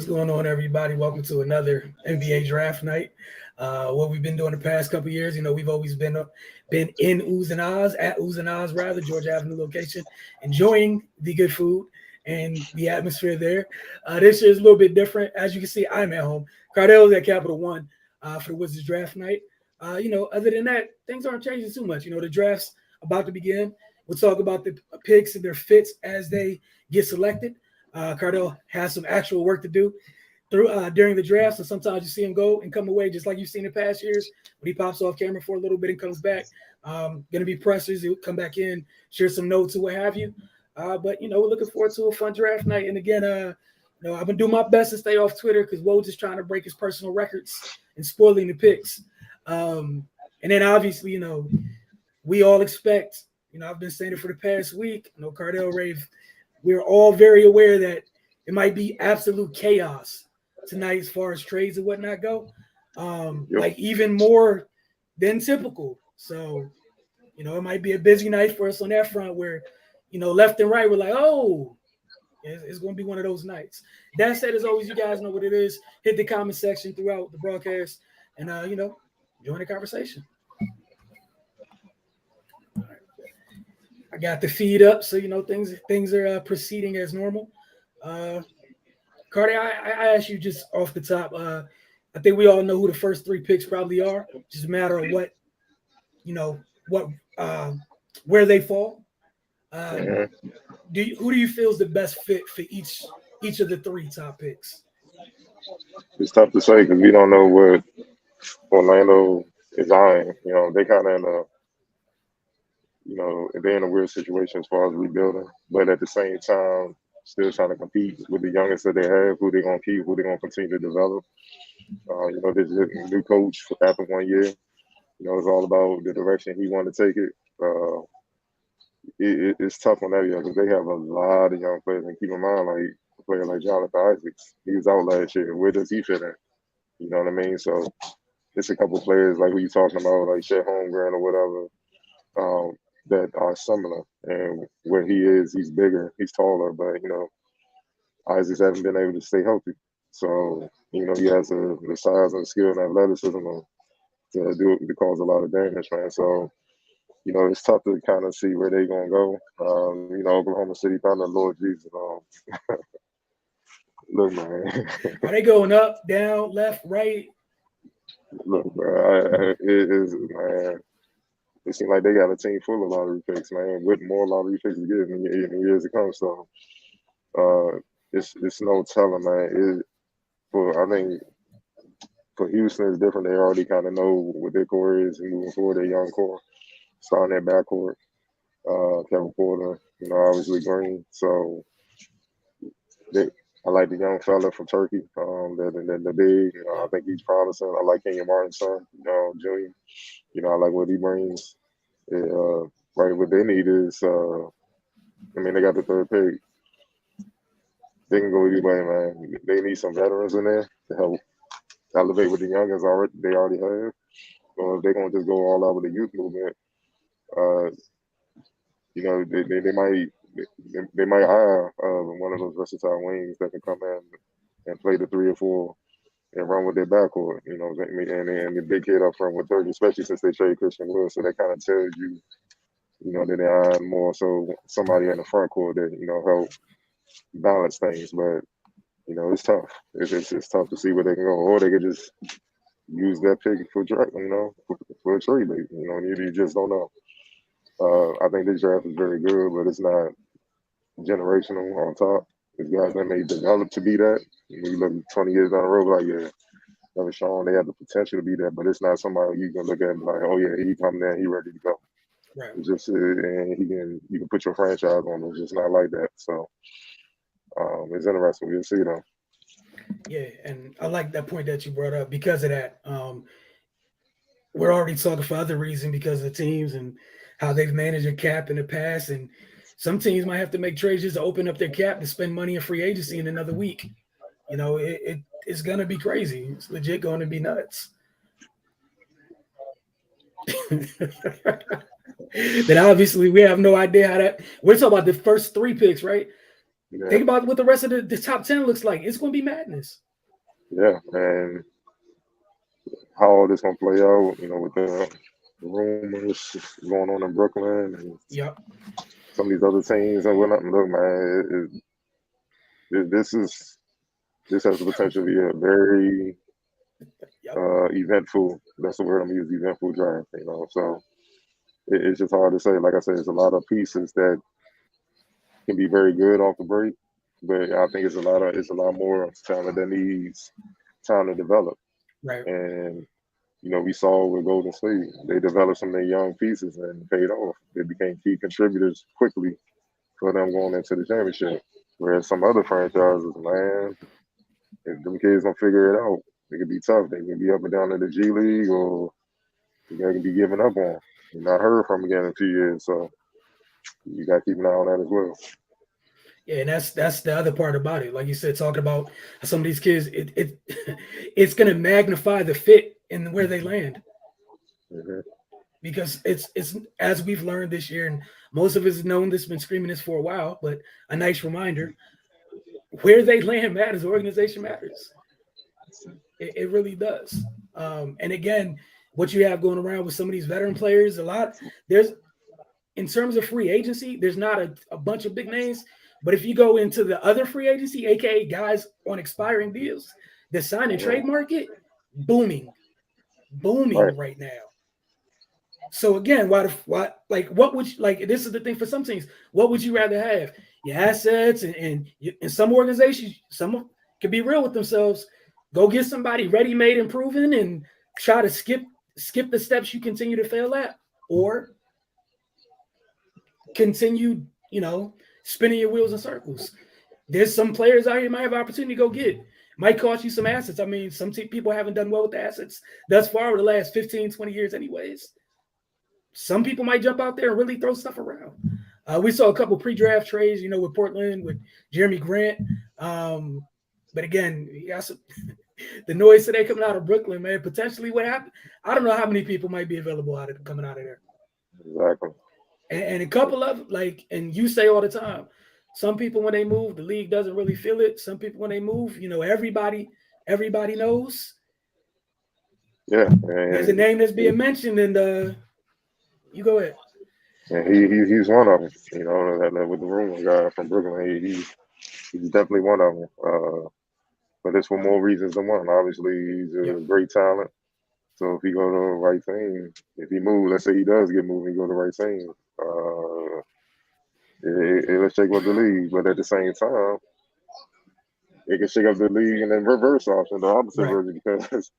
going on, everybody? Welcome to another NBA draft night. What we've been doing the past couple of years, we've always been in Oohs and Ahs, at Oohs and Ahs, rather, Georgia Avenue location, enjoying the good food and the atmosphere there. This year is a little bit different. As you can see, I'm at home. Cardell's at Capital One for the Wizards draft night. Other than that, things aren't changing too much. The draft's about to begin. We'll talk about the picks and their fits as they get selected. Cardell has some actual work to do during the draft, so sometimes you see him go and come away just like you've seen in past years when he pops off camera for a little bit and comes back. Going to be pressers. He'll come back in, share some notes or what have you. But we're looking forward to a fun draft night. And again, I've been doing my best to stay off Twitter because Woj is trying to break his personal records and spoiling the picks. And then obviously, we all expect. I've been saying it for the past week. Cardell Rave. We're all very aware that it might be absolute chaos tonight as far as trades and whatnot go. Like even more than typical. So, it might be a busy night for us on that front where, left and right, we're like, oh, it's going to be one of those nights. That said, as always, you guys know what it is. Hit the comment section throughout the broadcast and, join the conversation. I got the feed up, so things are proceeding as normal. Cardi, I asked you just off the top. I think we all know who the first three picks probably are. Just a matter of where they fall. Who do you feel is the best fit for each of the three top picks? It's tough to say because we don't know what Orlando is eyeing. They kind of in a they're in a weird situation as far as rebuilding, but at the same time, still trying to compete with the youngest that they have, who they're going to keep, who they're going to continue to develop. This is a new coach after 1 year. It's all about the direction he wanted to take it. It's tough on that year because they have a lot of young players. And keep in mind, like a player like Jonathan Isaacs, he was out last year. Where does he fit in? You know what I mean? So it's a couple players like who you talking about, like Chet Holmgren or whatever. That are similar, and where he is, he's bigger, he's taller, but Isaacs hasn't been able to stay healthy. So he has the size and skill and athleticism to cause a lot of damage, man. So it's tough to kind of see where they're gonna go. Oklahoma City Thunder, Lord Jesus, look, man. Are they going up, down, left, right? Look, bro, it is, man. It seems like they got a team full of lottery picks, man, with more lottery picks to give in years to come. So it's no telling, man. I think for Houston, it's different. They already kind of know what their core is and moving forward, their young core, starting their backcourt. Kevin Porter, obviously Green. So I like the young fella from Turkey, the big. I think he's promising. I like Kenyon Martin's son, Junior. I like what he brings. Right, what they need is, they got the third pick. They can go either way, man. They need some veterans in there to help elevate what the youngins they already have. So if they're gonna just go all out with the youth movement, they might hire one of those versatile wings that can come in and play the 3 or 4 and run with their backcourt. And the big kid up front with 30, especially since they trade Christian Wood, so that kind of tells you. That they eyeing more so somebody in the front court that help balance things, but it's tough. It's tough to see where they can go, or they could just use that pick for draft, for a trade. You just don't know. I think this draft is very good, but it's not generational on top. These guys that may develop to be that. When you look 20 years down the road, like never shown they have the potential to be that, but it's not somebody you can look at and be like, oh yeah, he come there, he ready to go. Right. It's just and you can put your franchise on it. It's just not like that. So it's interesting. We'll see though. Yeah, and I like that point that you brought up because of that. We're already talking for other reasons because of the teams and how they've managed their cap in the past, and some teams might have to make trades just to open up their cap to spend money in free agency in another week. It's gonna be crazy. It's legit going to be nuts. Then obviously we have no idea how that. We're talking about the first three picks, right? Yeah, Think about what the rest of the top 10 looks like. It's going to be madness. yeah, and how all this gonna play out, with the rumors going on in Brooklyn and Yep. some of these other teams and whatnot. Look, man, this has the potential to be a very Yep. eventful. That's the word I'm using, eventful draft. So it's just hard to say. Like I said, there's a lot of pieces that can be very good off the break, but I think it's a lot more talent that needs time to develop. Right. And we saw with Golden State, they developed some of their young pieces and paid off. They became key contributors quickly for them going into the championship. Whereas some other franchises, man, if them kids don't figure it out, it could be tough. They can be up and down in the G League, or they can be giving up on. You're not heard from again in a few years, so you got to keep an eye on that as well. Yeah, and that's the other part about it. Like you said, talking about some of these kids, it's going to magnify the fit and where they land. Mm-hmm. Because it's as we've learned this year, and most of us have known this, been screaming this for a while, but a nice reminder: where they land matters. Organization matters. It really does. And again, what you have going around with some of these veteran players, there's in terms of free agency, there's not a bunch of big names. But if you go into the other free agency, aka guys on expiring deals, the sign and trade market, booming right now. So again, what would you like? This is the thing for some teams. What would you rather have? Your assets and in some organizations, some can be real with themselves. Go get somebody ready-made and proven, and try to skip the steps you continue to fail at, or continue, spinning your wheels in circles. There's some players out here you might have opportunity to go get. Might cost you some assets. I mean, some people haven't done well with the assets thus far over the last 15, 20 years anyways. Some people might jump out there and really throw stuff around. We saw a couple pre-draft trades, with Portland, with Jeremy Grant. But again, the noise today coming out of Brooklyn, man, potentially what happened. I don't know how many people might be available coming out of there. Exactly. And a couple of, and you say all the time, some people when they move, the league doesn't really feel it. Some people when they move, everybody knows. Yeah. There's a name that's being mentioned, and you go ahead. And he's one of them. With the rumor guy from Brooklyn, he's definitely one of them. But it's for more reasons than one. Obviously, he's a great talent. So if he go to the right team, if he moves, let's say he does get moved, he go to the right team. It'll shake up the league, but at the same time, it can shake up the league and then reverse option, the opposite version, because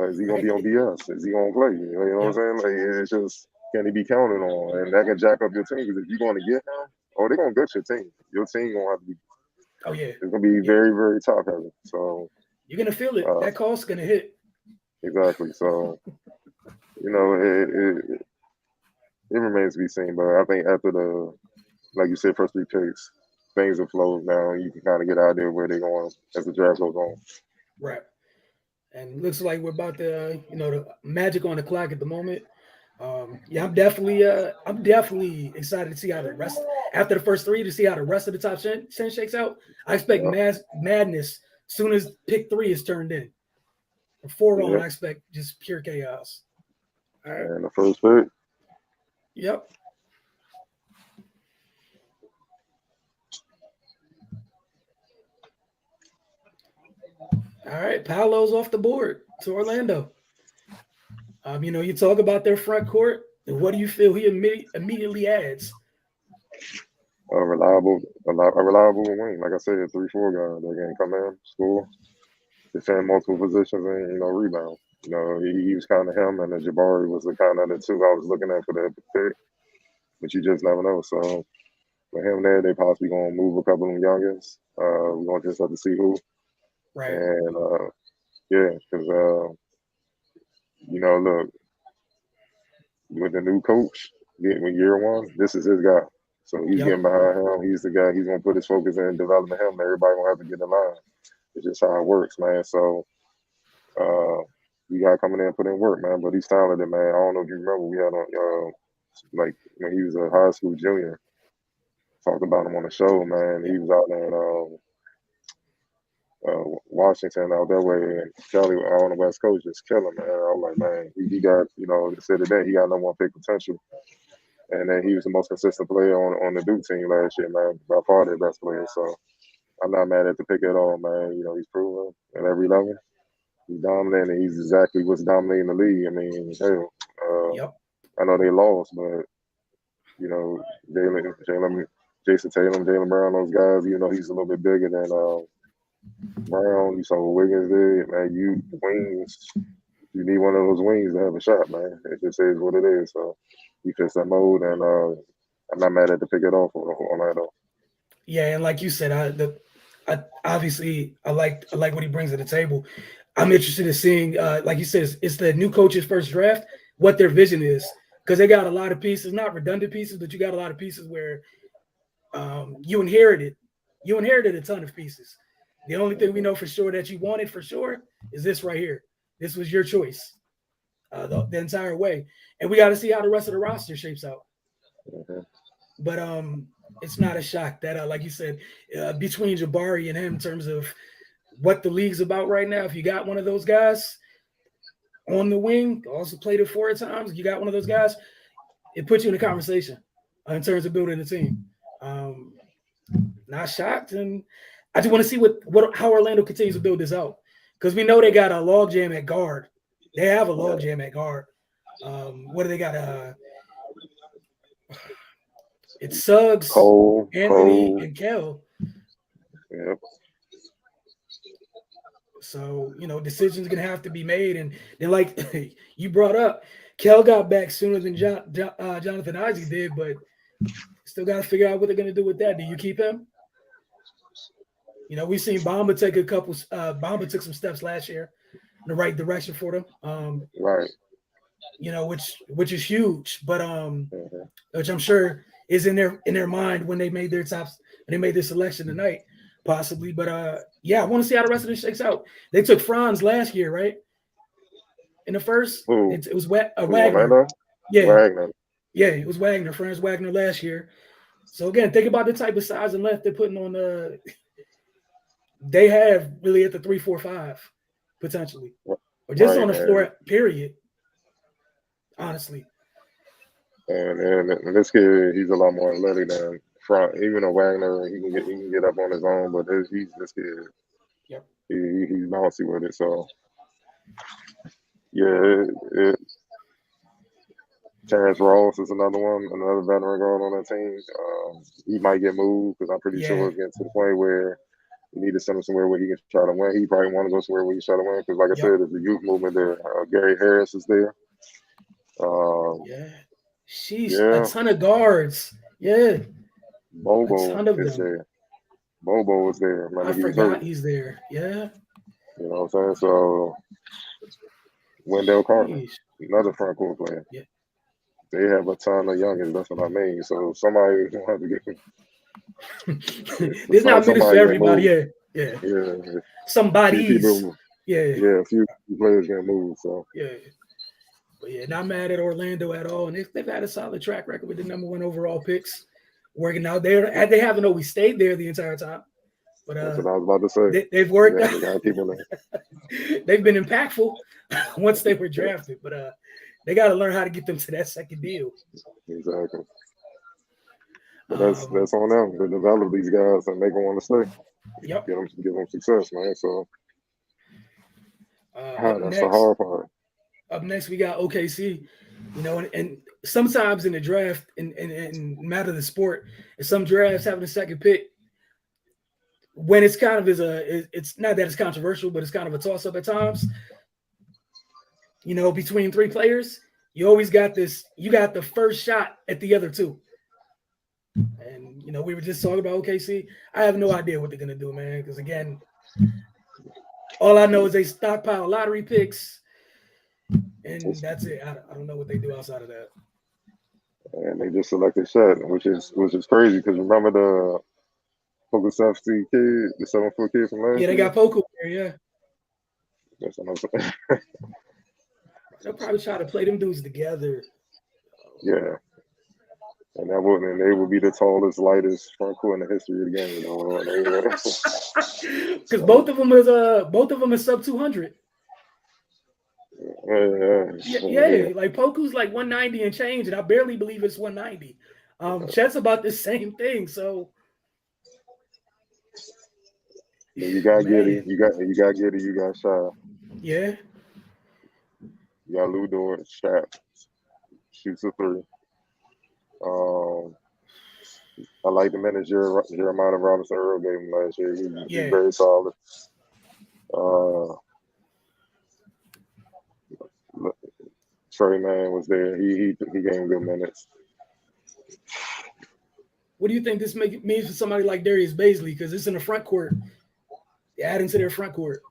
is he gonna be on BS? Is he gonna play? You know what I'm saying? Like, it's just, can he be counted on? And that can jack up your team, because if you're going to get him, they're gonna get your team. Your team gonna have to be. Oh yeah, it's gonna be very, very top heavy. So you're gonna feel it. That cost's gonna hit. Exactly. So it remains to be seen. But I think after the, like you said, first 3 picks, things will flow now. You can kind of get an idea where they're going as the draft goes on. Right. And looks like we're about to, the magic on the clock at the moment. I'm definitely excited to see how the rest, after the first 3, to see how the rest of the top 10 shakes out. I expect madness as soon as pick 3 is turned in. From 4 on, I expect just pure chaos. All right. And the first pick. Yep. All right, Paolo's off the board to Orlando. You talk about their front court. What do you feel he immediately adds? A reliable wing. Like I said, a 3-4 guy that can come in, score, defend multiple positions, and rebound. He was kind of him, and then Jabari was the kind of the 2 I was looking at for that pick. But you just never know. So for him there, they possibly gonna move a couple of them youngins. We're gonna just have to see who. Right. And because look, with the new coach getting year 1, this is his guy. So he's getting behind him. He's the guy. He's gonna put his focus in developing him. Everybody gonna have to get in line. It's just how it works, man. So you got coming in and put in work, man. But he's talented, man. I don't know if you remember, we had on like when he was a high school junior. talked about him on the show, man. He was out in Washington out that way, and Kelly on the West Coast just killing, man. I was like, man, he got, they said today he got no more pick potential. And then he was the most consistent player on the Duke team last year, man. By far their best player. So I'm not mad at the pick at all, man. He's proven at every level. He's dominant, and he's exactly what's dominating the league. I mean, hell, Yep. I know they lost, but Jason Tatum, Jaylen Brown, those guys, he's a little bit bigger than Brown. You saw what Wiggins did, man. You need one of those wings to have a shot, man. It just is what it is. So he fits that mold, and I'm not mad at the pick at all on that though. Yeah, and like you said, I obviously like what he brings to the table. I'm interested in seeing, like you said, it's the new coach's first draft, what their vision is, because they got a lot of pieces, not redundant pieces, but you got a lot of pieces where you inherited a ton of pieces. The only thing we know for sure that you wanted for sure is this right here. This was your choice the entire way, and we got to see how the rest of the roster shapes out. Mm-hmm. But it's not a shock that, like you said, between Jabari and him in terms of what the league's about right now, if you got one of those guys on the wing, also played it 4 times, you got one of those guys, it puts you in a conversation in terms of building a team. Not shocked, and I just want to see how Orlando continues to build this out, because we know they got a logjam at guard. They have a logjam at guard. What do they got? It's Suggs, Cole, Anthony, and Kel. Yep. So, decisions going to have to be made. And then, like you brought up, Kel got back sooner than Jonathan Isaac did, but still got to figure out what they're going to do with that. Do you keep him? We've seen Bamba take Bamba took some steps last year in the right direction for them. Right. Which is huge, but which I'm sure is in their mind when they made their selection tonight, possibly. But I want to see how the rest of this shakes out. They took Franz last year, right? In the first, it was Wagner. Yeah, Wagner. Yeah, it was Wagner, Franz Wagner last year. So again, think about the type of size and length they're putting on the. They have really at the 3, 4, 5 potentially, or just on the floor. Period. Honestly. And this kid, he's a lot more athletic than Franz. Even though Wagner, he can get up on his own, but this kid, yep, he's bouncy with it. So yeah, Terrence Ross is another veteran guard on that team. He might get moved because I'm pretty sure it's getting to the point where you need to send him somewhere where he can try to win. He probably want to go somewhere where he can try to win because, like I said, there's a youth movement there. Gary Harris is there. A ton of guards. Yeah. Bobo is there. Bobo is there. I forgot he's there. Yeah. You know what I'm saying? So Wendell Carter, another front court player. Yeah. They have a ton of youngins. That's what I mean. So somebody will have to get. There's not minutes for everybody. Yeah. Somebody's. A few players can move. So but not mad at Orlando at all, and they've had a solid track record with the number 1 overall picks working out there. They haven't always stayed there the entire time, but that's what I was about to say. They've worked out. They got people there. They've been impactful once they were drafted, but they got to learn how to get them to that second deal. Exactly. But that's on them to develop these guys and make them want to stay. Yep. Give them success, man. So that's the hard part. Up next, we got OKC. And sometimes in the draft, in matter of the sport, in some drafts having a second pick, when it's kind of it's not that it's controversial, but it's kind of a toss up at times. Between 3 players, you always got this. You got the first shot at the other 2. And we were just talking about OKC. I have no idea what they're gonna do, man. Because again, all I know is they stockpile lottery picks, and that's it. I don't know what they do outside of that. And they just selected Shet, which is crazy because remember the Pokusevski kid, the 7-foot kid from last year? Yeah, they got Poku there. Yeah. That's what I'm saying. They'll probably try to play them dudes together. Yeah. And they would be the tallest, lightest front court in the history of the game. Because both of them is sub 200. Yeah, like Poku's like 190 and change, and I barely believe it's 190. Chet's about the same thing. So you got Giddey, you got Giddey, you got Shy. Yeah. You got Lou Dort, Shaq, shoots a three. I like the minutes Jeremiah Robinson Earl gave him last year. He's very solid. Trey Mann was there. He gave him good minutes. What do you think this means for somebody like Darius Bazley? Because it's in the front court. Adding to their front court.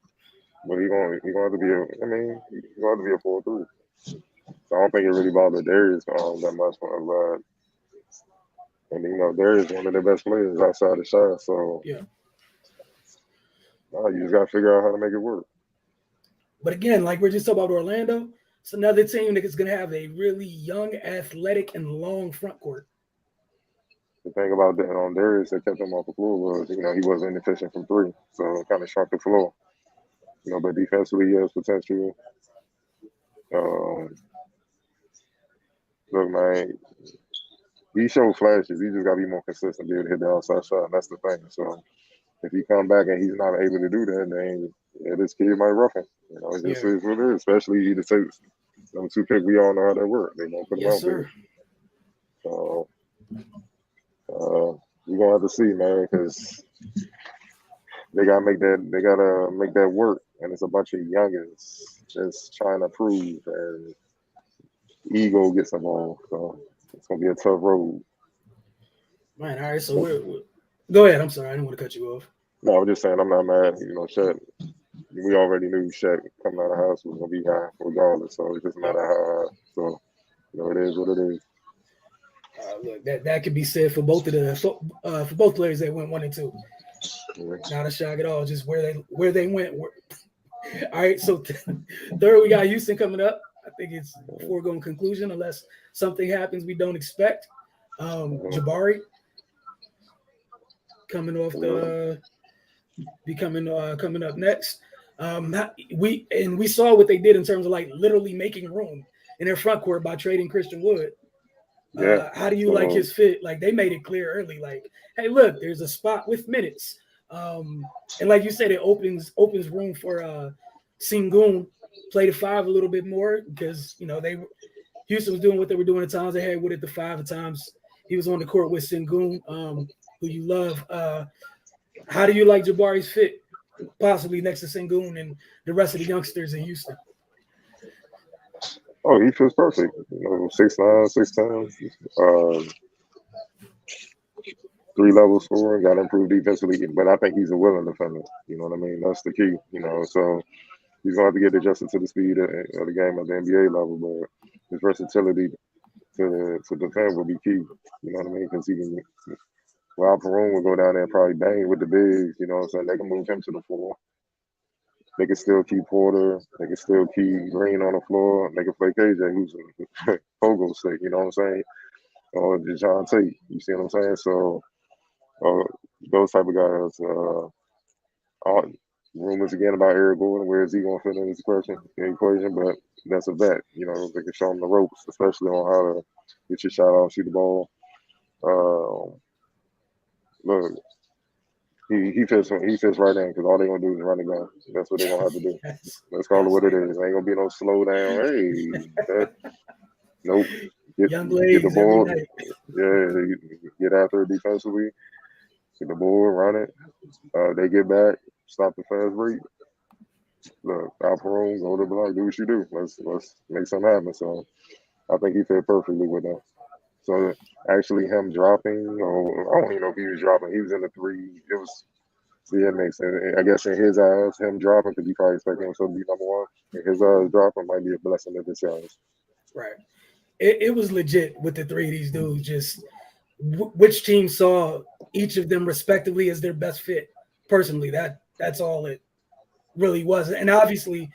But he's going to have to be he's going to have to be a 4-3. So I don't think it really bothered Darius that much. And Darius is one of the best players outside the shot. So yeah, you just got to figure out how to make it work. But again, like we're just talking about Orlando, it's another team that is going to have a really young, athletic, and long front court. The thing about Darius that kept him off the floor was, he wasn't inefficient from three, so it kind of shrunk the floor. But defensively, he has potential. Look, man, he showed flashes. He just got to be more consistent, be able to hit the outside shot. That's the thing. So if he come back and he's not able to do that, then this kid might rough him. It just is what it is. Especially the number 2 pick. We all know how that works. They gonna put him out there. So. We're gonna have to see, man, because they gotta make that work, and it's a bunch of youngins just trying to prove, and ego gets involved, so it's gonna be a tough road. Man, all right, so go ahead. I'm sorry, I didn't want to cut you off. No, I'm just saying I'm not mad. Shaq. We already knew Shaq coming out of the house was gonna be high regardless, so it doesn't matter how high. So it is what it is. Look, that could be said for both for both players that went 1 and 2. Not a shock at all, just where they went. All right, so third we got Houston coming up. I think it's a foregone conclusion unless something happens we don't expect. Jabari coming off coming up next. We saw what they did in terms of like literally making room in their front court by trading Christian Wood. How do you like his fit? Like they made it clear early, like, hey, look, there's a spot with minutes. And like you said, it opens room for Sengun play the 5 a little bit more because Houston was doing what they were doing at times. They had Wood at the 5 at times. He was on the court with Sengun, who you love. How do you like Jabari's fit, possibly next to Sengun and the rest of the youngsters in Houston? Oh, he feels perfect. 6'9", 6'10". 3-level scorer, got to improve defensively, but I think he's a willing defender. You know what I mean? That's the key. So he's going to have to get adjusted to the speed of the game at the NBA level, but his versatility to defend will be key. You know what I mean? Because he can. Well, Perun will go down there and probably bang with the bigs. You know what I'm saying? They can move him to the floor. They can still keep Porter. They can still keep Green on the floor. They can play KJ, who's a Fogo stick. You know what I'm saying? Or John Tate. You see what I'm saying? So those type of guys. Rumors again about Eric Gordon. Where is he going to fit in this equation? But that's a vet. They can show him the ropes, especially on how to get your shot off, shoot the ball. Look. He fits right in because all they're gonna do is run the gun. That's what they're gonna have to do. Let's call it what it is. Ain't gonna be no slow down. Hey, nope. Get the ball. Get after it defensively. Get the ball, run it. They get back, stop the fast break. Look, Alperon, go to the block, do what you do. Let's make something happen. So I think he fit perfectly with them. So actually him dropping, or I don't even know if he was dropping. He was in the 3. It makes sense. I guess in his eyes, him dropping, because he probably expected him to be number 1. In his eyes, dropping might be a blessing in disguise. Right. It was legit with the 3 of these dudes. Just which team saw each of them respectively as their best fit. Personally, that's all it really was. And obviously,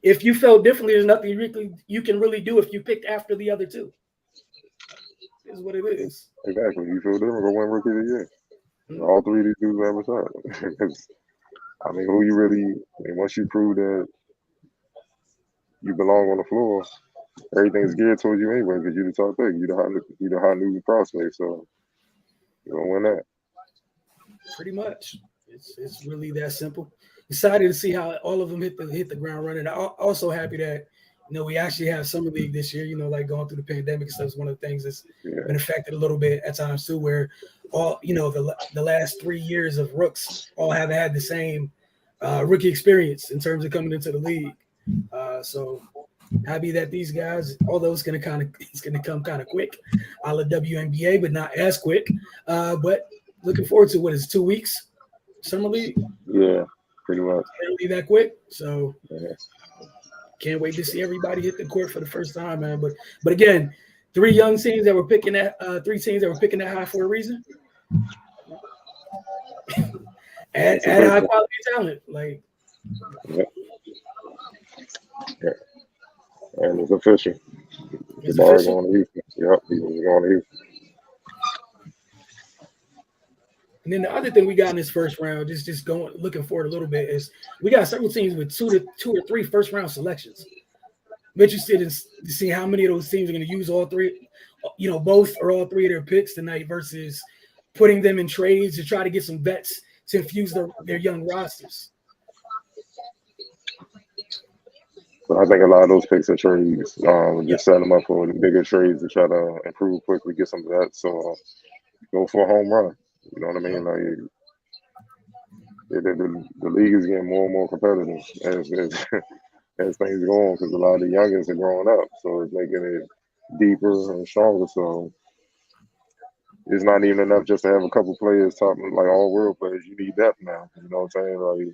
if you felt differently, there's nothing you can really do if you picked after the other 2. is what it is. Exactly. You feel different. Go win rookie of the year. Mm-hmm. All three of these dudes ever shot. I mean, who you really? I mean, once you prove that you belong on the floor, everything's geared towards you anyway. Because you the top pick, you the hot new prospect. So you gonna win that. Pretty much. It's really that simple. Excited to see how all of them hit the ground running. I'm also happy that we actually have summer league this year. Like going through the pandemic and stuff is one of the things that's been affected a little bit at times too. Where all the last 3 years of rooks all have had the same rookie experience in terms of coming into the league. So happy that these guys, although it's gonna come kind of quick, a la WNBA, but not as quick. But looking forward to what is 2 weeks summer league. Yeah, pretty much. Can't leave that quick. So can't wait to see everybody hit the court for the first time, man. But again, three teams that were picking that high for a reason. and high quality talent. Like and it's official. It's official. Going to Houston. Yep, he was going to Houston. And then the other thing we got in this first round, just looking forward a little bit, is we got several teams with two or three first round selections. I'm interested in to see how many of those teams are going to use all three, both or all three of their picks tonight versus putting them in trades to try to get some vets to infuse their young rosters. So I think a lot of those picks are trades. Just setting them up for the bigger trades to try to improve quickly, get some vets. So go for a home run. You know what I mean? Like the league is getting more and more competitive as things go on because a lot of the youngins are growing up, so it's making it deeper and stronger. So it's not even enough just to have a couple players, top like all world players. You need depth now. You know what I'm saying? Like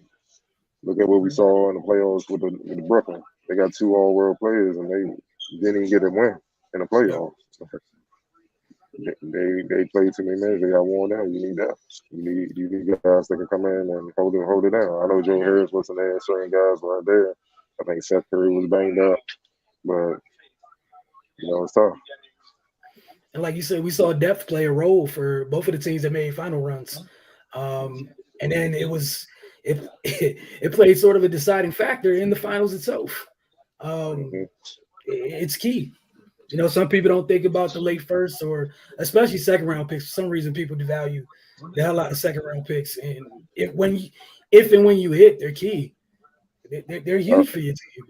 look at what we saw in the playoffs with the Brooklyn. They got 2 all world players and they didn't even get a win in the playoffs. They played too many minutes. They got worn down. You need that. You need guys that can come in and hold it down. I know Joe Harris wasn't there. Certain guys weren't there. I think Seth Curry was banged up, but it's tough. And like you said, we saw depth play a role for both of the teams that made final runs. And then it played sort of a deciding factor in the finals itself. It's key. Some people don't think about the late first or especially second round picks. For some reason, people devalue the hell out of second round picks. And if and when you hit, they're key. They're huge for your team.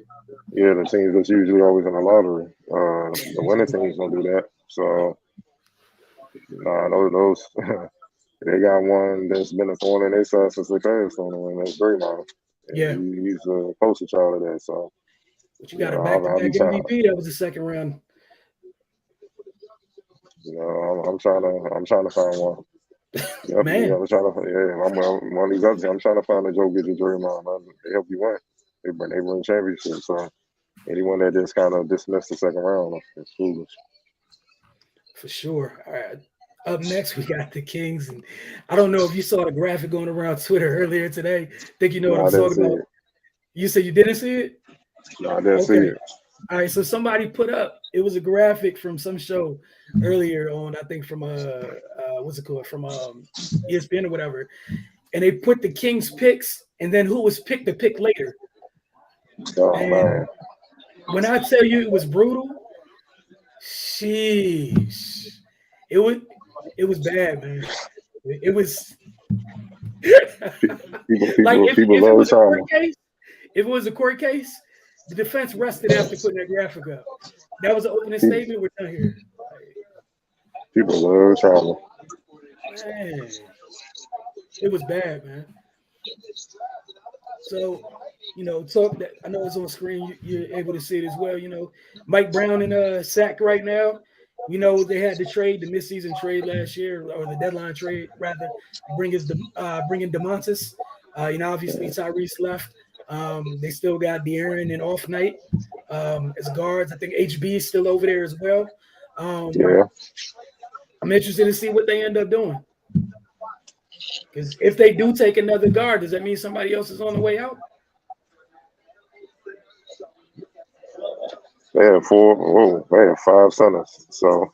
Yeah, the teams that's usually always in the lottery. The winning teams don't do that. So, those they got one that's been a thorn in their side since they passed on them, and that's Draymond. Yeah, he's a poster child of that. So, but you got a back-to-back MVP that was the second round. I'm trying to find one. Yep, Man, I'm trying to. I'm one of these other teams. I'm trying to find a Joe Gidget Draymond. They help you win. They win championships. So anyone that just kind of dismissed the second round is foolish. For sure. All right. Up next, we got the Kings, and I don't know if you saw the graphic going around Twitter earlier today. Think you know what I'm talking about? You said you didn't see it? No, I didn't see it. All right, so somebody put up, it was a graphic from some show earlier on, I think from what's it called, from ESPN or whatever, and they put the Kings picks and then who was picked to pick later. Man. When I tell you it was brutal, sheesh, it was bad, man. It was like if it was a court case, if it was a court case, the defense rested after putting that graphic up. That was an opening statement. We're done here. People love trauma. Man, it was bad, man. So, talk that I know it's on screen. You're able to see it as well. Mike Brown in sack right now. We know they had the trade, the midseason trade last year, or the deadline trade rather, bring in DeMontis. Obviously Tyrese left. They still got De'Aaron and Off Night as guards. I think HB is still over there as well. I'm interested to see what they end up doing. Because if they do take another guard, does that mean somebody else is on the way out? They had 5 centers. So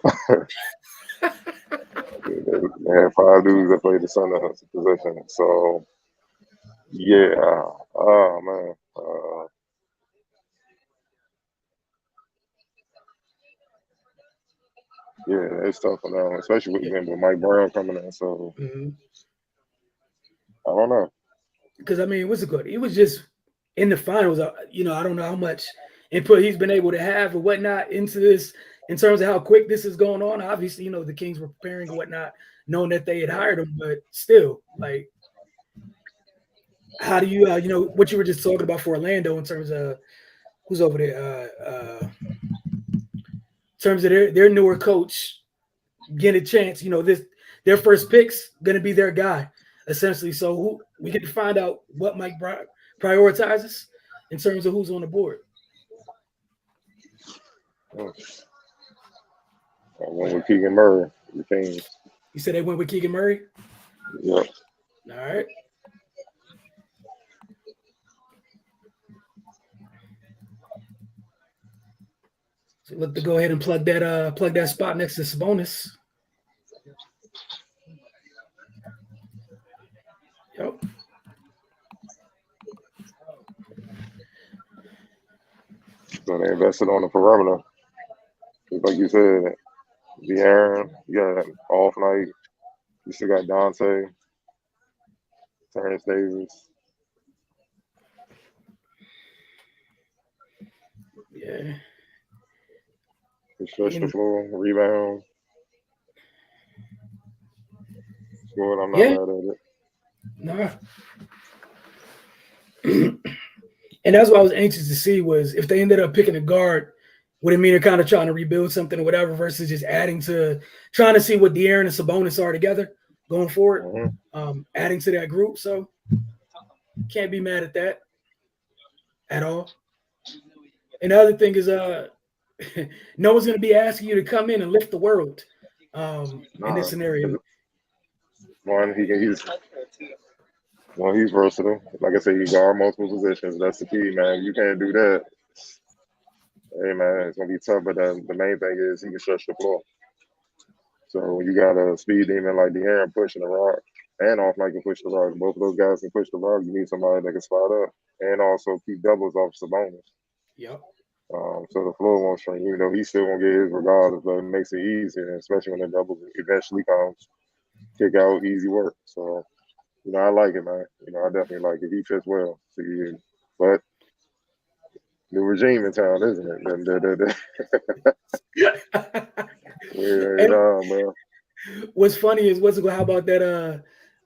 They had 5 dudes that played the center position. So yeah, oh man, yeah, it's tough for them, especially with Mike Brown coming in. So I don't know. Because I mean, what's it good? He was just in the finals. You know, I don't know how much input he's been able to have or whatnot into this in terms of how quick this is going on. Obviously, you know, the Kings were preparing and whatnot, knowing that they had hired him, but still, like, how do you, you know, what you were just talking about for Orlando in terms of who's over there, in terms of their newer coach getting a chance, you know, their first pick's going to be their guy, essentially. So we get to find out what Mike prioritizes in terms of who's on the board. I went with Keegan Murray, the Kings. You said they went with Keegan Murray? Yep. All right. So look to go ahead and plug that spot next to Sabonis. Yep. So they invested on the perimeter. Like you said, De'Aaron, you got an off night. You still got Dante, Terrence Davis. Yeah. Stretch the floor, rebound. Good, I'm not mad at it. No. And that's what I was anxious to see was if they ended up picking a guard, would it mean they're kind of trying to rebuild something or whatever versus just trying to see what De'Aaron and Sabonis are together going forward, adding to that group. So can't be mad at that at all. And the other thing is no one's going to be asking you to come in and lift the world in this scenario. He's versatile. Like I said, he guard multiple positions. That's the key, man. You can't do that. Hey, man, it's going to be tough, but the main thing is he can stretch the floor. So when you got a speed demon like De'Aaron pushing the rock and off like can push the rock, both of those guys can push the rock. You need somebody that can spot up and also keep doubles off Sabonis. Yep. So the floor won't shrink, even though he's still going to get his regardless, but it makes it easier, especially when the doubles eventually comes. Kick out, easy work. So, you know, I like it, man. You know, I definitely like it. He fits well. But new regime in town, isn't it? Yeah, man. What's funny is how about that?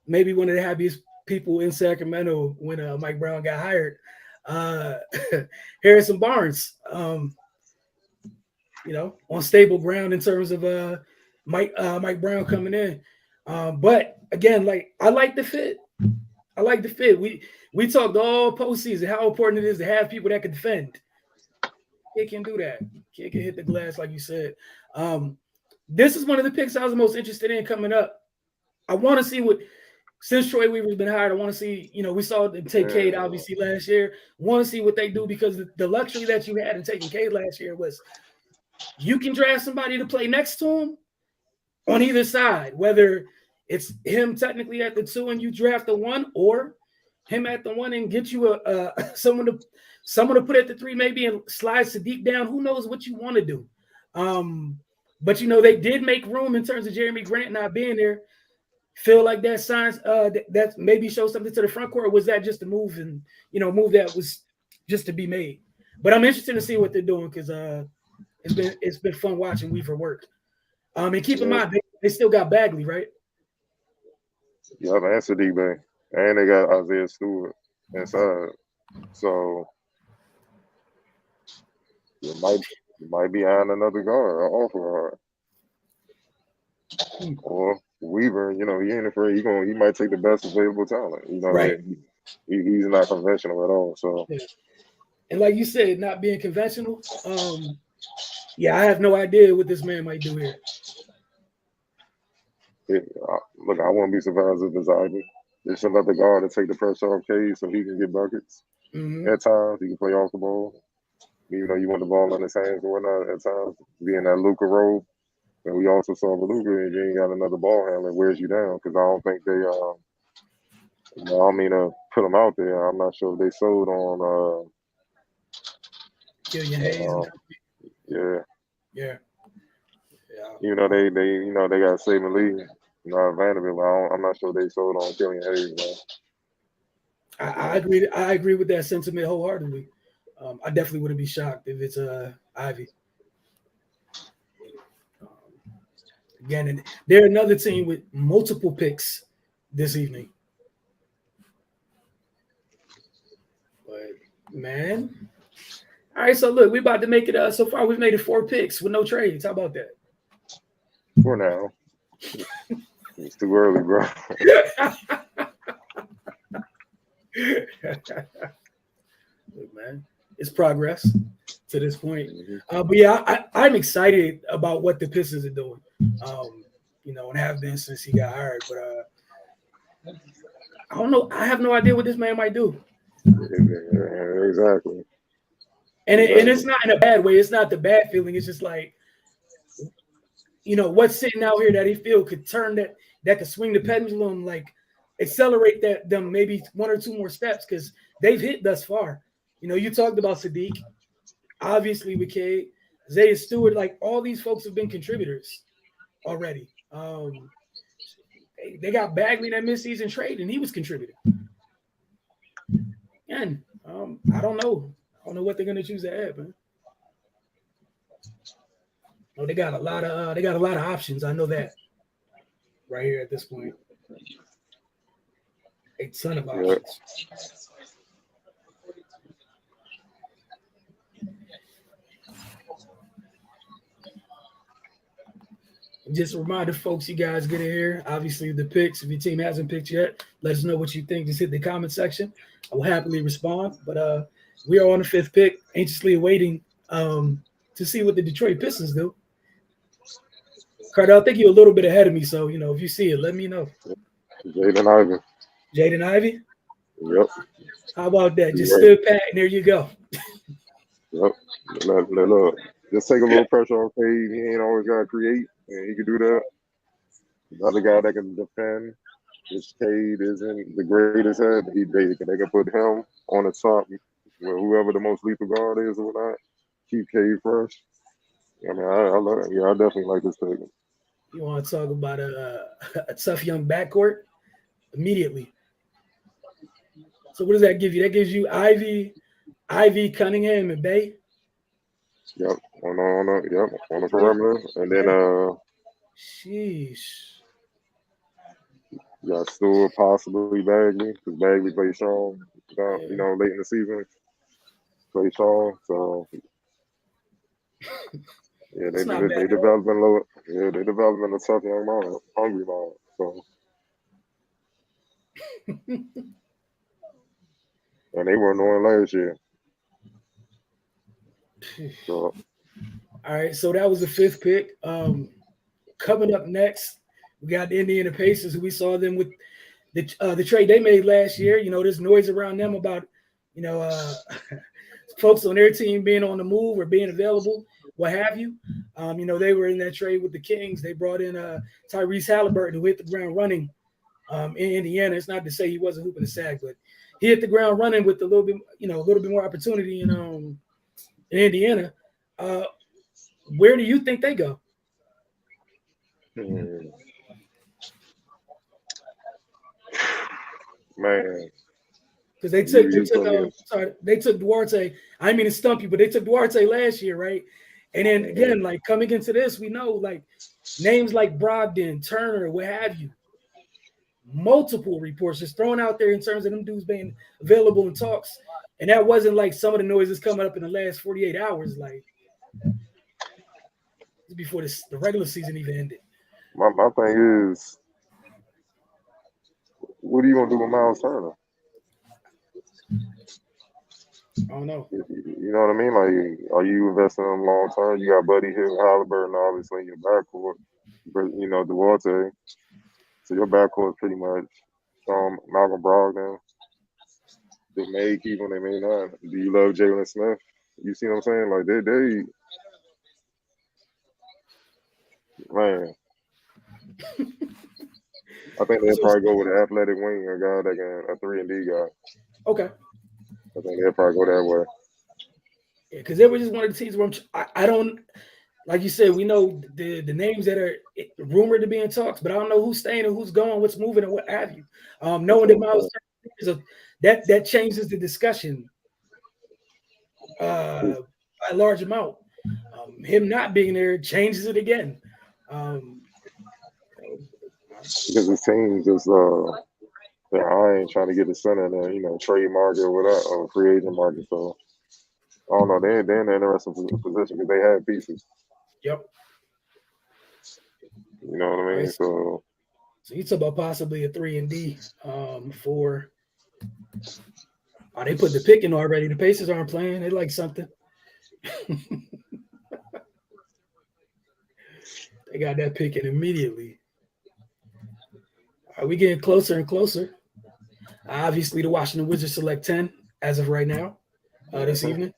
Maybe one of the happiest people in Sacramento when Mike Brown got hired, Harrison Barnes. You know, on stable ground in terms of Mike Brown coming in. But again, like I like the fit. I like the fit. We talked all postseason how important it is to have people that can defend. Kid can do that. Kid can hit the glass, like you said. This is one of the picks I was most interested in coming up. I want to see since Troy Weaver's been hired, I want to see, you know, we saw them take Cade obviously last year. Want to see what they do because the luxury that you had in taking Cade last year was you can draft somebody to play next to him on either side, whether it's him technically at the 2 and you draft the 1, or him at the 1 and get you someone to put at the 3 maybe and slides to deep down. Who knows what you want to do? But you know they did make room in terms of Jeremy Grant not being there. Feel like that signs that maybe shows something to the front court, or was that just a move and move that was just to be made? But I'm interested to see what they're doing because it's been fun watching Weaver work. And keep in mind they still got Bagley, right? Yeah, and Sadiq, and they got Isaiah Stewart inside, so you might be eyeing another guard or offer guard. Or Weaver, you know, he ain't afraid. He might take the best available talent. You know, right? He's not conventional at all. So, and like you said, not being conventional. Yeah, I have no idea what this man might do here. Look, I wouldn't be surprised if it's Ivy. It's another guard to take the pressure off Cade so he can get buckets. Mm-hmm. At times, he can play off the ball. Even though you want the ball in his hands or whatnot, at times, be in that Luka role. And we also saw Beluga, and you ain't got another ball handler. Wears you down because I don't think they. I don't mean to put them out there. I'm not sure if they sold on. Killian Hayes. Yeah. Yeah. They got Saban Lee, Vanderbilt. I'm not sure they sold on Killian Hayes. Man. I agree. I agree with that sentiment wholeheartedly. I definitely wouldn't be shocked if it's Ivy. Again, and they're another team with multiple picks this evening. But man, all right. So look, we're about to make it. So far, we've made it 4 picks with no trades. How about that? For now, it's too early, bro. Look, man, it's progress to this point. But yeah, I'm excited about what the Pistons are doing. And have been since he got hired. But I don't know. I have no idea what this man might do. Exactly. And it's not in a bad way. It's not the bad feeling. It's just like, what's sitting out here that he feel could turn that could swing the pendulum, like accelerate them maybe 1 or 2 more steps because they've hit thus far. You talked about Sadiq, obviously with Cade, Isaiah Stewart, like all these folks have been contributors already. They got Bagley that midseason trade, and he was contributing. And I don't know. I don't know what they're gonna choose to add, man. Oh, they got a lot of options. I know that right here at this point. A ton of options. Just a reminder, folks, you guys get in here. Obviously, the picks, if your team hasn't picked yet, let us know what you think. Just hit the comment section. I will happily respond. But we are on the 5th pick, anxiously awaiting to see what the Detroit Pistons do. Cardell, I think you're a little bit ahead of me. So, if you see it, let me know. Jaden Ivey. Jaden Ivey? Yep. How about that? Just stood pat, and there you go. Yep. Look, just take a little pressure off Cade. He ain't always got to create, and he can do that. The other guy that can defend, which Cade isn't the greatest at, they can put him on the top where whoever the most lethal guard is or whatnot. Keep Cade fresh. I mean, I definitely like this pick. You want to talk about a tough young backcourt? Immediately. So what does that give you? That gives you Ivy, Cunningham, and Bay. Yep, on the perimeter, and then sheesh. You got Stewart, possibly Bagley, because Bagley played strong. Late in the season, played strong. So yeah, they developing low. Yeah, they developing a tough young man, hungry man. So. And they weren't on last year. So. All right, so that was the 5th pick. Coming up next, we got the Indiana Pacers, who we saw them with the trade they made last year. There's noise around them about, folks on their team being on the move or being available, what have you. They were in that trade with the Kings. They brought in Tyrese Halliburton, who hit the ground running in Indiana. It's not to say he wasn't hooping a sack, but he hit the ground running with a little bit more opportunity in Indiana. Where do you think they go? Man, because they took Duarte. I mean to stump you, but they took Duarte last year, right? And then again, like coming into this, we know like names like Brogdon, Turner, what have you. Multiple reports just thrown out there in terms of them dudes being available in talks, and that wasn't like some of the noises coming up in the last 48 hours, like before the regular season even ended. My thing is, what are you gonna do with Miles Turner? I don't know. You know what I mean? Like, are you investing in him long term? You got Buddy Hield, Halliburton, obviously in your backcourt, but Duarte. So your backcourt is pretty much Malcolm Brogdon. They may keep him, they may not. Do you love Jalen Smith? You see what I'm saying? Like they Man, I think they'll probably go with an athletic wing, a guy that can a 3-and-D guy. Okay. I think they'll probably go that way. Yeah, because they were just one of the teams where I don't, like you said, we know the names that are rumored to be in talks, but I don't know who's staying and who's going, what's moving, and what have you. Knowing that Miles Turner, that changes the discussion by a large amount. Him not being there changes it again. Because it seems as they're eyeing trying to get the center in the trade market or whatever, or free agent market. So I don't know. They're in an interesting position because they have pieces. Yep. You know what I mean? Right. So you talk about possibly a 3-and-D for. Oh, they put the pick in already. The Pacers aren't playing. They like something. They got that pick in immediately. Are we getting closer and closer? Obviously, the Washington Wizards select 10 as of right now, this evening.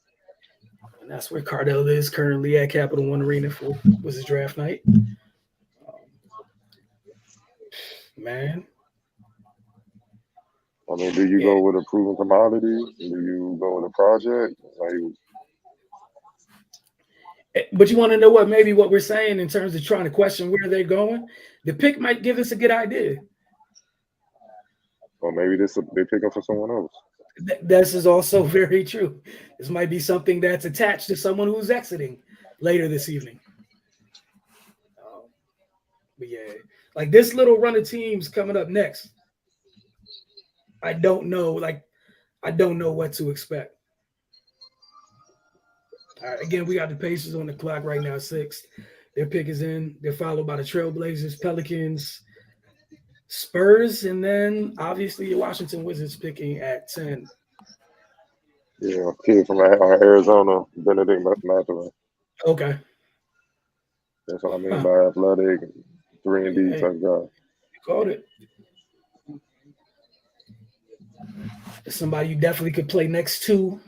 And that's where Cardell is currently at Capital One Arena for Wizards draft night. Man. I mean, do you go with a proven commodity? Do you go with a project? But you want to know what we're saying in terms of trying to question where they're going? The pick might give us a good idea. Or maybe they're picking for someone else. This is also very true. This might be something that's attached to someone who's exiting later this evening. But yeah, like this little run of teams coming up next, I don't know. I don't know what to expect. All right, again, we got the Pacers on the clock right now, 6. Their pick is in. They're followed by the Trailblazers, Pelicans, Spurs, and then obviously the Washington Wizards picking at 10. Yeah, kid from Arizona, Benedict Mathurin. Okay. That's what I mean by athletic, 3-and-D type guy. You called it. Somebody you definitely could play next to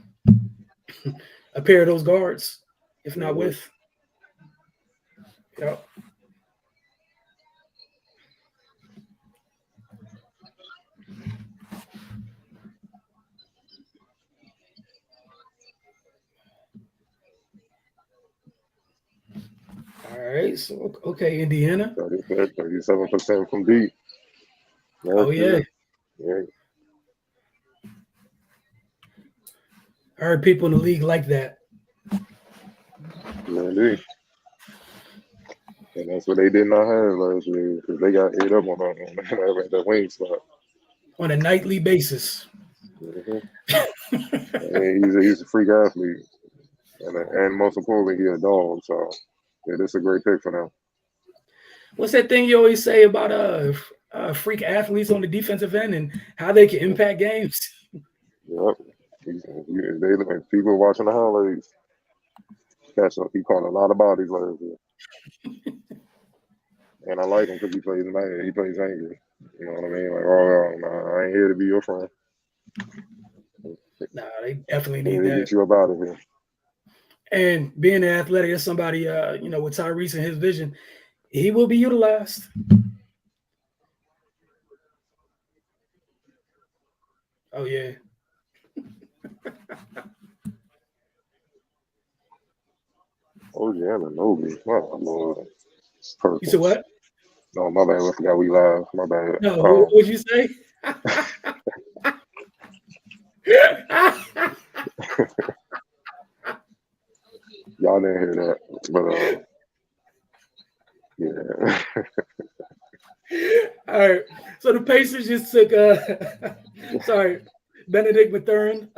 a pair of those guards, if not with. Yep. All right, so okay, Indiana. 37% from deep. Oh yeah. Yeah. I heard people in the league like that. Yeah, indeed. And that's what they did not have last year because they got ate up on that wing spot on a nightly basis. Mm-hmm. He's a freak athlete, and most importantly, he's a dog. So yeah, this is a great pick for them. What's that thing you always say about freak athletes on the defensive end and how they can impact games? Yep. People watching the highlights. He caught a lot of bodies last year. And I like him because he plays mad. He plays angry. You know what I mean? Like, nah, I ain't here to be your friend. Nah, they definitely need that. Get you up out of here. And being an athletic as somebody, with Tyrese and his vision, he will be utilized. Oh, yeah. Oh, yeah, Anunoby. Oh, Lord. You said what? No, my bad. I forgot we live. My bad. No, what would you say? Y'all didn't hear that, but yeah. All right. So the Pacers just took Benedict Mathurin.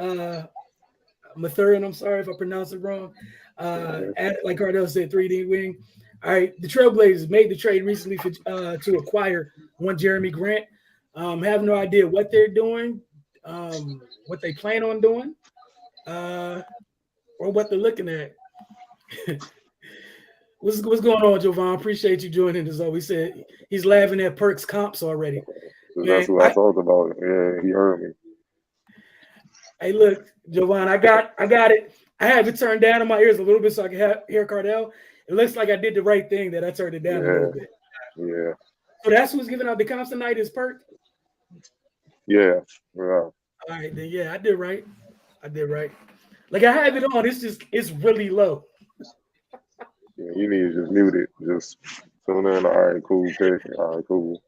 Mathurin, I'm sorry if I pronounced it wrong. Like Cardell said, 3D wing. All right. The Trailblazers made the trade recently to acquire one Jeremy Grant. Have no idea what they're doing, what they plan on doing, or what they're looking at. What's going on, Jovan? Appreciate you joining us. We said he's laughing at Perks comps already. That's what I talked about. Yeah, he heard me. Hey, look, Jovan, I got it. I have it turned down in my ears a little bit so I can hear Cardell. It looks like I did the right thing that I turned it down a little bit. Yeah. So that's who's giving out the comps tonight is Perk? Yeah. All right, then yeah, I did right. Like I have it on. It's really low. Yeah, you need to just mute it. Just tune in. All right, cool pick. All right, cool.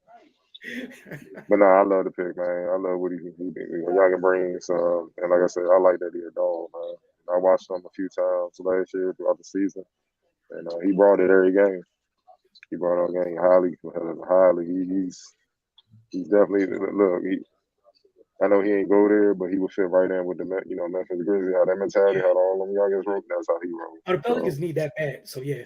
But no, I love the pick, man. I love what he y'all can bring some. And like I said, I like that he a dog, man. I watched him a few times last year throughout the season, and he brought it every game. He brought our game highly. He's definitely look. I know he ain't go there, but he would fit right in with the Memphis Grizzlies. How that mentality, how all them youngins roll. That's how he rolled. Oh, the Pelicans need that bad. So yeah.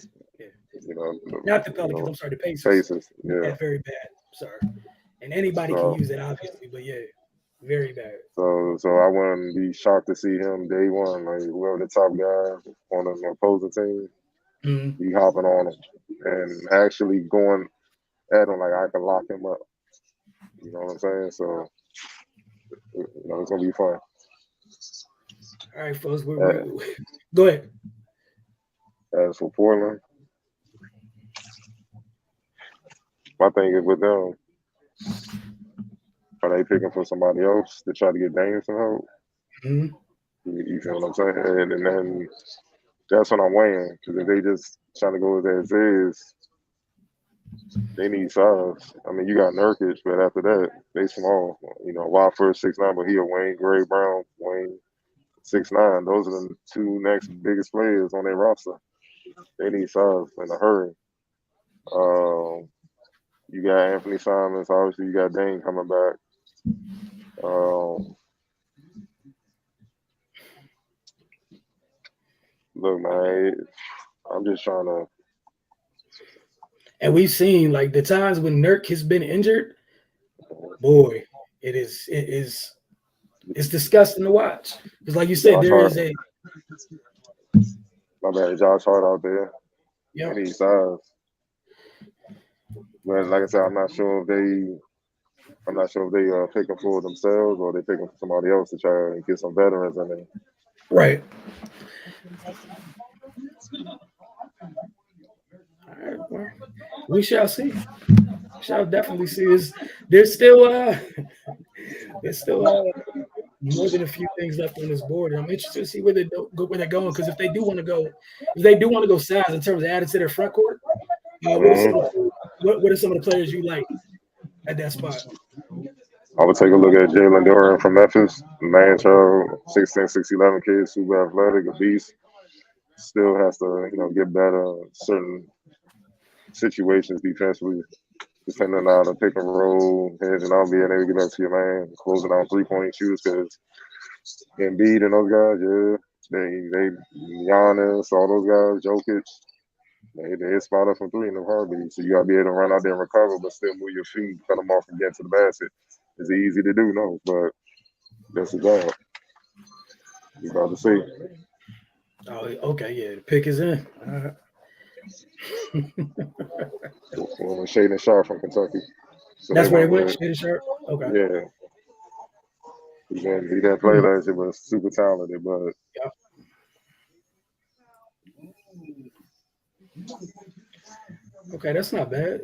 Not the Pelicans. I'm sorry, the Pacers. Pacers, yeah. That's very bad. Sorry. And anybody can use it, obviously, but yeah, very bad. So I wouldn't be shocked to see him day one, like whoever the top guy on the opposing team, be hopping on him and actually going at him like I can lock him up. You know what I'm saying? So it's gonna be fun. All right, folks. Go ahead. As for Portland, my thing is with them. Are they picking for somebody else to try to get Dame some help? You feel what I'm saying? And then that's what I'm weighing. Because if they just trying to go as is, they need size. I mean, you got Nurkic, but after that, they small. Watford 6'9", but he a Wayne, Gray Brown, Wayne 6'9". Those are the two next biggest players on their roster. They need size in a hurry. You got Anthony Simons. Obviously, you got Dame coming back. Look, man, I'm just trying to. And we've seen like the times when Nurk has been injured. Boy, it's disgusting to watch. Because, like you said, there is a. My bad, Josh Hart out there. Yeah. He needs size. But like I said, I'm not sure if they picking for themselves or they picking for somebody else to try and get some veterans in there. Right. All right, well, we shall see. We shall definitely see. There's still more than a few things left on this board. And I'm interested to see where they're going. Because if they do want to go size in terms of adding to their front court, what are some of the players you like at that spot? I would take a look at Jalen Duren from Memphis, man child, 6'10", 6'11" kid, super athletic, a beast. Still has to, get better in certain situations defensively, depending on the pick and roll, hedging out, being able to get back to your man, closing out 3-point shoots. Because Embiid and those guys, they Giannis, all those guys, Jokic, they spot up from 3 in the heartbeat. So you got to be able to run out there and recover, but still move your feet, cut them off and get to the basket. Is it easy to do? No, but that's the job. You about to see. Oh, okay, yeah, the pick is in. Well, Shaedon Sharpe from Kentucky. So that's where he went, Shaedon Sharpe? Okay. Yeah. He didn't play last year, but super talented. But okay, that's not bad.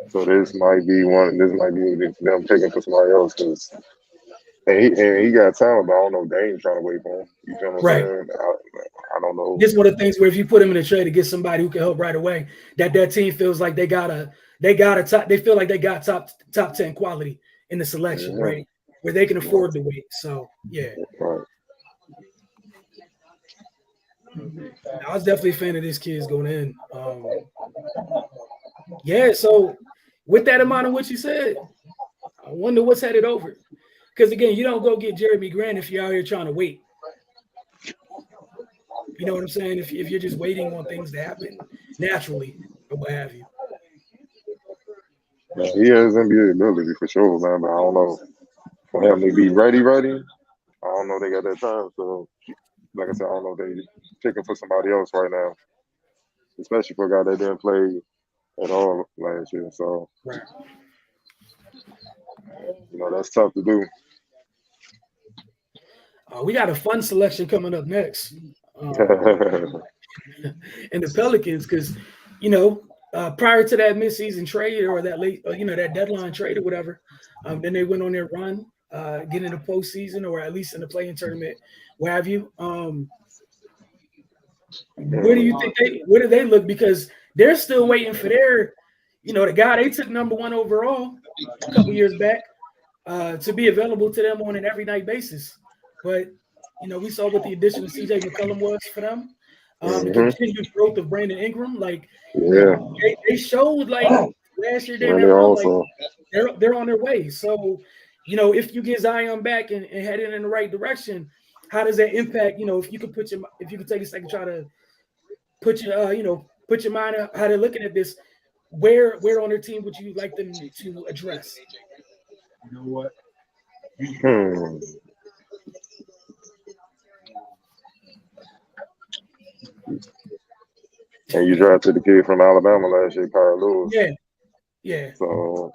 So this might be them picking for somebody else because he got talent, but I don't know if Dame's trying to wait for him. You feel what I'm saying? I don't know. This is one of the things where if you put him in a trade to get somebody who can help right away, that team feels like they feel like they got top 10 quality in the selection, right? Where they can afford to wait. So yeah. Right. I was definitely a fan of this kid's going in. So with that amount of what you said, I wonder what's headed over. Because again, you don't go get Jeremy Grant if you're out here trying to wait. You know what I'm saying? If you're just waiting on things to happen naturally or what have you. Yeah, he has NBA ability for sure, man. But I don't know for him to be ready. I don't know they got that time. So, like I said, I don't know if they picking for somebody else right now, especially for a guy that didn't play at all last year. So, right. That's tough to do. We got a fun selection coming up next. And the Pelicans, because prior to that midseason trade or that late, that deadline trade or whatever, then they went on their run, get in the postseason or at least in the play-in tournament, what have you. Where do you think where do they look? Because they're still waiting for their, the guy they took number 1 overall a couple years back to be available to them on an every night basis. But, we saw what the addition of CJ McCollum was for them. The continued growth of Brandon Ingram, they showed last year during that run, they're on their way. So, if you get Zion back and heading in the right direction, how does that impact? If you could take a second, try to put your mind on how they're looking at this. Where on their team would you like them to address? You know what? And you drafted the kid from Alabama last year, Kyle Lewis. Yeah. So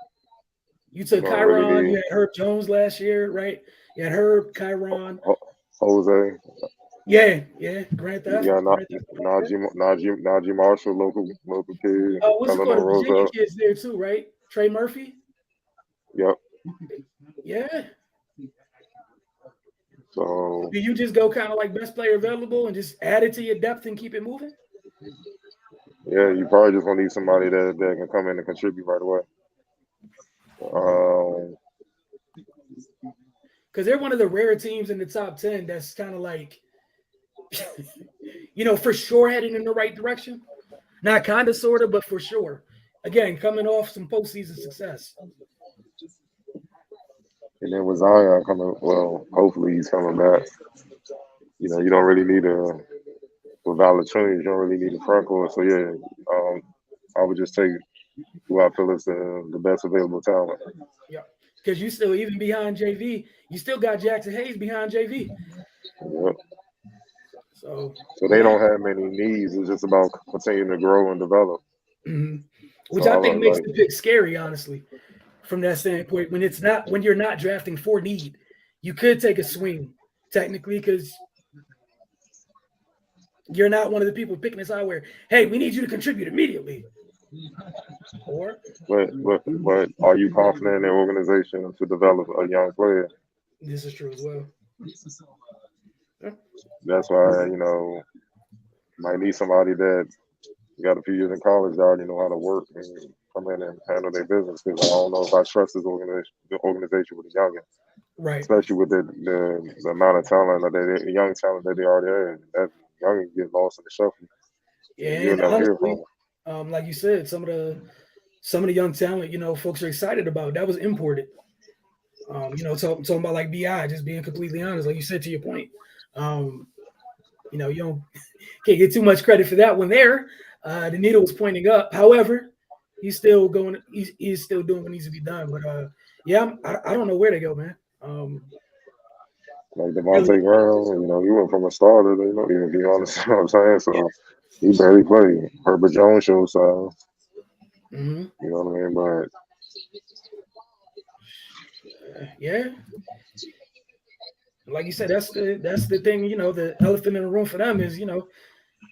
you took Kyron. You had Herb Jones last year, right? You had Herb, Kyron, Jose. Yeah. Grand Theft. Yeah, Najee Marshall, local kid. What's it called? The Virginia kids there too, right? Trey Murphy. Yep. Yeah. So do you just go kind of like best player available and just add it to your depth and keep it moving? Yeah, you probably just gonna need somebody that can come in and contribute right away. Because they're one of the rare teams in the top 10 that's kind of like, for sure heading in the right direction. Not kind of, sort of, but for sure. Again, coming off some postseason success. And then with Zion coming, well, hopefully he's coming back. You don't really need with Valanciunas, you don't really need a front court. So yeah, I would just take who I feel is the best available talent. Yeah, because you still, even behind JV, you still got Jackson Hayes behind JV. Yep. So they don't have many needs. It's just about continuing to grow and develop. Mm-hmm. Which I think makes the pick scary, honestly, from that standpoint. When you're not drafting for need, you could take a swing technically because you're not one of the people picking this out where, hey, we need you to contribute immediately. But are you confident in their organization to develop a young player? This is true as well. That's why, might need somebody that got a few years in college, they already know how to work and come in and handle their business. Because I don't know if I trust this organization with the youngin. Right. Especially with the amount of talent, the young talent that they already have. That youngin get lost in the shuffle. Yeah, and honestly, like you said, some of the young talent, folks are excited about. That was imported. Talking about like BI, just being completely honest, like you said, to your point. You don't can't get too much credit for that one there. The needle was pointing up. However, he's still going. He's still doing what needs to be done. But I don't know where to go, man. Like Devontae Graham, he went from a starter. Even be honest, you know what I'm saying. So he barely played. Herbert Jones shows signs. Mm-hmm. You know what I mean? But yeah. Like you said, that's the thing. The elephant in the room for them is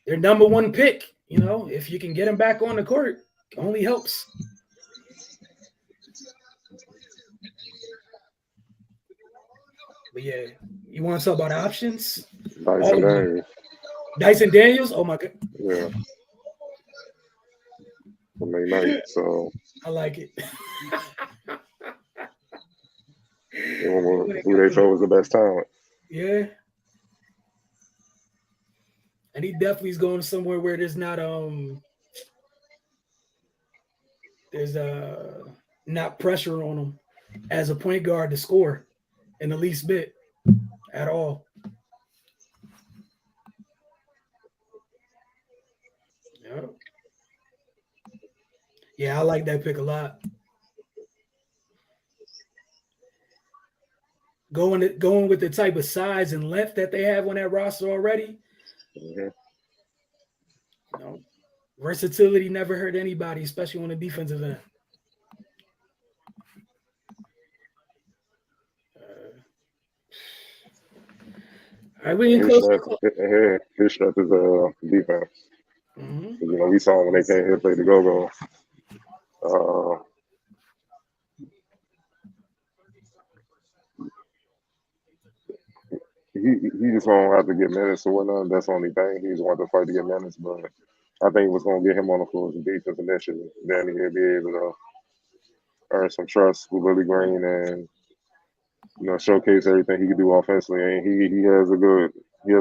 their number 1 pick. If you can get him back on the court, only helps. But yeah, you want to talk about options? Dyson Daniels. Oh my god. Yeah. Night, so I like it. Who they thought was the best talent. Yeah. And he definitely is going somewhere where there's not not pressure on him as a point guard to score in the least bit at all. Yeah, I like that pick a lot. Going with the type of size and length that they have on that roster already. Mm-hmm. Versatility never hurt anybody, especially on the defensive end. right, we in His close. strength is defense. Mm-hmm. You know, we saw him when they came here play the go-go. He just won't have to get minutes or whatnot. That's the only thing. He just want to fight to get minutes, but I think what's going to get him on the floor is the defense initially. Then he'll be able to earn some trust with Willie Green and showcase everything he can do offensively. And he has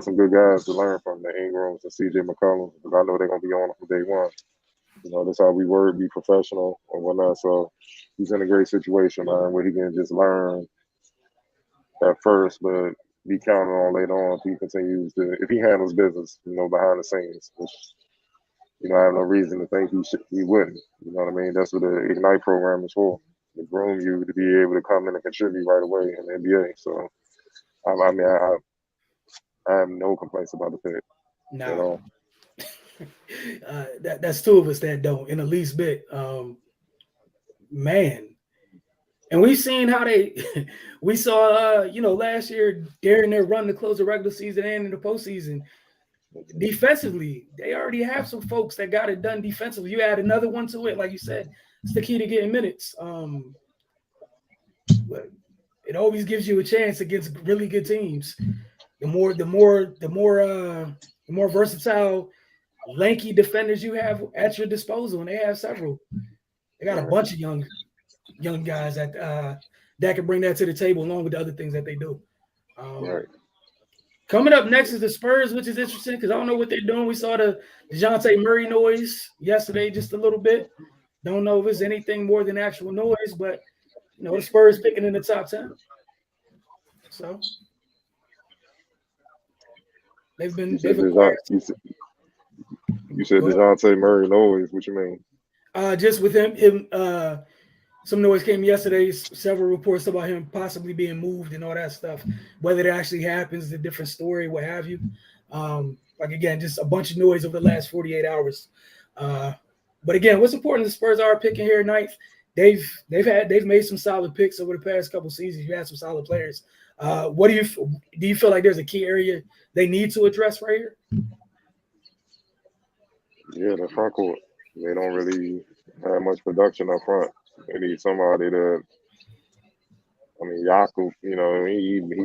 some good guys to learn from, the Ingrams and CJ McCollum, because I know they're going to be on him from day one. That's how we work, be professional or whatnot. So he's in a great situation, man, where he can just learn at first, but be counted on later on if he handles business, behind the scenes, which, I have no reason to think he wouldn't. You know what I mean? That's what the Ignite program is for, to groom you to be able to come in and contribute right away in the NBA. So, I have no complaints about the pick at No. all. That's two of us that don't in the least bit. Man. And we've seen how we saw, last year during their run to close the regular season and in the postseason. Defensively, they already have some folks that got it done defensively. You add another one to it, like you said, it's the key to getting minutes. But it always gives you a chance against really good teams. The more versatile, lanky defenders you have at your disposal, and they have several. They got a bunch of young guys that can bring that to the table along with the other things that they do. Right. Coming up next is the Spurs, which is interesting because I don't know what they're doing. We saw the DeJounte Murray noise yesterday just a little bit. Don't know if it's anything more than actual noise, but the Spurs picking in the top 10. So they've acquired. You said DeJounte Murray noise. What you mean? Just with him some noise came yesterday, several reports about him possibly being moved and all that stuff. Whether it actually happens is a different story, what have you. Again, just a bunch of noise over the last 48 hours. But again, what's important, the Spurs are picking here ninth. They've made some solid picks over the past couple seasons. You had some solid players. What do you feel like there's a key area they need to address right here? Yeah, the front court. They don't really have much production up front. They need somebody to. Jakob, he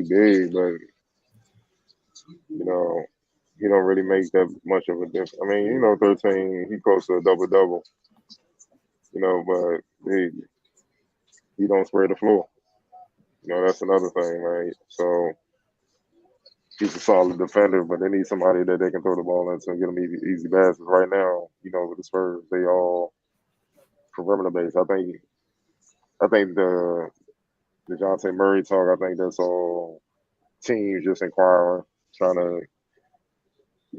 big, but he don't really make that much of a difference. 13, he close to a double-double. But he don't spread the floor. That's another thing, right? So he's a solid defender, but they need somebody that they can throw the ball into and get them easy baskets. Right now, with the Spurs, they all perimeter based. I think the DeJounte Murray talk, I think that's all teams just inquiring, trying to,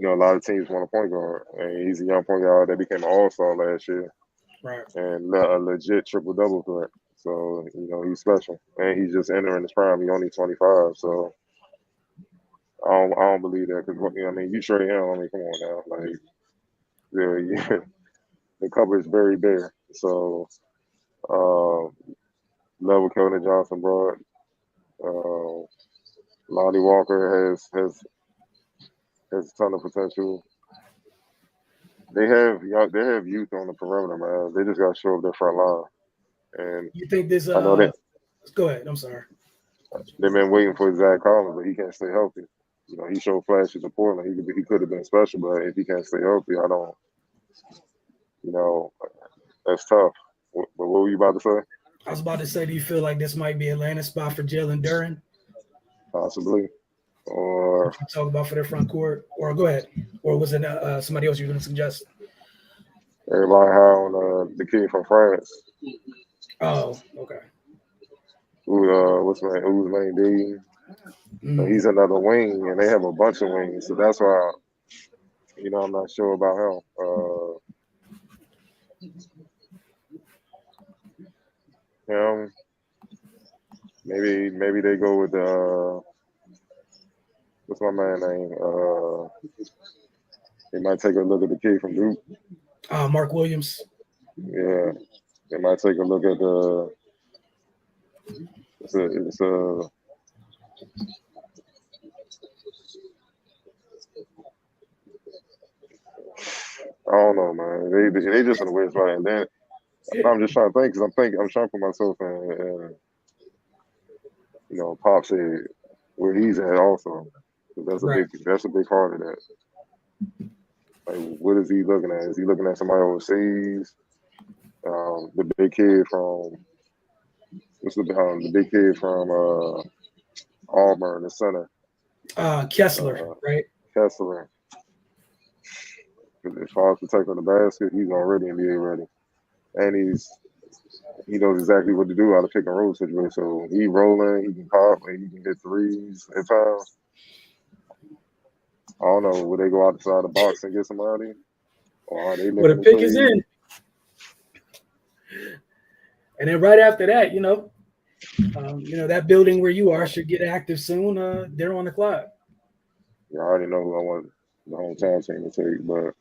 a lot of teams want a point guard. And he's a young point guard that became an all-star last year. Right. And a legit triple-double threat. So, he's special. And he's just entering his prime. He's only 25. So, I don't believe that. Because, you trade him. Come on now. Yeah, the cover is very bare. So, Level Keldon Johnson brought. Lonnie Walker has a ton of potential. They have youth on the perimeter, man. They just got to show up their front line. And you think this? I know that. Go ahead. I'm sorry. They've been waiting for Zach Collins, but he can't stay healthy. He showed flashes in Portland. He could have been special, but if he can't stay healthy, I don't. That's tough. But what were you about to say? I was about to say, do you feel like this might be Atlanta's spot for Jalen Duren? Possibly. Or talk about for their front court, or go ahead, or was it somebody else you were going to suggest? Everybody high on the kid from France. Oh, okay. Who's main D? He's another wing, and they have a bunch of wings, so that's why I'm not sure about him. Maybe they go with what's my man name? They might take a look at the kid from Duke. Mark Williams. Yeah, they might take a look at the. I don't know, man. They just in the weird spot. And then I'm just trying to think because I'm trying to put myself in Pop said where he's at also. 'Cause that's a big part of that. Like, what is he looking at? Is he looking at somebody overseas? The big kid from the big kid from Auburn, the center. Kessler, right? Kessler. As far as protecting the basket, he's already NBA ready, and he knows exactly what to do out of pick and roll situation. So he rolling, he can pop, and he can hit threes at times. I don't know. Would they go outside the box and get somebody, or are they Well, looking the pick is in, and then right after that, that building where you are should get active soon. They're on the clock. Yeah, I already know who I want the hometown team to take, but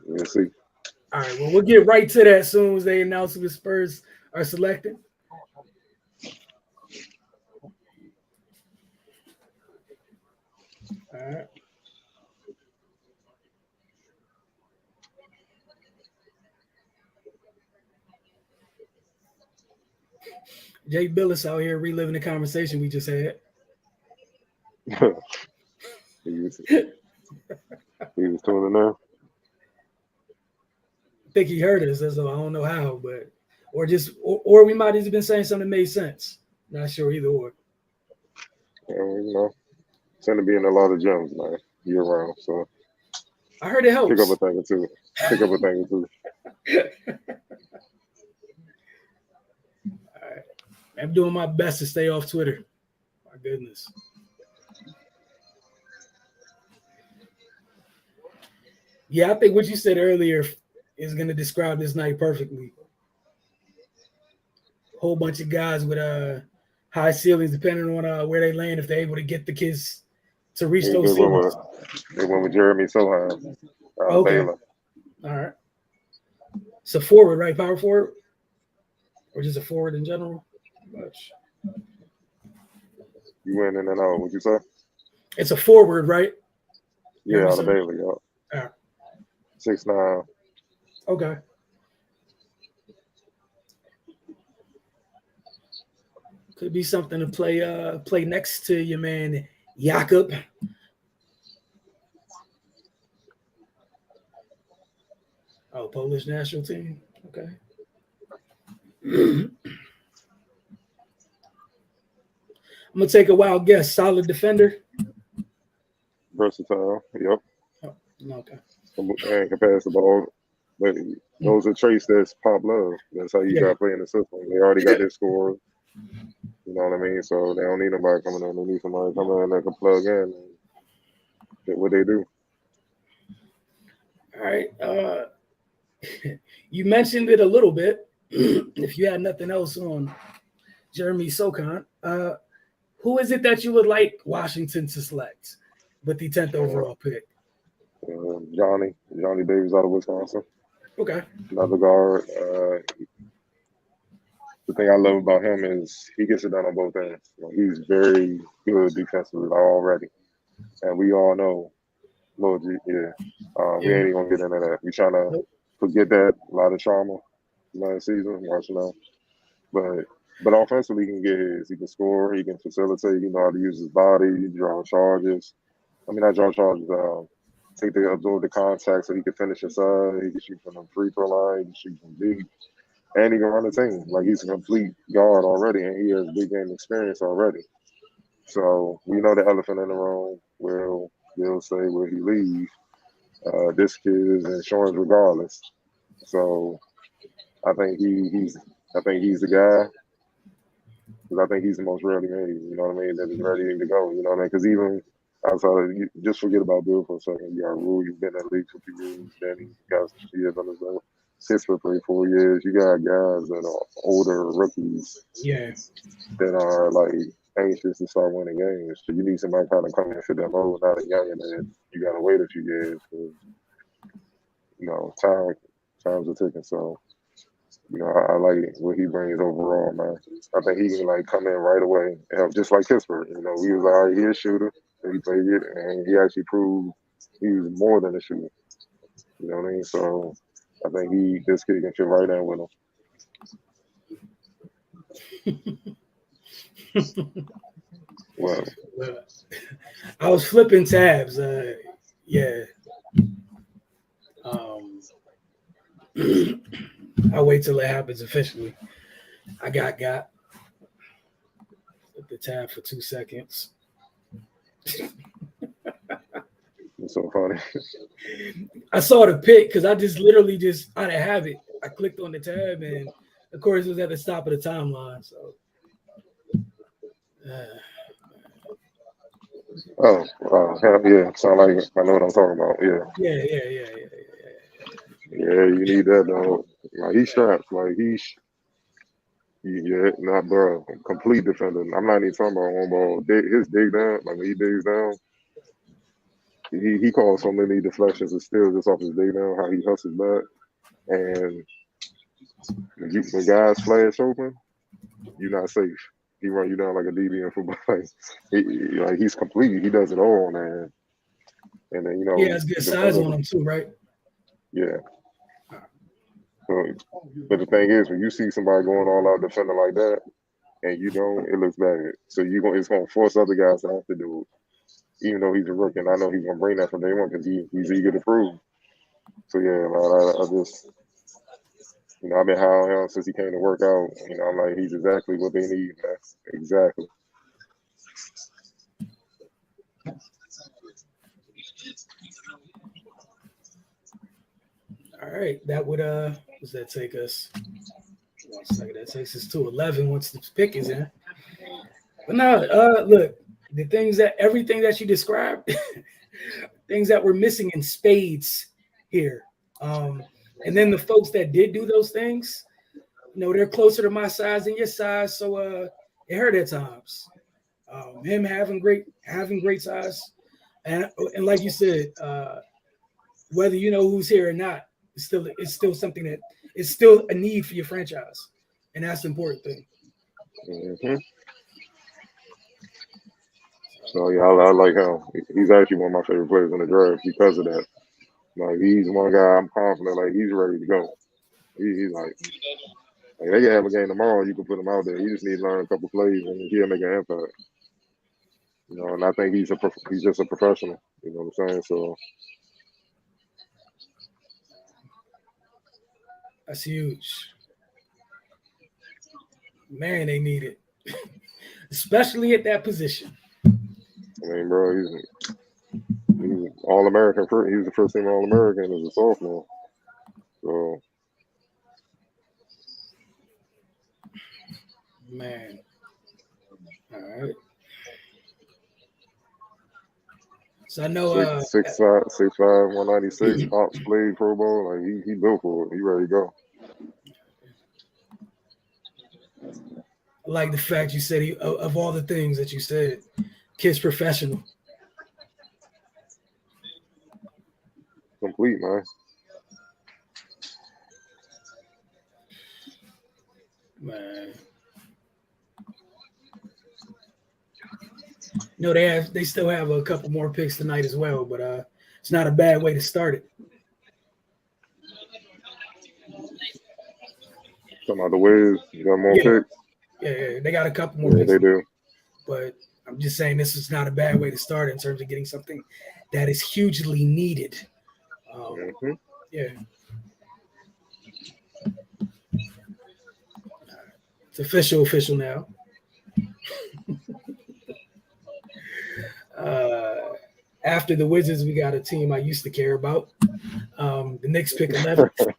we'll see. All right, well, we'll get right to that as soon as they announce who the Spurs are selected. All right. Jay Billis out here reliving the conversation we just had. he was tuning in. I think he heard us, so I don't know how, but or we might have been saying something that made sense. Not sure either or. Yeah, tend to be in a lot of gyms, man, year round. So I heard it helps. Pick up a thing or two. All right. I'm doing my best to stay off Twitter. My goodness. Yeah, I think what you said earlier is going to describe this night perfectly. Whole bunch of guys with high ceilings, depending on where they land, if they're able to get the kids to reach those ceilings. They went with Jeremy Sohan, Baylor. All right. So forward, right? Power forward? Or just a forward in general? Much. You went in and out. What'd you say? It's a forward, right? Yeah, out of Baylor, yeah. All right. 6'9". Okay. Could be something to play next to your man Jakob. Oh, Polish national team. Okay. I'm gonna take a wild guess. Solid defender. Versatile. Yep. Oh, okay. And can pass the ball. But those are traits that's Pop love. That's how you got to play in the system. They already got their score. You know what I mean? So they don't need nobody coming in. They need somebody coming in that can plug in and get what they do. All right. You mentioned it a little bit. If you had nothing else on Jeremy Sohan, who is it that you would like Washington to select with the 10th overall pick? Johnny Davis out of Wisconsin. Okay. Another guard. The thing I love about him is he gets it done on both ends. He's very good defensively already. And we all know, Lord, we ain't even going to get into that. We trying to forget that. A lot of trauma last season, watching out. But offensively, he can get his. He can score. He can facilitate. He know how to use his body. He draw charges. Not draw charges. Absorb the contact so he can finish inside. He can shoot from the free throw line. He can shoot from deep. And he can run the team. Like, he's a complete guard already, and he has big game experience already. So we know the elephant in the room. They'll say where he leaves. This kid is insurance regardless. So I think he's the guy. Because I think he's the most ready made. You know what I mean? That is ready to go. You know what I mean? Because even outside of, just forget about Bill for a second. You got Rule. You've been in the league for a few years. Then you got some years on his level. Six for 4 years. You got guys that are older rookies. Yeah. That are like anxious to start winning games. So you need somebody kind of come in for that mode, not a young, and then you got to wait a few years. Because, times are ticking. So, I like what he brings overall, man. I think he can come in right away and help, just like Pittsburgh. We was like, all right, he's a shooter. And he played it, and he actually proved he was more than a shooter. You know what I mean? So I think this kid can fit right in with him. Well, I was flipping tabs. Yeah. I'll wait till it happens officially. I got flip the tab for 2 seconds. it's so funny. I saw the pick because I just literally I didn't have it. I clicked on the tab and of course it was at the top of the timeline. So Oh, yeah. Sound like I know what I'm talking about. Yeah. Yeah. Yeah, you need that though. Like he's strapped. Like not bro. Complete defender. I'm not even talking about on ball. His dig down, like when he digs down, he calls so many deflections and still just off his dig down, how he hustles back. And when guys flash open, you're not safe. He run you down like a DB in football. Like he's complete. He does it all on that. And then he has good size on him too, right? Yeah. So, but the thing is, when you see somebody going all out defending like that, and you don't, it looks bad. So it's gonna force other guys to have to do it, even though he's a rookie. And I know he's gonna bring that from day one because he's eager to prove. So yeah, I just, I've been high on him since he came to work out. I'm like, he's exactly what they need, man. Exactly. All right, that would does that take us? 1 second. That takes us to 11 once the pick is in. But no, look, everything that you described, things that we're missing in spades here. And then the folks that did do those things, they're closer to my size than your size, so it hurt at times. Him having great size, and like you said, whether you know who's here or not, it's still something that it's still a need for your franchise, and that's the important thing. Mm-hmm. So yeah, I like him. He's actually one of my favorite players in the draft because of that. Like he's one guy I'm confident, like he's ready to go. He's like they can have a game tomorrow, you can put him out there. He just needs to learn a couple plays and he'll make an impact. And I think he's just a professional. You know what I'm saying? So that's huge. Man, they need it, especially at that position. I mean, bro, he's All-American. He was the first team All-American as a sophomore. So, man, all right. So I know 6'5", 196, Hawks played Pro Bowl. Like he built for it. He ready to go. I like the fact you said of all the things that you said, kid's professional. Complete, man. Man. They still have a couple more picks tonight as well, but it's not a bad way to start it. Talking about the Wiz, you got more picks? Yeah, they got a couple more picks. They do. But I'm just saying this is not a bad way to start in terms of getting something that is hugely needed. Yeah. It's official now. After the Wizards, we got a team I used to care about. The Knicks pick 11. Come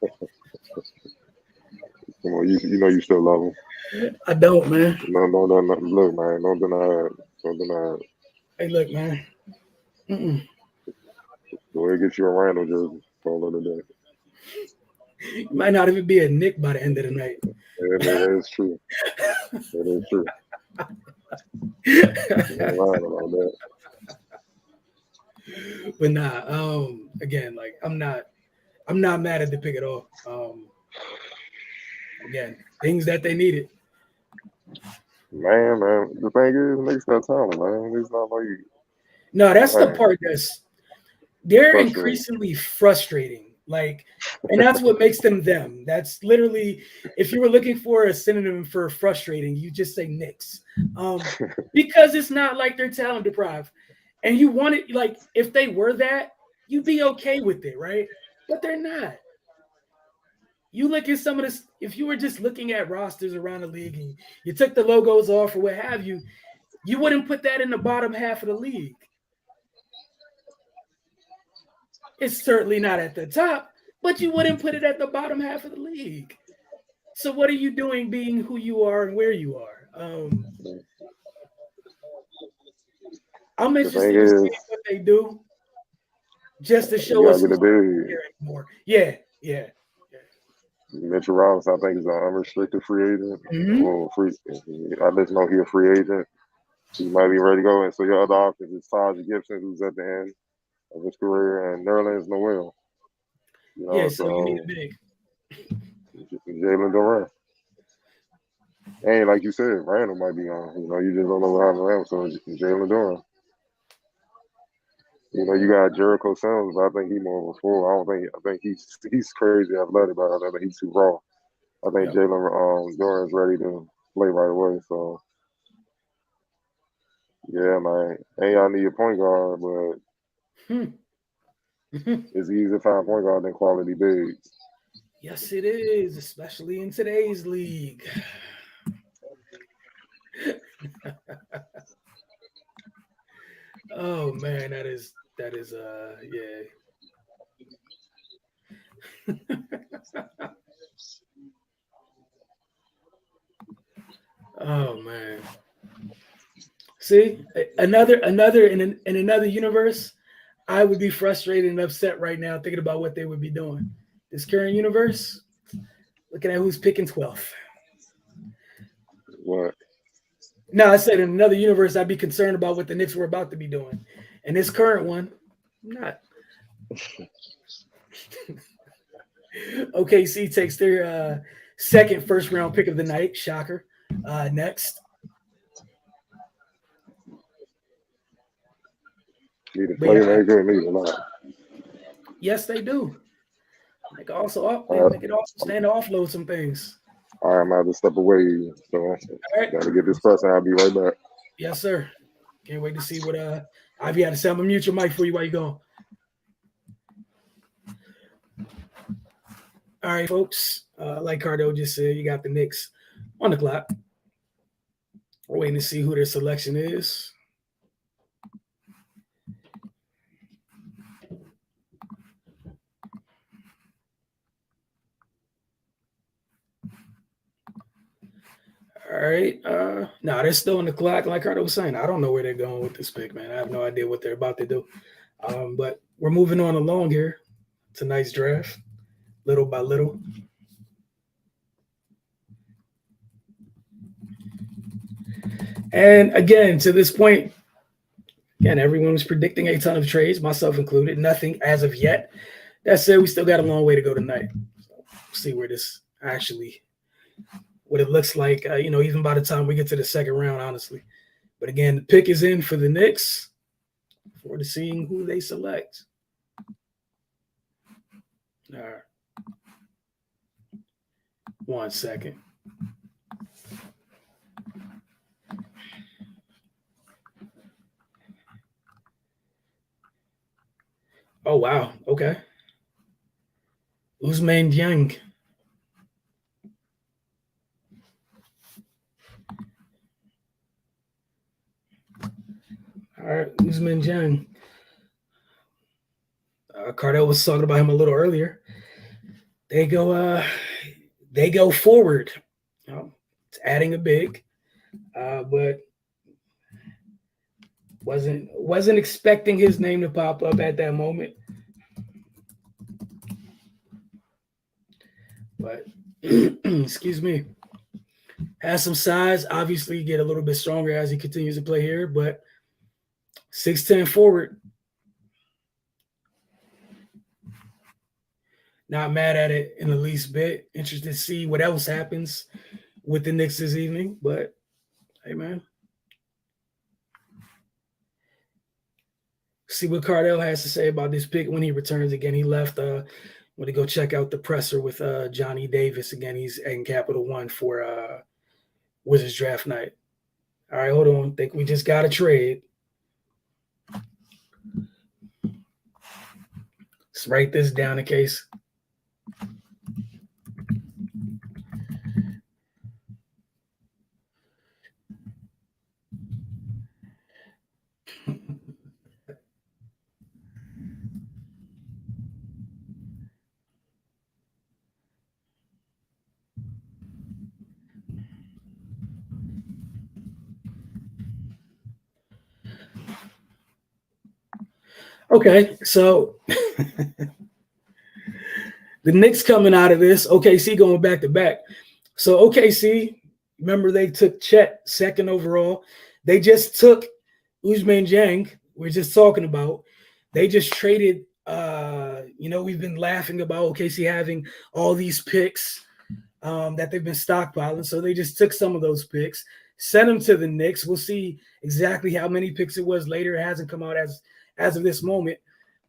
on, you still love them. I don't, man. No. Look, man, don't deny it. Hey, look, man. Go ahead and get you a Randall jersey. Call it a day. You might not even be a Knick by the end of the night. That is true. That is true. I'm lying about that. But nah, again, like I'm not mad at the pick at all. Again, things that they needed. Man, the thing is, Knicks got talent, man. It's not like no, that's the part they're increasingly frustrating Like, and that's what makes them them. That's literally, if you were looking for a synonym for frustrating, you just say Knicks. Because it's not like they're talent deprived. And you want it, like, if they were that, you'd be okay with it, right? But they're not. You look at some of this, if you were just looking at rosters around the league and you took the logos off or what have you, you wouldn't put that in the bottom half of the league. It's certainly not at the top, but you wouldn't put it at the bottom half of the league. So what are you doing being who you are and where you are? I'm The interested thing to is, see what they do just to you show gotta us get who's a big. here anymore. Yeah. Mitchell Robinson, I think, is an unrestricted free agent. Mhm. Well, I just know he's a free agent. He might be ready to go. And so your other options is Taj Gibson, who's at the end of his career, and Nerlens Noel. You Yeah, know, so you need so a big. Jalen Durant. And like you said, Randall might be on. You know, you just don't know what happened to him. So Jalen Durant. You know, you got Jericho Sims, but I think he's more of a fool. I think he's crazy athletic, but I think he's too raw. I think Yeah. Jalen Durant's ready to play right away. So yeah, man. And y'all need a point guard, but it's easy to find point guard than quality bigs. Yes, it is, especially in today's league. Oh man, that is yeah. Oh man. See, another in another universe, I would be frustrated and upset right now thinking about what they would be doing. This current universe, looking at who's picking 12th. What? No, I said in another universe, I'd be concerned about what the Knicks were about to be doing. In this current one, I'm not. OKC takes their second first round pick of the night. Shocker. Next. Need a But yeah, playmaker and need a lot. yes, they do. They can also All right, stand to offload some things. all right, I'm about to step away. So All right. gotta get this person. I'll be right back. Yes, sir. Can't wait to see what Ivy had to say. I'm gonna mute your mic for you while you go. All right, folks. Like Cardo just said, you got the Knicks on the clock. We're waiting to see who their selection is. All right. No, they're still on the clock. Like Cardo was saying, I don't know where they're going with this pick, man. I have no idea what they're about to do. But we're moving on along here. It's a nice draft, little by little. And again, to this point, again, everyone was predicting a ton of trades, myself included. Nothing as of yet. That said, we still got a long way to go tonight. So we'll see where this actually, what it looks like, even by the time we get to the second round, honestly. But again, the pick is in for the Knicks. Forward to seeing who they select. All right. 1 second. Oh, wow. Okay. Ousmane Dieng. All right, Ousmane Dieng. Cardell was talking about him a little earlier. They go forward. It's adding a big, but wasn't expecting his name to pop up at that moment. But excuse me, has some size. Obviously, get a little bit stronger as he continues to play here. But 6'10" forward. Not mad at it in the least bit. Interested to see what else happens with the Knicks this evening. But hey, man. See what Cardell has to say about this pick when he returns again. He left Want to go check out the presser with Johnny Davis again. He's in Capital One for Wizards draft night. All right, hold on. Think we just got a trade. Let's write this down in case. Okay, so the Knicks coming out of this, OKC going back to back. So OKC, remember they took Chet second overall. They just took Ousmane Dieng. We're just talking about. They just traded. We've been laughing about OKC having all these picks that they've been stockpiling. So they just took some of those picks, sent them to the Knicks. We'll see exactly how many picks it was later. It hasn't come out as of this moment.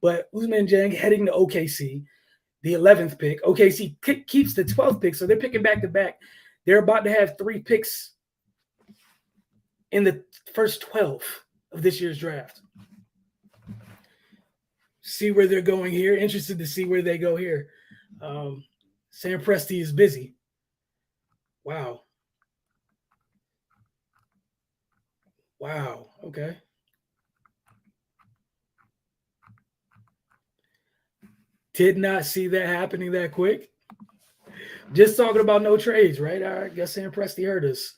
But Ousmane Dieng heading to OKC, the 11th pick. OKC keeps the 12th pick, so they're picking back to back. They're about to have 3 picks in the first 12 of this year's draft. See where they're going here. Interested to see where they go here. Sam Presti is busy. Wow. Okay. Did not see that happening that quick. Just talking about no trades, right? I guess Sam Presti heard us.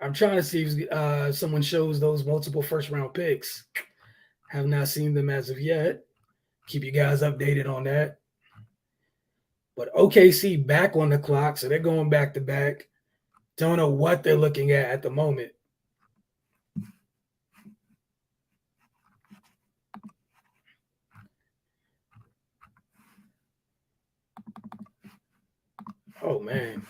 I'm trying to see if someone shows those multiple first-round picks. Have not seen them as of yet. Keep you guys updated on that. But OKC back on the clock, so they're going back to back. Don't know what they're looking at the moment. Oh, man.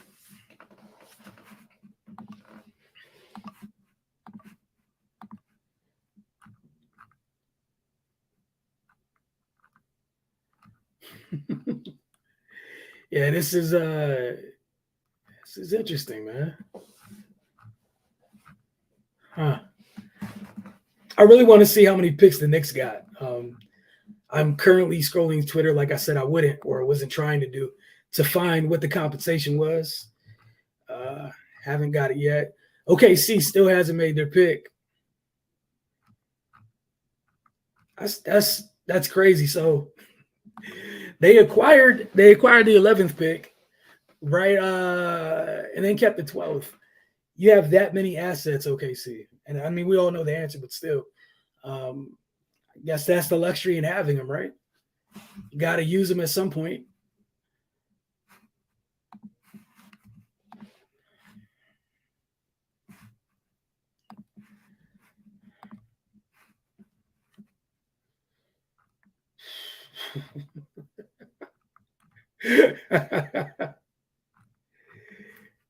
Yeah, this is interesting, man. Huh. I really want to see how many picks the Knicks got. I'm currently scrolling Twitter like I said I wouldn't, or wasn't trying to do, to find what the compensation was. Haven't got it yet. OKC still hasn't made their pick. That's crazy. So they acquired the 11th pick, right? And then kept the 12th. You have that many assets, OKC. And I mean, we all know the answer, but still, I guess that's the luxury in having them, right? You got to use them at some point.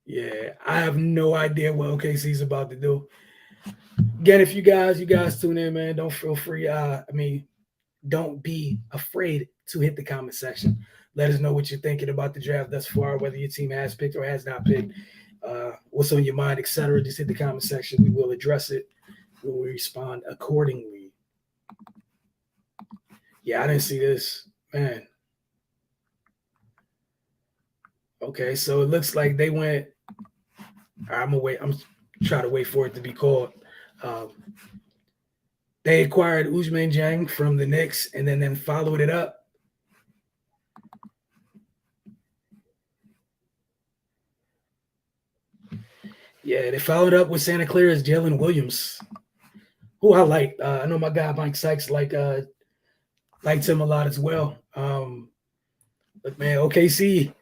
Yeah, I have no idea what OKC is about to do. Again, if you guys tune in, man, don't feel free. Don't be afraid to hit the comment section. Let us know what you're thinking about the draft thus far, whether your team has picked or has not picked, what's on your mind, etc. Just hit the comment section. We will address it. We will respond accordingly. Yeah, I didn't see this, man. Okay, so it looks like they went. I'm gonna wait. I'm trying to wait for it to be called. They acquired Ousmane Dieng from the Knicks and then followed it up. Yeah, they followed up with Santa Clara's Jalen Williams, who I like. I know my guy Mike Sykes liked him a lot as well. But man, OKC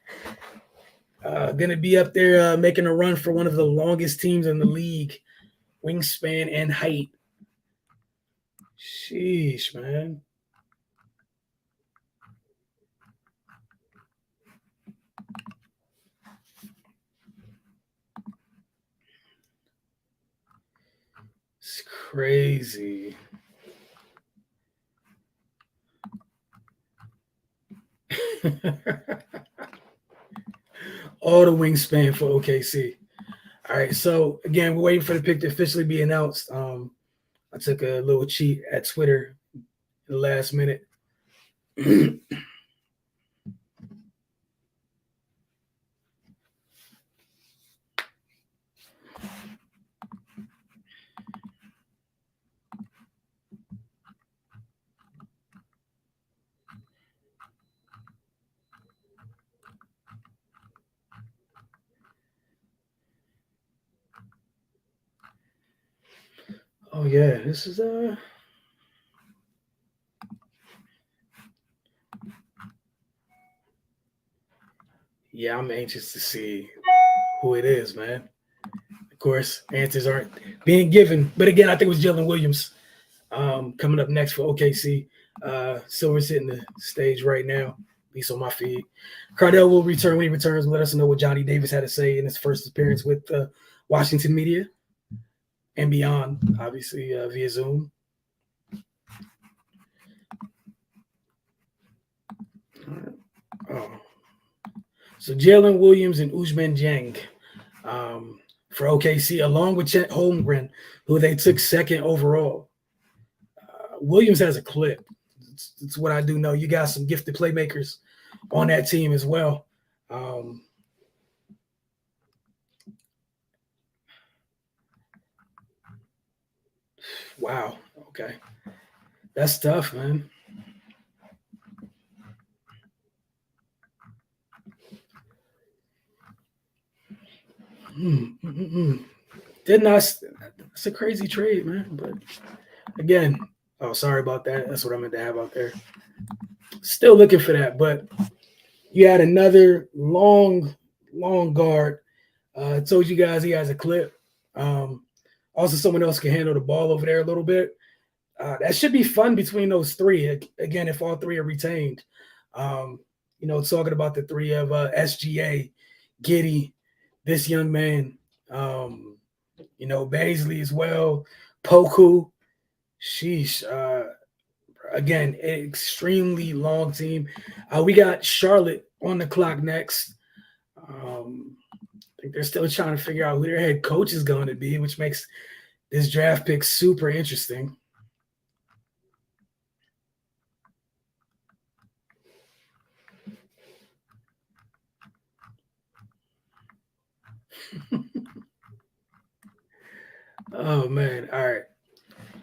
gonna be up there making a run for one of the longest teams in the league, wingspan and height. Sheesh, man. It's crazy. All the wingspan for OKC. All right, so again, we're waiting for the pick to officially be announced. I took a little cheat at Twitter in the last minute. Oh yeah, this is yeah, I'm anxious to see who it is, man. Of course, answers aren't being given, but again, I think it was Jalen Williams coming up next for OKC. Silver's hitting the stage right now, at least on my feed. Cardell will return when he returns. Let us know what Johnny Davis had to say in his first appearance with Washington media and beyond, obviously via Zoom. Oh. So Jalen Williams and Ousmane Dieng for OKC, along with Chet Holmgren, who they took second overall. Williams has a clip. It's what I do know. You got some gifted playmakers on that team as well. Wow. Okay. That's tough, man. Did not. It's a crazy trade, man. But again, oh, sorry about that. That's what I meant to have out there. Still looking for that, but you had another long guard. Told you guys he has a clip. Also, someone else can handle the ball over there a little bit. That should be fun between those three. Again, if all three are retained. Talking about the three of SGA, Giddey, this young man, Baisley as well, Poku. Sheesh. Again, extremely long team. We got Charlotte on the clock next. I think they're still trying to figure out who their head coach is going to be, which makes this draft pick super interesting. Oh, man. All right.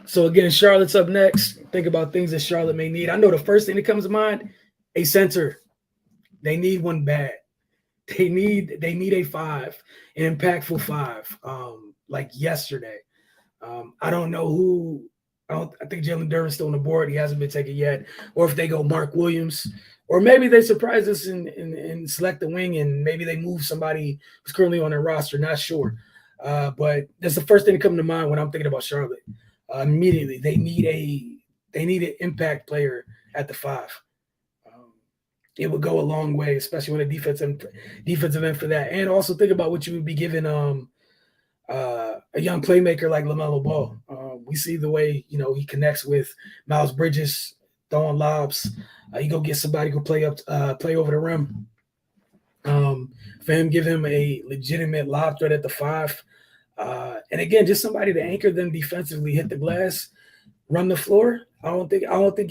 So, again, Charlotte's up next. Think about things that Charlotte may need. I know the first thing that comes to mind, a center. They need one bad. They need a five, an impactful five, like yesterday. I don't know who. I think Jalen Duren's still on the board. He hasn't been taken yet. Or if they go Mark Williams, or maybe they surprise us and select the wing, and maybe they move somebody who's currently on their roster. Not sure. But that's the first thing to come to mind when I'm thinking about Charlotte. Immediately, they need an impact player at the five. It would go a long way, especially when a defensive end for that. And also think about what you would be giving a young playmaker like LaMelo Ball. We see the way he connects with Miles Bridges, throwing lobs. You go get somebody who play over the rim. For him, give him a legitimate lob threat at the five. And again, just somebody to anchor them defensively, hit the glass, run the floor. I don't think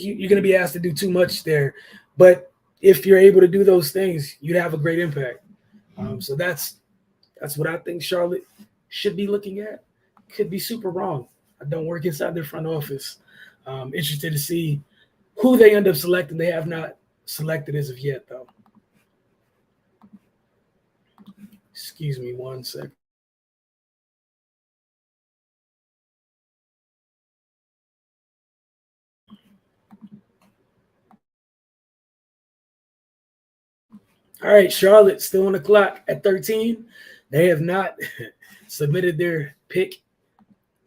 you're going to be asked to do too much there. But if you're able to do those things, you'd have a great impact. So that's what I think Charlotte should be looking at. Could be super wrong. I don't work inside their front office. Interested to see who they end up selecting. They have not selected as of yet, though. Excuse me 1 second. All right, Charlotte still on the clock at 13. They have not submitted their pick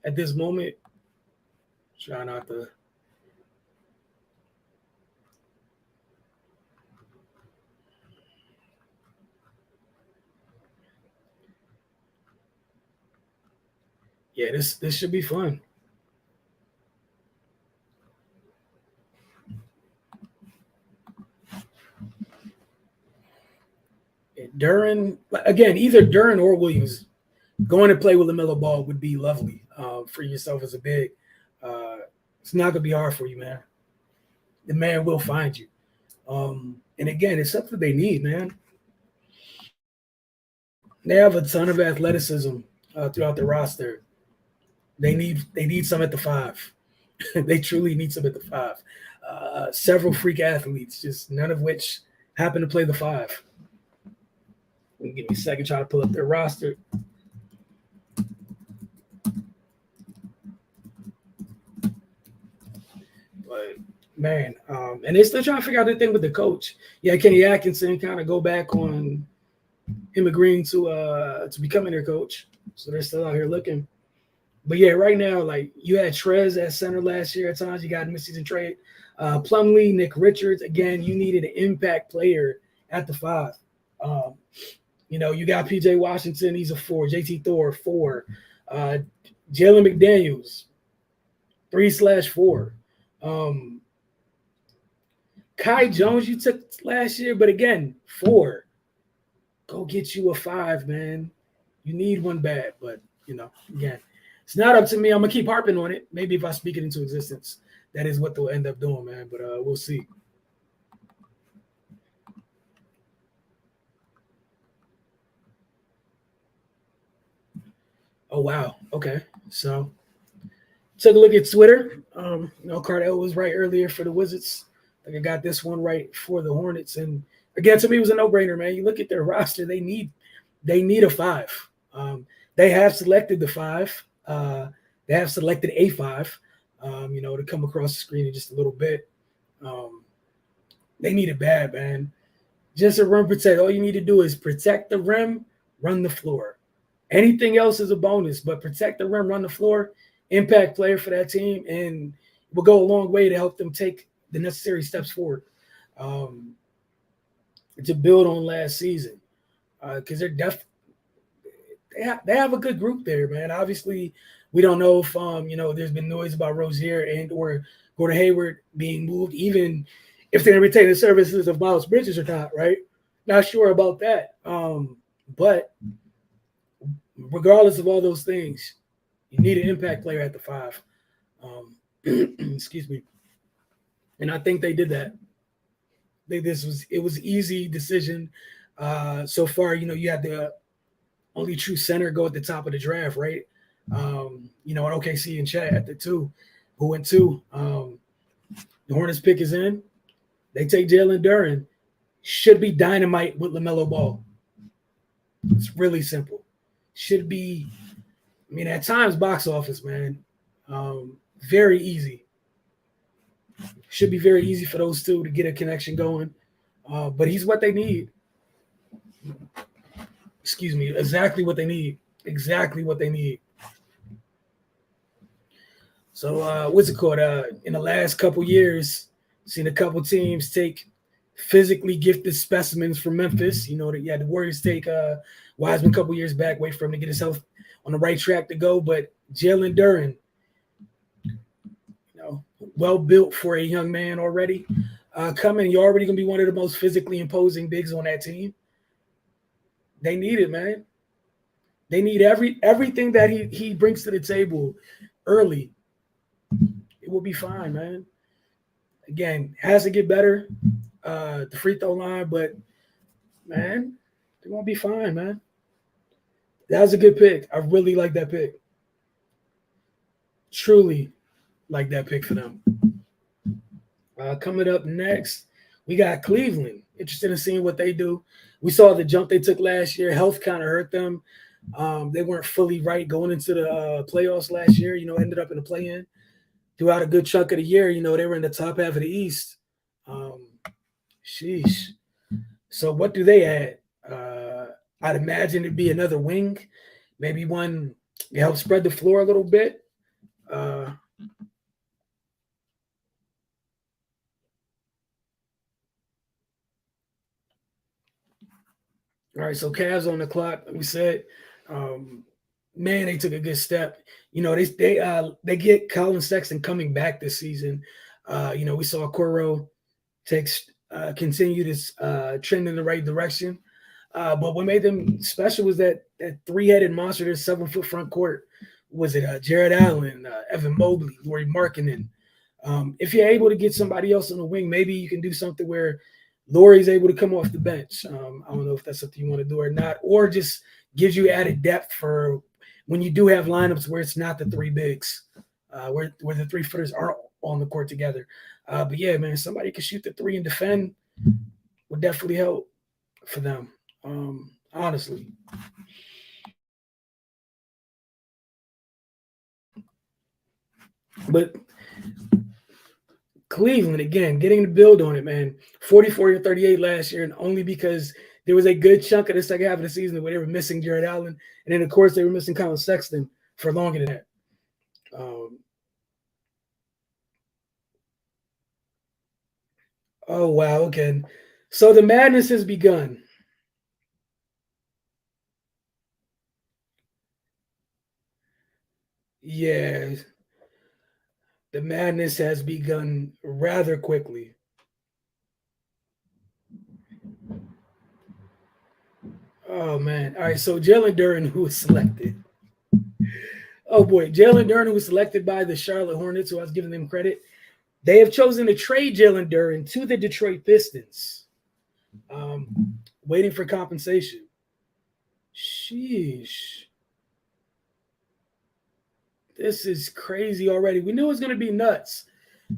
at this moment. Try not to. Yeah, this should be fun. Duran, again, either Duran or Williams going to play with LaMelo Ball would be lovely for yourself as a big. It's not going to be hard for you, man. The man will find you. And again, it's something they need, man. They have a ton of athleticism throughout the roster. They need some at the 5. They truly need some at the 5. Several freak athletes, just none of which happen to play the 5. Give me a second, try to pull up their roster. But man, and they're still trying to figure out the thing with the coach. Yeah, Kenny Atkinson kind of go back on him agreeing to becoming their coach. So they're still out here looking. But yeah, right now, like you had Trez at center last year at times. You got midseason trade. Plumlee, Nick Richards. Again, you needed an impact player at the 5. You got PJ Washington, he's a 4. JT Thor, 4. Jalen McDaniels, 3/4. Kai Jones, you took last year, but again, 4. Go get you a 5, man. You need one bad, but again, it's not up to me. I'm gonna keep harping on it. Maybe if I speak it into existence, that is what they'll end up doing, man. But we'll see. Oh wow. Okay. So took a look at Twitter. Cardell was right earlier for the Wizards. I think I got this one right for the Hornets. And again, to me, it was a no-brainer, man. You look at their roster, they need a 5. They have selected the 5. They have selected a 5, to come across the screen in just a little bit. They need it bad, man. Just a rim protect. All you need to do is protect the rim, run the floor. Anything else is a bonus, but protect the rim, run the floor, impact player for that team, and will go a long way to help them take the necessary steps forward to build on last season. Because they have a good group there, man. Obviously, we don't know if there's been noise about Rozier and or Gordon Hayward being moved, even if they're going to retain the services of Miles Bridges or not, right? Not sure about that. But regardless of all those things, you need an impact player at the 5. Excuse me. And I think they did that. It was easy decision. So far, you had the only true center go at the top of the draft, right? And OKC and Chat at the 2, who went 2. The Hornets pick is in. They take Jalen Duren. Should be dynamite with LaMelo Ball. It's really simple. Should be, at times box office, man. Very easy. Should be very easy for those 2 to get a connection going. But he's what they need. Excuse me. Exactly what they need. Exactly what they need. So what's it called? In the last couple years, seen a couple teams take physically gifted specimens from Memphis. The Warriors take Wiseman a couple years back, wait for him to get his health on the right track to go. But Jalen Duren, well built for a young man already. Coming, you're already going to be one of the most physically imposing bigs on that team. They need it, man. They need everything that he brings to the table early. It will be fine, man. Again, has to get better. The free throw line, but man, they're gonna be fine, man. That was a good pick. I really like that pick. Truly like that pick for them. Coming up next, we got Cleveland. Interested in seeing what they do. We saw the jump they took last year. Health kind of hurt them. They weren't fully right going into the playoffs last year. Ended up in the play-in. Throughout a good chunk of the year, they were in the top half of the East. Sheesh. So what do they add? I'd imagine it'd be another wing, maybe one to help spread the floor a little bit. All right, so Cavs on the clock. We said, man, they took a good step. They get Colin Sexton coming back this season. We saw Okoro continue this trend in the right direction. But what made them special was that three-headed monster, their 7-foot front court. Was it Jared Allen, Evan Mobley, Lauri Markkanen? If you're able to get somebody else on the wing, maybe you can do something where Lauri's able to come off the bench. I don't know if that's something you want to do or not, or just gives you added depth for when you do have lineups where it's not the three bigs, where the 3-footers aren't on the court together. But yeah, man, somebody can shoot the three and defend would definitely help for them. Honestly. But Cleveland, again, getting to build on it, man. 44-38 last year, and only because there was a good chunk of the second half of the season where they were missing Jared Allen. And then, of course, they were missing Colin Sexton for longer than that. Oh, wow. Okay. So the madness has begun. Yeah. The madness has begun rather quickly. Oh, man. All right, so Jalen Duren, who was selected. Oh, boy. Jalen Duren, who was selected by the Charlotte Hornets, who I was giving them credit. They have chosen to trade Jalen Duren to the Detroit Pistons, waiting for compensation. Sheesh. This is crazy already. We knew it was going to be nuts.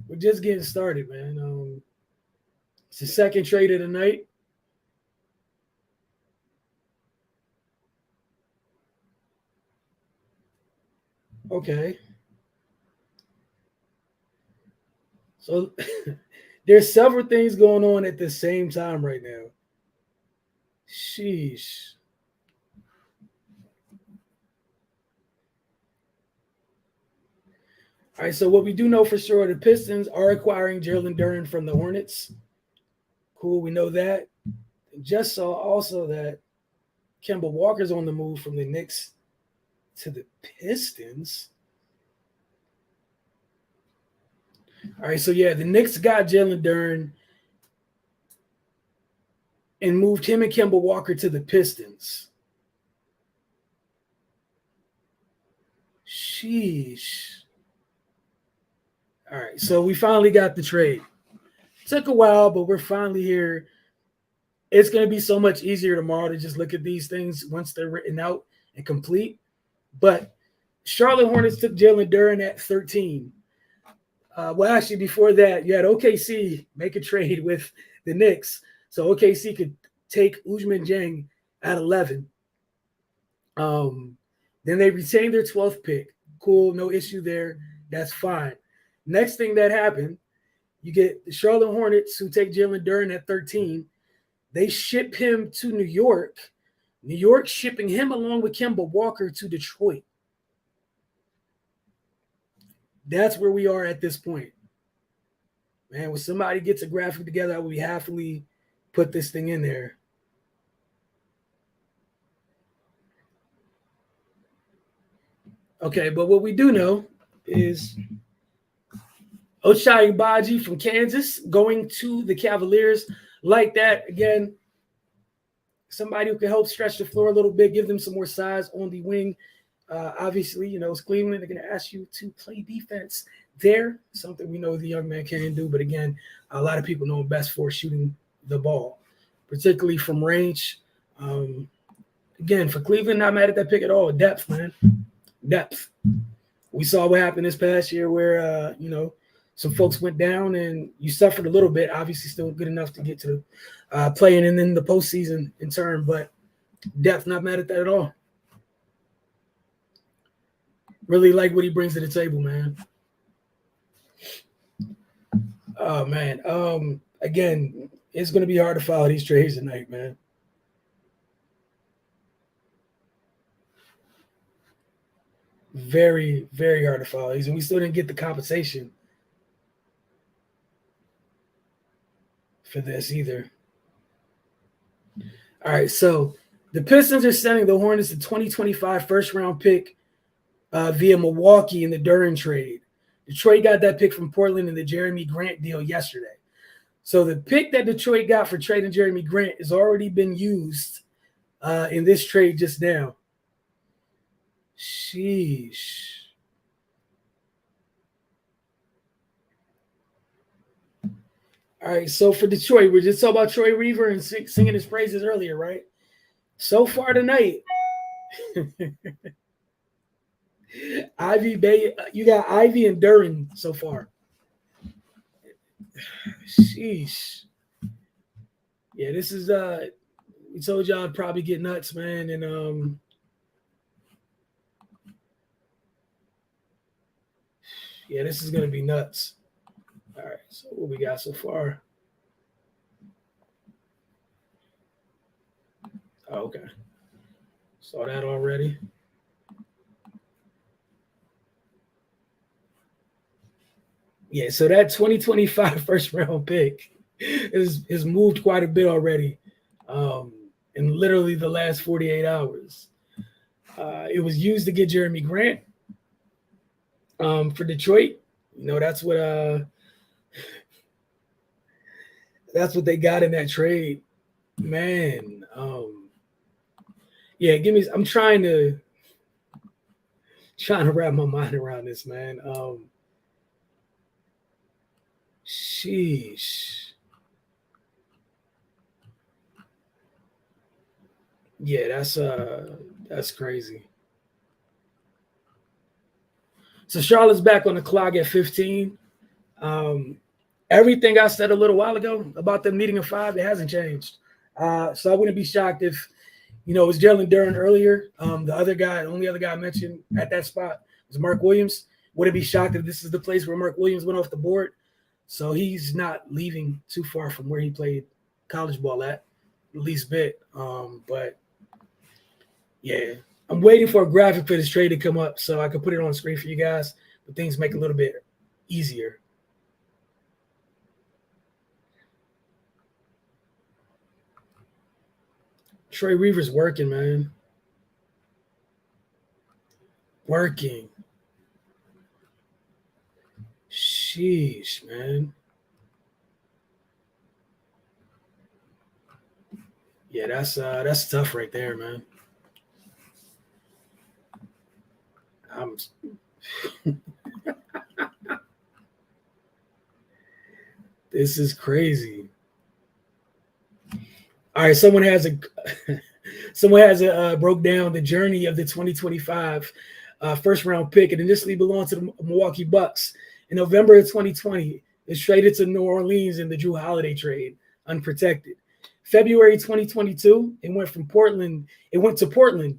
We're just getting started, man. It's the second trade of the night. Okay. So there's several things going on at the same time right now. Sheesh. All right, so what we do know for sure, the Pistons are acquiring Jalen Duren from the Hornets. Cool, we know that. Just saw also that Kemba Walker's on the move from the Knicks to the Pistons. All right, so yeah, the Knicks got Jalen Duren and moved him and Kemba Walker to the Pistons. Sheesh. All right, so we finally got the trade. Took a while, but we're finally here. It's going to be so much easier tomorrow to just look at these things once they're written out and complete. But Charlotte Hornets took Jalen Duren at 13. Well, actually, before that, you had OKC make a trade with the Knicks. So OKC could take Ousmane Dieng at 11. Then they retained their 12th pick. Cool, no issue there. That's fine. Next thing that happened, you get the Charlotte Hornets who take Jalen Duren at 13. They ship him to New York. New York shipping him along with Kemba Walker to Detroit. That's where we are at this point. Man, when somebody gets a graphic together, I would happily put this thing in there. Okay, but what we do know is Ochai Agbaji from Kansas going to the Cavaliers like that. Again, somebody who can help stretch the floor a little bit, give them some more size on the wing. Obviously, it's Cleveland. They're going to ask you to play defense there, something we know the young man can do. But again, a lot of people know him best for shooting the ball, particularly from range. Again, for Cleveland, not mad at that pick at all. Depth, man. Depth. We saw what happened this past year where, some folks went down and you suffered a little bit. Obviously, still good enough to get to playing and then the postseason in turn. But depth, not mad at that at all. Really like what he brings to the table, man. Oh, man. Again, it's going to be hard to follow these trades tonight, man. Very, very hard to follow these. And we still didn't get the compensation for this either. All right, so the Pistons are sending the Hornets a 2025 first-round pick via Milwaukee in the Duren trade. Detroit got that pick from Portland in the Jeremy Grant deal yesterday. So the pick that Detroit got for trading Jeremy Grant has already been used in this trade just now. Sheesh. All right, so for Detroit, we're just talking about Troy Weaver and singing his praises earlier, right? So far tonight, Ivy Bay, you got Ivy and Duran so far. Sheesh. Yeah, this is we told y'all I'd probably get nuts, man, and yeah, this is gonna be nuts. All right, so what we got so far? Oh, okay. Saw that already. Yeah, so that 2025 first round pick is moved quite a bit already in literally the last 48 hours. It was used to get Jeremy Grant for Detroit. You know, that's what they got in that trade. Man, yeah, give me. I'm trying to wrap my mind around this, man. Sheesh. Yeah, that's crazy. So Charlotte's back on the clock at 15. Everything I said a little while ago about them needing a 5, it hasn't changed. So I wouldn't be shocked if, you know, it was Jalen Duren earlier. The only other guy I mentioned at that spot was Mark Williams. Wouldn't be shocked if this is the place where Mark Williams went off the board. So he's not leaving too far from where he played college ball at least bit. But yeah, I'm waiting for a graphic for this trade to come up so I can put it on the screen for you guys, but things make it a little bit easier. Troy Weaver's working, man. Working. Sheesh, man. Yeah, that's tough right there, man. This is crazy. All right, someone has broke down the journey of the 2025 first round pick, and initially belonged to the Milwaukee Bucks. In November of 2020, it's traded to New Orleans in the Jrue Holiday trade, unprotected. February 2022, it went to Portland. It went to Portland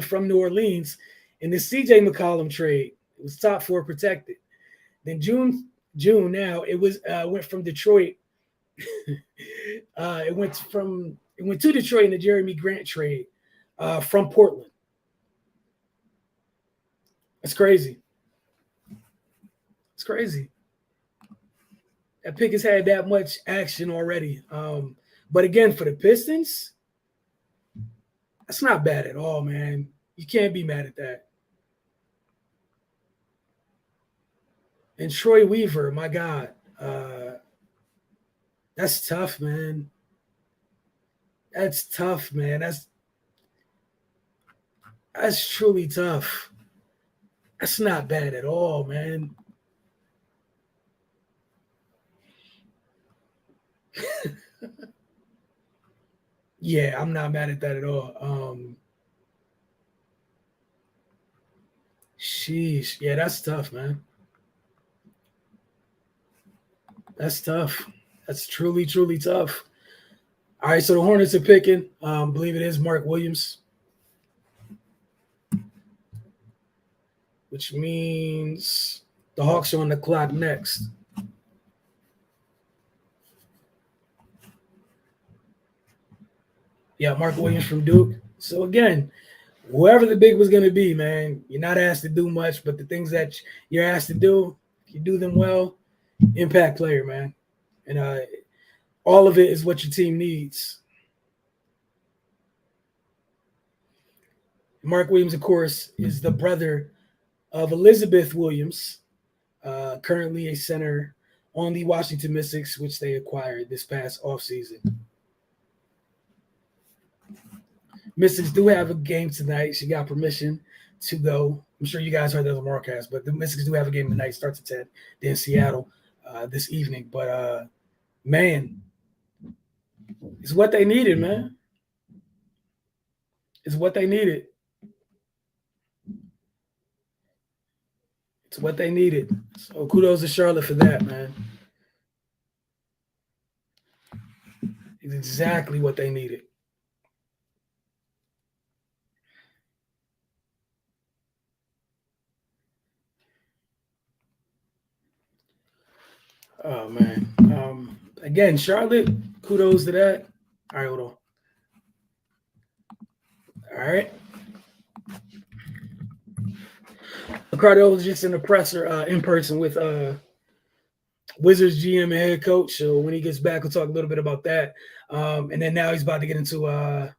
from New Orleans in the CJ McCollum trade. It was top 4 protected. Then June now it went from Detroit. It went to Detroit in the Jeremy Grant trade from Portland. That's crazy. It's crazy. That pick has had that much action already. But again, for the Pistons, that's not bad at all, man. You can't be mad at that. And Troy Weaver, my God, that's tough, man. That's tough, man. That's truly tough. That's not bad at all, man. Yeah, I'm not mad at that at all. Sheesh. Yeah, that's tough, man. That's tough. That's truly, truly tough. All right, so the Hornets are picking. I believe it is Mark Williams, which means the Hawks are on the clock next. Yeah, Mark Williams from Duke. So again, whoever the big was going to be, man, you're not asked to do much, but the things that you're asked to do, if you do them well, impact player, man. And all of it is what your team needs. Mark Williams, of course, is the brother of Elizabeth Williams, currently a center on the Washington Mystics, which they acquired this past offseason. Mystics do have a game tonight. She got permission to go. I'm sure you guys heard that on the broadcast, but the Mystics do have a game tonight. Starts at 10. They're in Seattle this evening. But, man, it's what they needed, man. It's what they needed. It's what they needed. So kudos to Charlotte for that, man. It's exactly what they needed. Oh, man. Again, Charlotte, kudos to that. All right, hold on. All right. Ricardo was just in the presser in person with Wizards GM and head coach. So when he gets back, we'll talk a little bit about that. And then now he's about to get into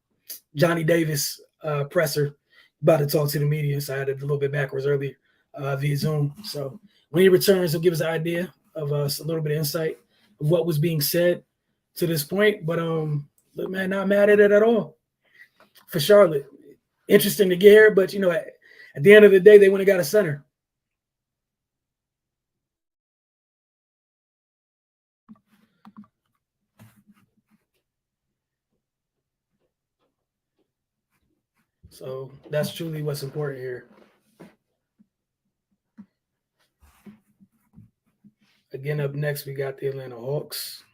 Johnny Davis presser, about to talk to the media. So I had it a little bit backwards earlier via Zoom. So when he returns, he'll give us an idea of a little bit of insight of what was being said to this point. But look, man, not mad at it at all for Charlotte. Interesting to get here, but at the end of the day, they went and got a center. So that's truly what's important here. Again, up next, we got the Atlanta Hawks.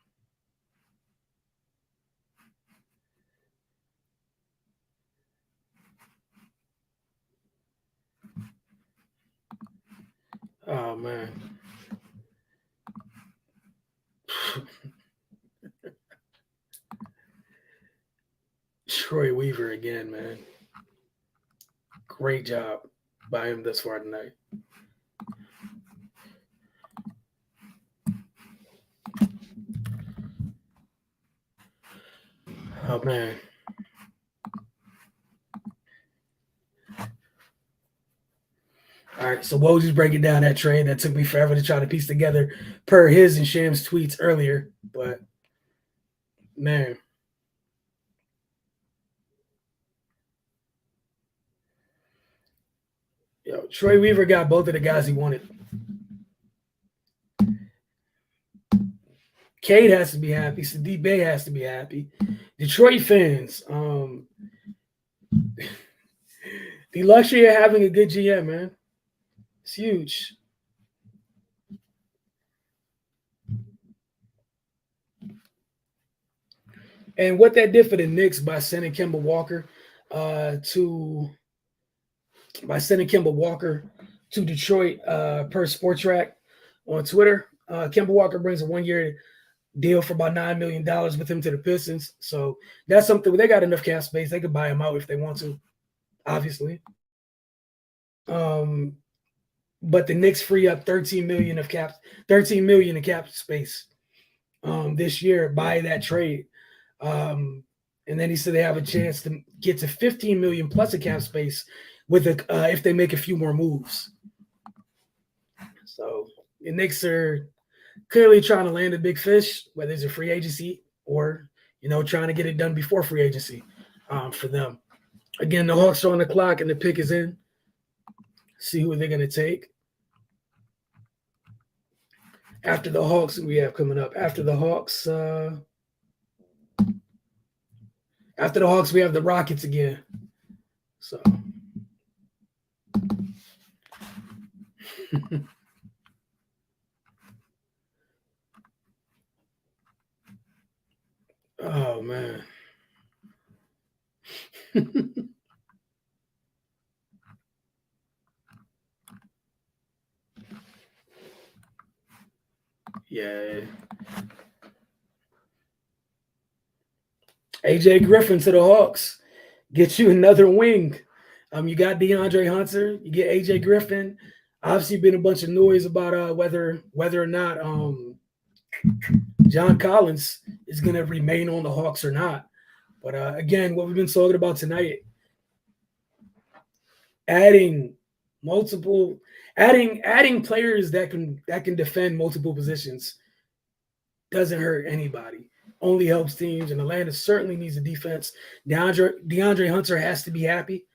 Oh, man. Troy Weaver again, man. Great job by him thus far tonight. Oh, man. All right, so Woj is breaking down that trade that took me forever to try to piece together per his and Sham's tweets earlier. But, man. Troy Weaver got both of the guys he wanted. Cade has to be happy. Sadiq Bey has to be happy. Detroit fans, the luxury of having a good GM, man. It's huge. And what that did for the Knicks by sending Kemba Walker to Detroit per Sportrack on Twitter. Kemba Walker brings a 1-year deal for about $9 million with him to the Pistons. So that's something they got enough cap space. They could buy him out if they want to, obviously. But the Knicks free up $13 million in cap space this year by that trade. And then he said they have a chance to get to $15 million plus a cap space with if they make a few more moves. So the Knicks are clearly trying to land a big fish, whether it's a free agency or trying to get it done before free agency for them. Again, the Hawks are on the clock and the pick is in. See who they're going to take. After the Hawks, we have coming up. After the Hawks, we have the Rockets again. So. Oh, man. Yeah. AJ Griffin to the Hawks. Get you another wing. You got DeAndre Hunter. You get AJ Griffin. Obviously, been a bunch of noise about whether or not John Collins is going to remain on the Hawks or not. But again, what we've been talking about tonight, adding players that can defend multiple positions doesn't hurt anybody. only helps teams, and Atlanta certainly needs a defense. DeAndre Hunter has to be happy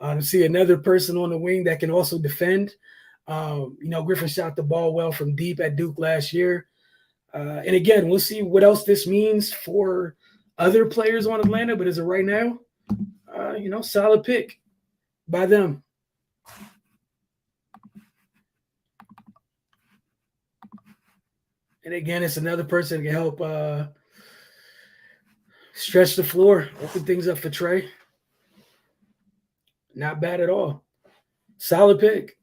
to see another person on the wing that can also defend. Griffin shot the ball well from deep at Duke last year. And again, we'll see what else this means for other players on Atlanta. But as of right now, solid pick by them. And again, it's another person that can help stretch the floor, open things up for Trey. Not bad at all. Solid pick,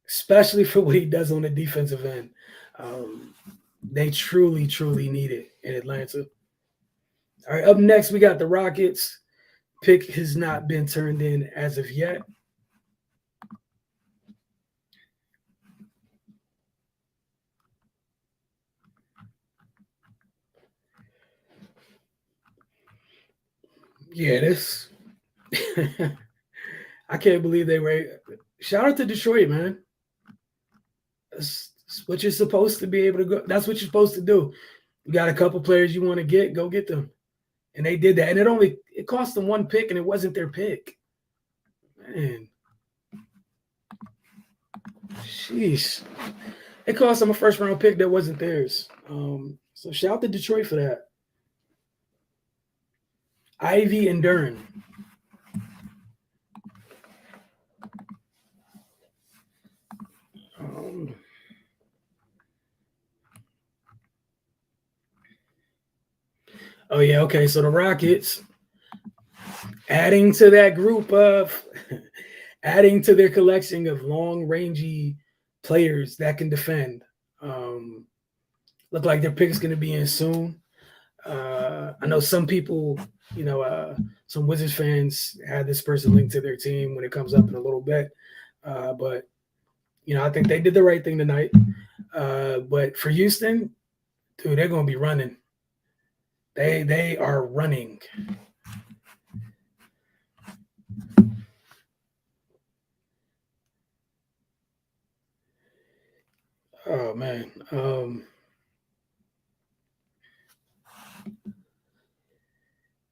especially for what he does on the defensive end. They truly, truly need it in Atlanta. All right, up next, we got the Rockets. Pick has not been turned in as of yet. Yeah, this. I can't believe they were. Shout out to Detroit, man. That's what you're supposed to be able to go. That's what you're supposed to do. You got a couple players you want to get, go get them. And they did that. And it cost them one pick, and it wasn't their pick. Man. Sheesh. It cost them a first-round pick that wasn't theirs. So shout out to Detroit for that. Ivy and Duren. Oh, yeah, okay. So the Rockets, adding to that group of – adding to their collection of long-rangey players that can defend. Look like their pick's going to be in soon. I know some people, some Wizards fans had this person linked to their team when it comes up in a little bit. But I think they did the right thing tonight. But for Houston, dude, they're going to be running. They are running. Oh, man.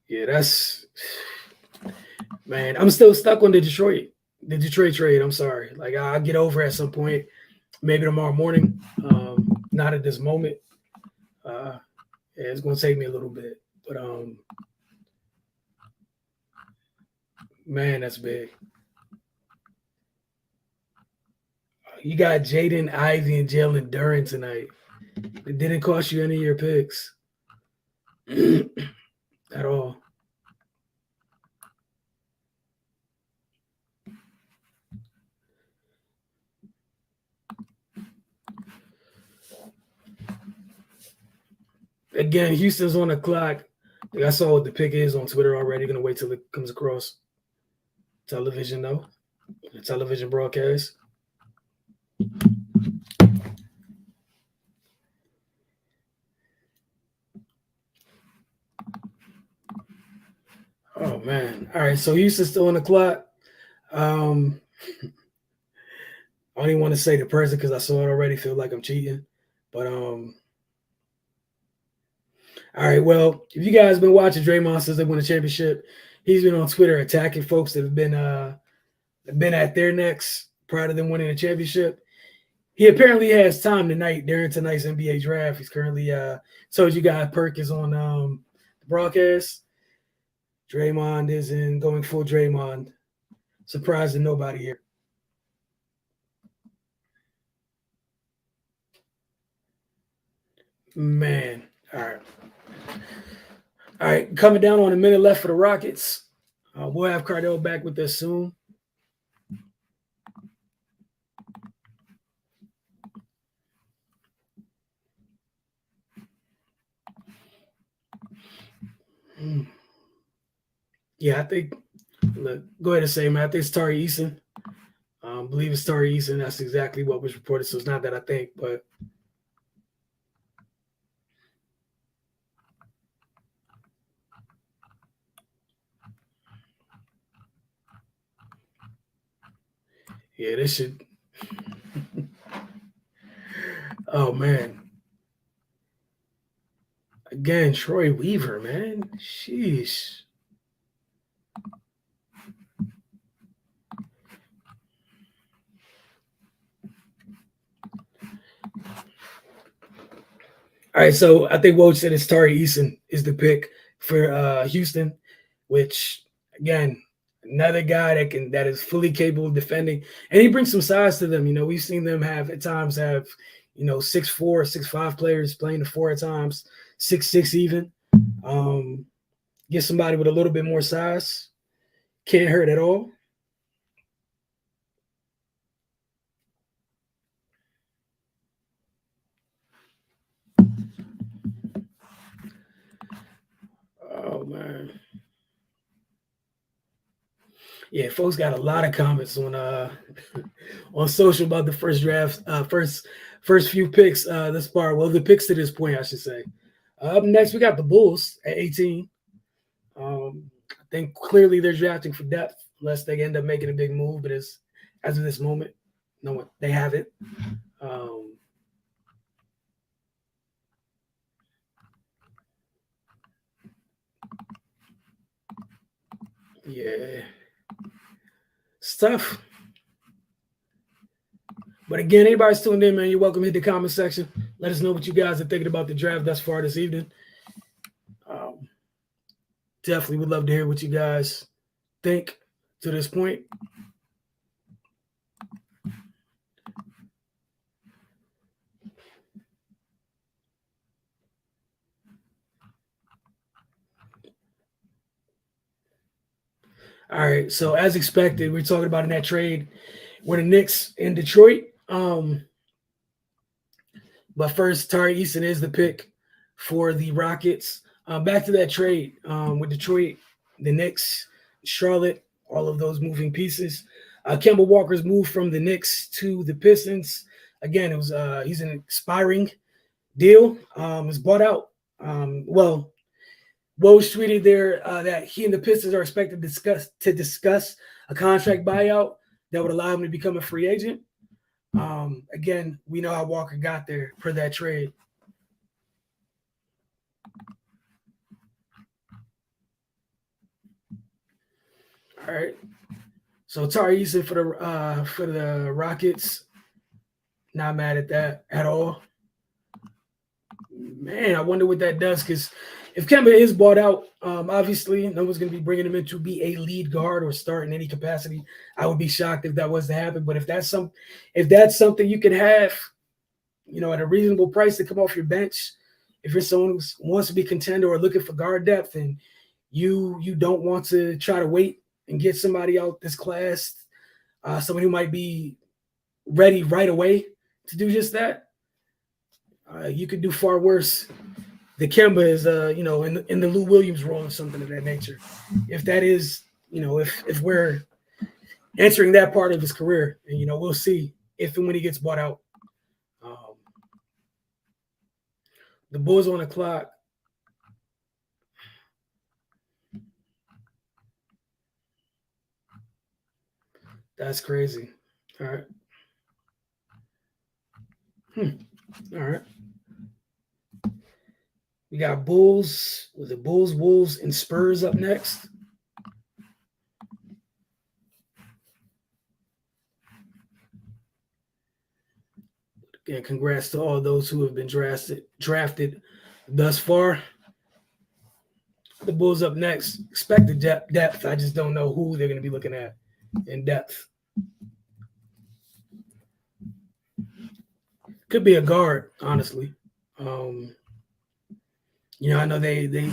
Yeah, that's – man, I'm still stuck on the Detroit trade. I'm sorry. Like, I'll get over it at some point, maybe tomorrow morning. Not at this moment. Yeah, it's going to take me a little bit. But, man, that's big. You got Jaden Ivey and Jalen Duren tonight. It didn't cost you any of your picks at all. Again, Houston's on the clock. I saw what the pick is on Twitter already. Going to wait till it comes across television, though. The television broadcast. Oh, man. All right, so Houston's still on the clock. I don't even want to say the person because I saw it already. Feel like I'm cheating. But, all right, well, if you guys have been watching Draymond since they won the championship, he's been on Twitter attacking folks that have been at their necks prior to them winning the championship. He apparently has time tonight during tonight's NBA draft. He's currently told you guys Perk is on the broadcast. Draymond is in going full Draymond. Surprising nobody here. Man. All right. Coming down on a minute left for the Rockets. We'll have Cardell back with us soon. Yeah, I think. Look, go ahead and say, man. I think it's Tari Eason. I believe it's Tari Eason. That's exactly what was reported. So it's not that I think, but. Yeah, this should. Oh, man. Again, Troy Weaver, man. Sheesh. All right, so I think Woj said it's Tari Eason is the pick for Houston, which again, another guy that is fully capable of defending, and he brings some size to them. You know, we've seen them at times have 6'4", 6'5" players playing the four at times, 6'6" even. Get somebody with a little bit more size, can't hurt at all. Oh man. Yeah, folks got a lot of comments on on social about the first draft, first few picks this far. Well, the picks to this point, I should say. Up next, we got the Bulls at 18. I think clearly they're drafting for depth, unless they end up making a big move. But as of this moment, no, they haven't. Yeah, it's tough. But again, anybody's tuned in, man, you're welcome to hit the comment section. Let us know what you guys are thinking about the draft thus far this evening. Definitely would love to hear what you guys think to this point. All right, so as expected, we're talking about in that trade with the Knicks in Detroit. But first, Tari Eason is the pick for the Rockets. Back to that trade with Detroit, the Knicks, Charlotte, all of those moving pieces. Kemba Walker's moved from the Knicks to the Pistons. Again, it was he's an expiring deal. Was bought out. Woj tweeted there that he and the Pistons are expected to discuss a contract buyout that would allow him to become a free agent. Again, we know how Walker got there per that trade. All right. So Tari Eason for the Rockets. Not mad at that at all. Man, I wonder what that does, because if Kemba is bought out, obviously no one's going to be bringing him in to be a lead guard or start in any capacity. I would be shocked if that was to happen. But if that's something you can have, at a reasonable price to come off your bench, if you're someone who wants to be contender or looking for guard depth, and you don't want to try to wait and get somebody out this class, someone who might be ready right away to do just that, you could do far worse. The Kemba is, in the Lou Williams role or something of that nature. If that is, if we're entering that part of his career, and we'll see if and when he gets bought out. The Bulls on the clock. That's crazy. All right. All right. We got Bulls, with the Bulls, Wolves, and Spurs up next. Again, congrats to all those who have been drafted thus far. The Bulls up next. Expect the depth. I just don't know who they're going to be looking at in depth. Could be a guard, honestly. I know they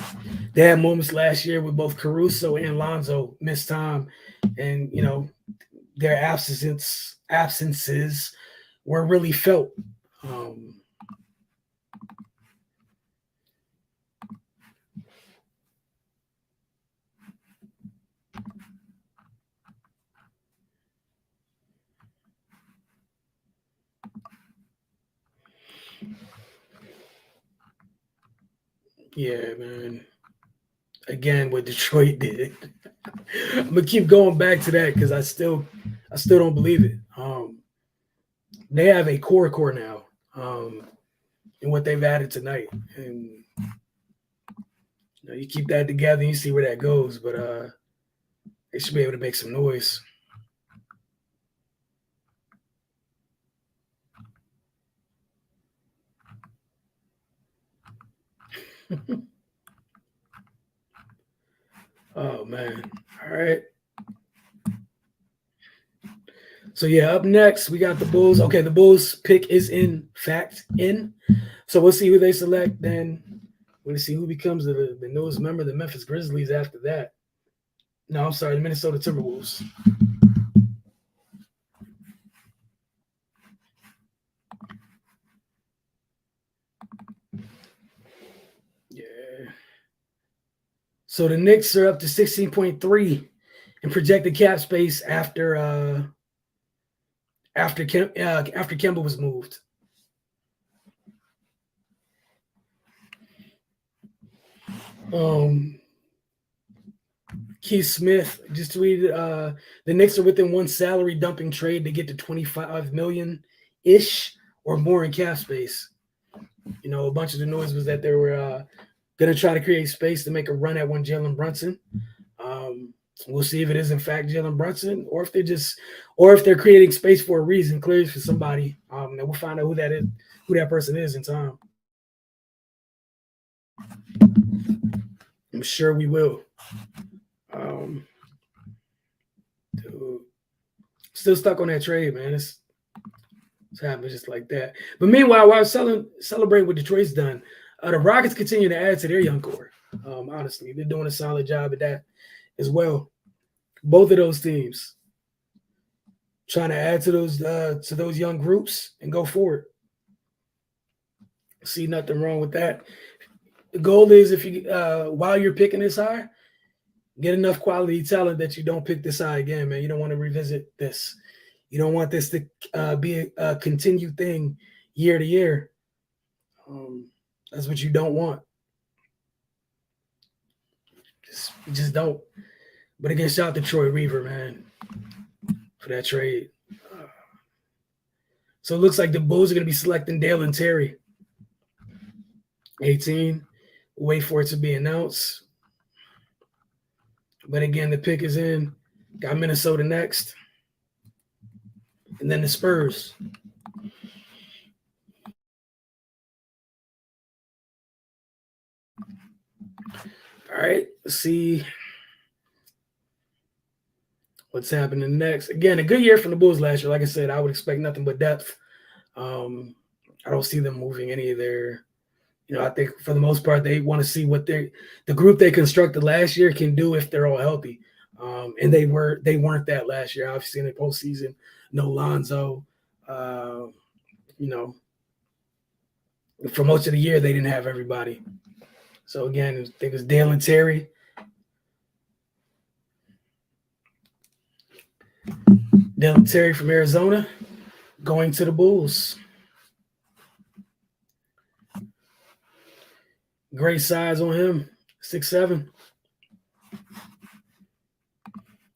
had moments last year with both Caruso and Lonzo missed time, and their absences were really felt. Yeah, man. Again, what Detroit did. I'm gonna keep going back to that because I still don't believe it. They have a core now, in what they've added tonight, and You keep that together and you see where that goes, but they should be able to make some noise. Oh man. All right. So yeah, up next we got the Bulls. Okay, the Bulls pick is in fact in. So we'll see who they select. Then we'll see who becomes the newest member of the Memphis Grizzlies after that. No, I'm sorry, the Minnesota Timberwolves. Yeah. So the Knicks are up to 16.3 in projected cap space after Kemba was moved. Keith Smith just tweeted the Knicks are within one salary dumping trade to get to 25 million ish or more in cap space. A bunch of the noise was that they were going to try to create space to make a run at one Jalen Brunson. We'll see if it is in fact Jalen Brunson, or if they're creating space for a reason, clearly for somebody. And we'll find out who that person is in time. I'm sure we will. Dude, still stuck on that trade, man. It's happening just like that. But meanwhile, while celebrating what Detroit's done, the Rockets continue to add to their young core. Honestly, they're doing a solid job at that as well. Both of those teams trying to add to those young groups and go forward. See nothing wrong with that. The goal is, if you while you're picking this high, get enough quality talent that you don't pick this high again, man. You don't want to revisit this. You don't want this to be a continued thing year to year. That's what you don't want. Just don't. But again, shout out to Troy Weaver, man, for that trade. So it looks like the Bulls are going to be selecting Dalen Terry, 18. Wait for it to be announced. But again, the pick is in. Got Minnesota next. And then the Spurs. All right, let's see what's happening next. Again, a good year from the Bulls last year. Like I said, I would expect nothing but depth. I don't see them moving any of their, I think for the most part, they want to see what the group they constructed last year can do if they're all healthy. And they weren't that last year. Obviously in the postseason, no Lonzo. For most of the year, they didn't have everybody. So again, I think it was Dalen Terry. Dalen Terry from Arizona going to the Bulls. Great size on him, 6'7".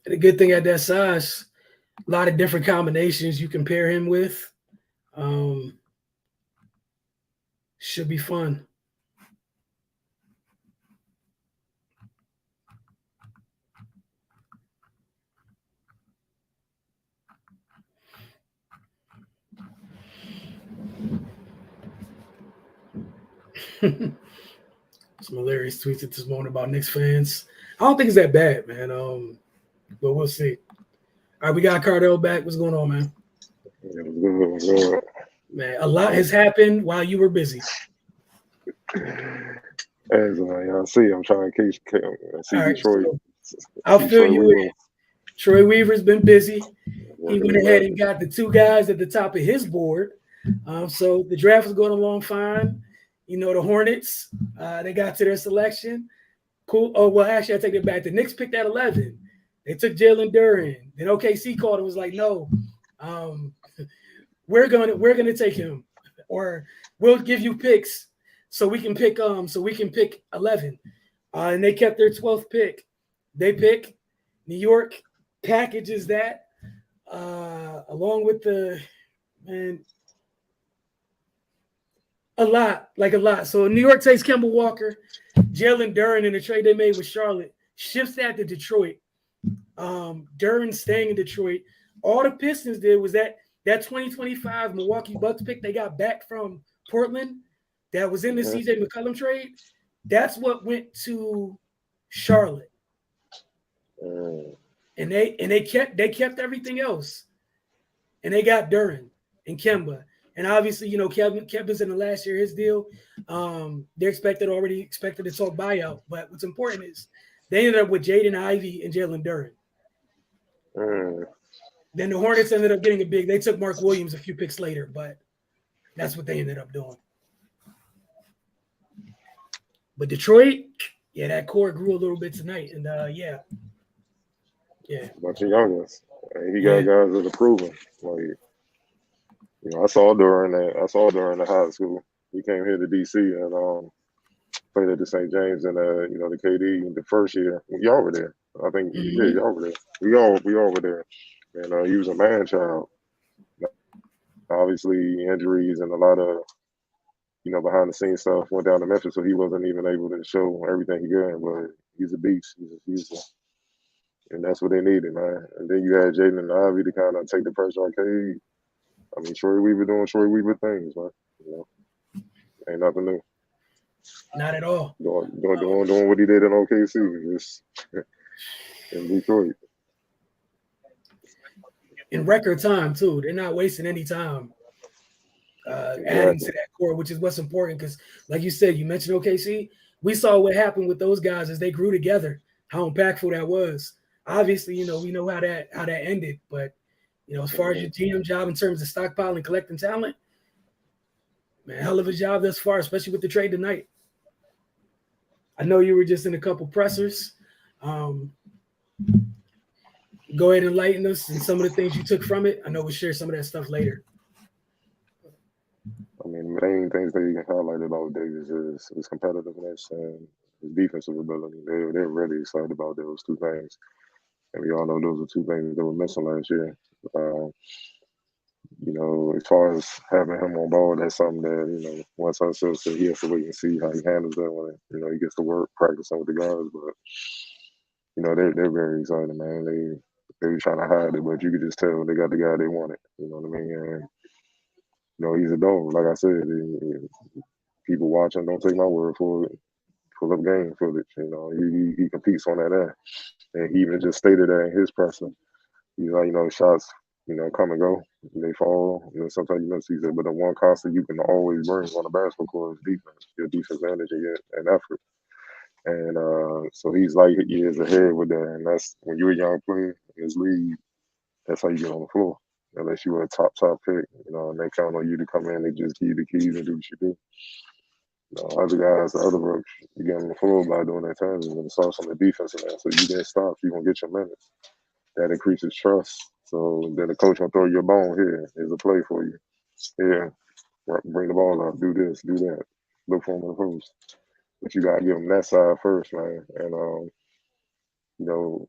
And a good thing at that size, a lot of different combinations you can pair him with. Should be fun. Some hilarious tweets at this moment about Knicks fans. I don't think it's that bad, man. But we'll see. All right, we got Cardell back. What's going on, man? Good. Man, a lot has happened while you were busy. As y'all see, I'm trying to see All Detroit. Right, so I'll fill you in. Troy Weaver's been busy. He went ahead and got the two guys at the top of his board. So the draft is going along fine. The Hornets, they got to their selection. Cool. Oh, well, actually, I take it back. The Knicks picked at 11. They took Jalen Duren. Then OKC called and was like, no, we're gonna take him, or we'll give you picks so we can pick 11. And they kept their 12th pick. They pick New York, packages that along with the man. A lot. So New York takes Kemba Walker, Jalen Duren in the trade they made with Charlotte, shifts that to Detroit. Duren staying in Detroit. All the Pistons did was that 2025 Milwaukee Bucks pick they got back from Portland that was in the CJ McCollum trade. That's what went to Charlotte. And they kept everything else. And they got Duren and Kemba. And obviously, Kemba's in the last year of his deal. They're already expected to talk buyout. But what's important is they ended up with Jaden Ivey and Jalen Duren. Then the Hornets ended up getting a big. They took Mark Williams a few picks later, but that's what they ended up doing. But Detroit, yeah, that core grew a little bit tonight. And yeah. Bunch of youngins. And he got guys that are proven. Like, I saw during the high school. He came here to DC and played at the St. James and the KD the first year. Y'all were there. I think y'all were there. We all were there. And he was a man child. Obviously injuries and a lot of behind the scenes stuff went down to Memphis, so he wasn't even able to show everything he got. But he's a beast. And that's what they needed, man. And then you had Jaden and Ivy to kind of take the pressure off KD. I mean, Troy Weaver doing Troy Weaver things, man. Ain't nothing new. Not at all. Doing what he did in OKC, just in Detroit. In record time, too. They're not wasting any time adding to that core, which is what's important. Because, like you said, you mentioned OKC. We saw what happened with those guys as they grew together, how impactful that was. Obviously, we know how that ended, but as far as your GM job in terms of stockpiling, collecting talent, man, hell of a job thus far, especially with the trade tonight. I know you were just in a couple pressers. Go ahead and enlighten us and some of the things you took from it. I know we'll share some of that stuff later. I mean, the main things that you can highlight about Davis is his competitiveness and his defensive ability. They're really excited about those two things. And we all know those are two things that were missing last year. As far as having him on board, that's something that, once I said he has to wait and see how he handles that when, he gets to work practicing with the guys. But, they're very excited, man. They were trying to hide it, but you could just tell they got the guy they wanted. You know what I mean? And, he's a dog. Like I said, people watching, don't take my word for it. Pull up game footage. He competes on that end. And he even just stated that in his presser. He's like, shots, come and go. They fall. Sometimes you miss. He said, but the one constant you can always bring on the basketball court is defense. Your defense energy and effort. And so he's like years ahead with that. And that's when you're a young player in this league, that's how you get on the floor. Unless you were a top pick, and they count on you to come in and just give you the keys and do what you do. Other guys, the other rooks, you get on the floor by doing that time. You're going to start on the defensive end. So you get stopped, you're going to get your minutes. That increases trust. So then the coach will throw you a bone. Here's a play for you. Here, bring the ball up, do this, do that. Look for him in the post. But you got to give them that side first, man. And,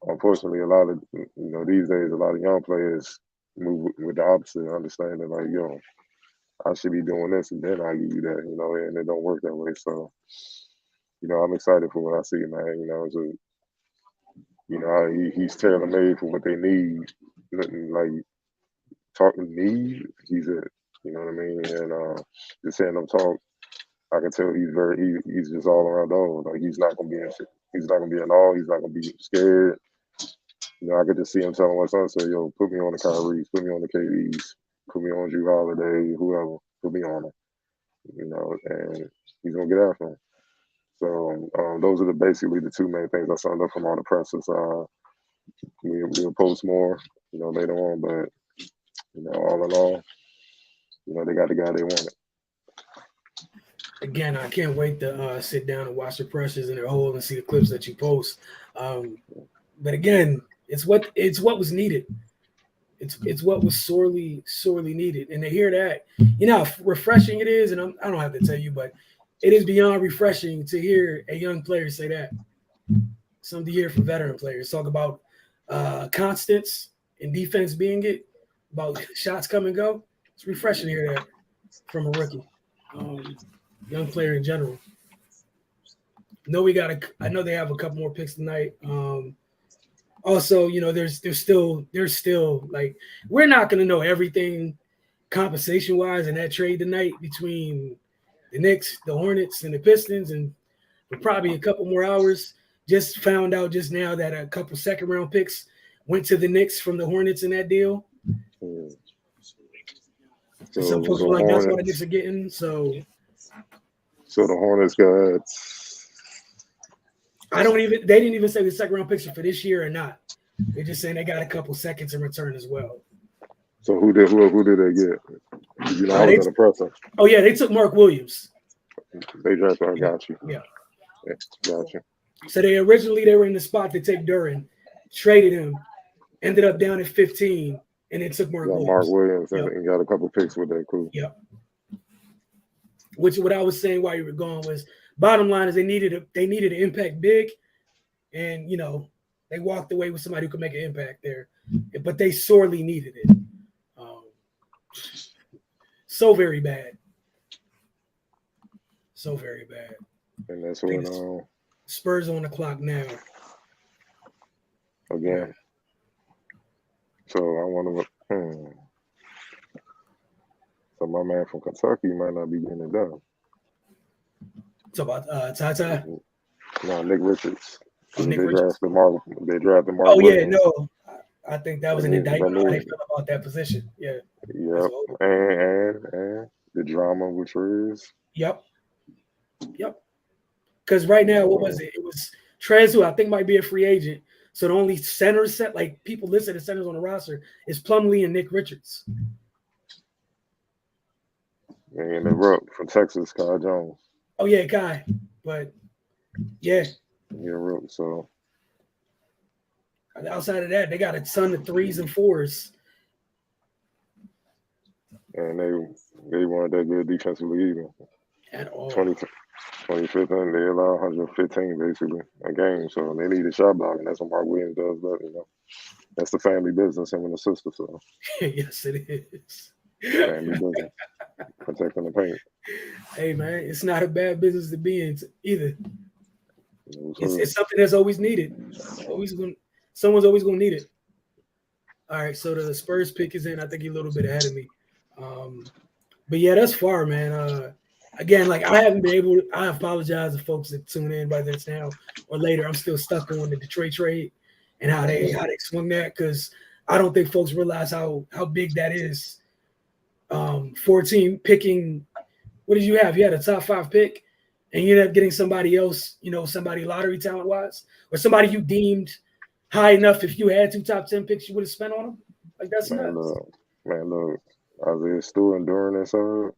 unfortunately, a lot of, these days, a lot of young players move with the opposite, understanding like, I should be doing this and then I give you that, and it don't work that way. So, I'm excited for what I see, man. He's tailor made for what they need. Nothing like talking need. He's it. You know what I mean? And just hearing him talk, I can tell he's just all around dog. Like he's not gonna be in awe. He's not gonna be scared. I could just see him telling my son, say, yo, put me on the Kyries, put me on the KDs, put me on Drew Holiday, whoever, put me on him. And he's gonna get after him. So those are basically the two main things I signed up from all the presses. We'll post more, later on, but all in all, they got the guy they wanted. Again, I can't wait to sit down and watch the pressures in their whole and see the clips that you post. But again, it's what was needed. It's what was sorely needed. And to hear that, how refreshing it is, and I don't have to tell you, but it is beyond refreshing to hear a young player say that. Something to hear from veteran players talk about constants and defense being it, about shots come and go. It's refreshing to hear that from a rookie. young player in general. I know they have a couple more picks tonight. Also, there's still like we're not gonna know everything compensation wise in that trade tonight between the Knicks, the Hornets, and the Pistons, and for probably a couple more hours. Just found out just now that a couple second round picks went to the Knicks from the Hornets in that deal. So Some folks were like, that's what the Knicks are getting. So the Hornets got. they didn't even say the second round picks are for this year or not. They're just saying they got a couple seconds in return as well. So who did they get? I was at a presser. Oh yeah, they took Mark Williams. They drafted. I got you. Yeah, got you. So they were in the spot to take Duren, traded him, ended up down at 15, and then took Mark Williams. And got a couple picks with that. Cool. Yep. Which what I was saying while you were gone was bottom line is they needed an impact big, and they walked away with somebody who could make an impact there, but they sorely needed it. So very bad. So very bad. And that's when Spurs on the clock now. Again. So I want to. So my man from Kentucky might not be getting it done. It's about Tata. No, Nick Richards. Nick Richards. They drafted Mark. Oh yeah, no. I think that was an indictment how they feel about that position. Yeah. Yep. And the drama with Trez. Yep. Because right now, what was it? It was Trez, who I think might be a free agent. So the only centers set, like people listed as centers on the roster, is Plumlee and Nick Richards. And the rook from Texas, Kai Jones. Oh yeah, Kai. But yeah. Yeah, rook. So outside of that, they got a ton of 3s and 4s. And they weren't that good defensively either. At all. 25th, and they allow 115 basically a game. So they need a shot block, and that's what Mark Williams does. But that's the family business, him and the sister. So yes, it is. Family business, protecting the paint. Hey man, it's not a bad business to be in either. It's something that's always needed. Someone's always gonna need it. All right, so the Spurs pick is in. I think he's a little bit ahead of me. But yeah, that's far, man. Again, like I haven't been able to, I apologize to folks that tune in by this now or later. I'm still stuck on the Detroit trade and how they swung that, because I don't think folks realize how big that is. 14 picking, what did you have? You had a top 5 pick and you ended up getting somebody else, somebody lottery talent wise, or somebody you deemed high enough. If you had 2 top 10 picks, you would have spent on them. Like that's nuts. Look, Isaiah Stewart and Duren inside.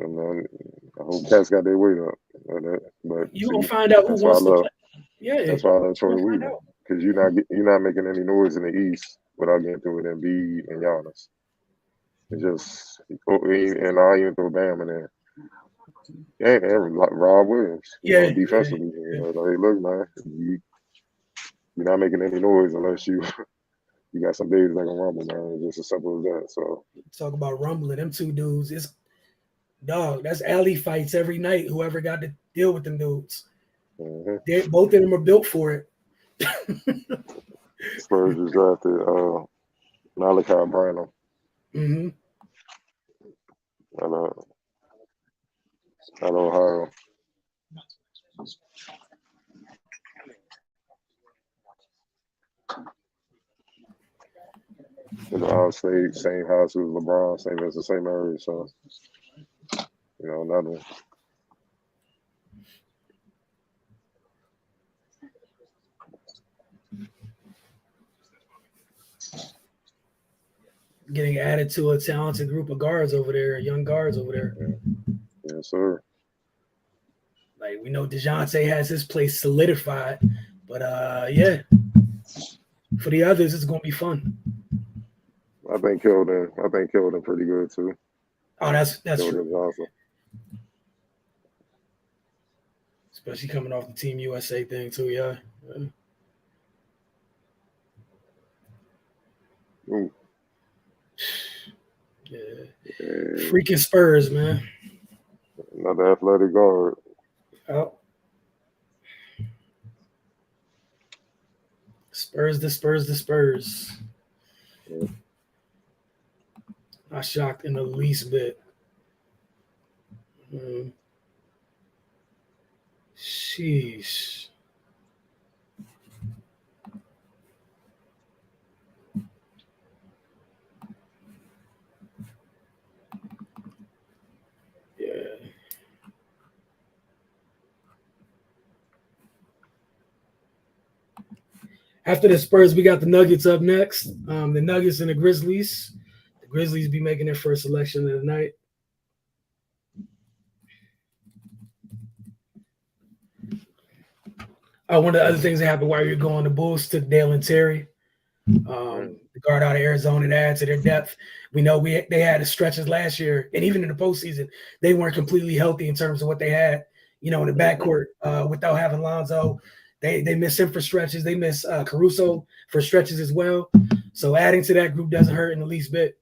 I hope cats got their weight up. But you gonna find out who wants to play. Yeah, that's why I love Troy Weaver, because you're not making any noise in the East without getting through with Embiid and Giannis. It's just, and I even throw Bam in there. And Rob Williams, defensively. Like, look, man, you're not making any noise unless you got some days that can rumble, man. It's just as simple as that. So talk about rumbling, them 2 dudes. It's dog. That's alley fights every night. Whoever got to deal with them dudes, both of them are built for it. Spurs just drafted Malachi Branham. Mm-hmm. At Ohio. Ohio State, same house as LeBron, it's the same area, so another. Getting added to a talented group of guards over there, young guards over there. Yes, sir. Like we know DeJounte has his place solidified, but yeah, for the others, it's gonna be fun. I think Keldon pretty good too. Oh, that's Keldon's true. awesome. Especially coming off the Team USA thing too, yeah. Ooh. Yeah. freaking Spurs, man. Another athletic guard. Oh. Spurs, the Spurs, the Spurs. Yeah. Not shocked in the least bit. Sheesh. Yeah. After the Spurs, we got the Nuggets up next. The Nuggets and the Grizzlies. The Grizzlies be making their first selection of the night. One of the other things that happened while you're going, the Bulls took Dale and Terry, the guard out of Arizona, to add to their depth. We know they had stretches last year, and even in the postseason, they weren't completely healthy in terms of what they had, in the backcourt without having Lonzo. They miss him for stretches. They miss Caruso for stretches as well. So adding to that group doesn't hurt in the least bit,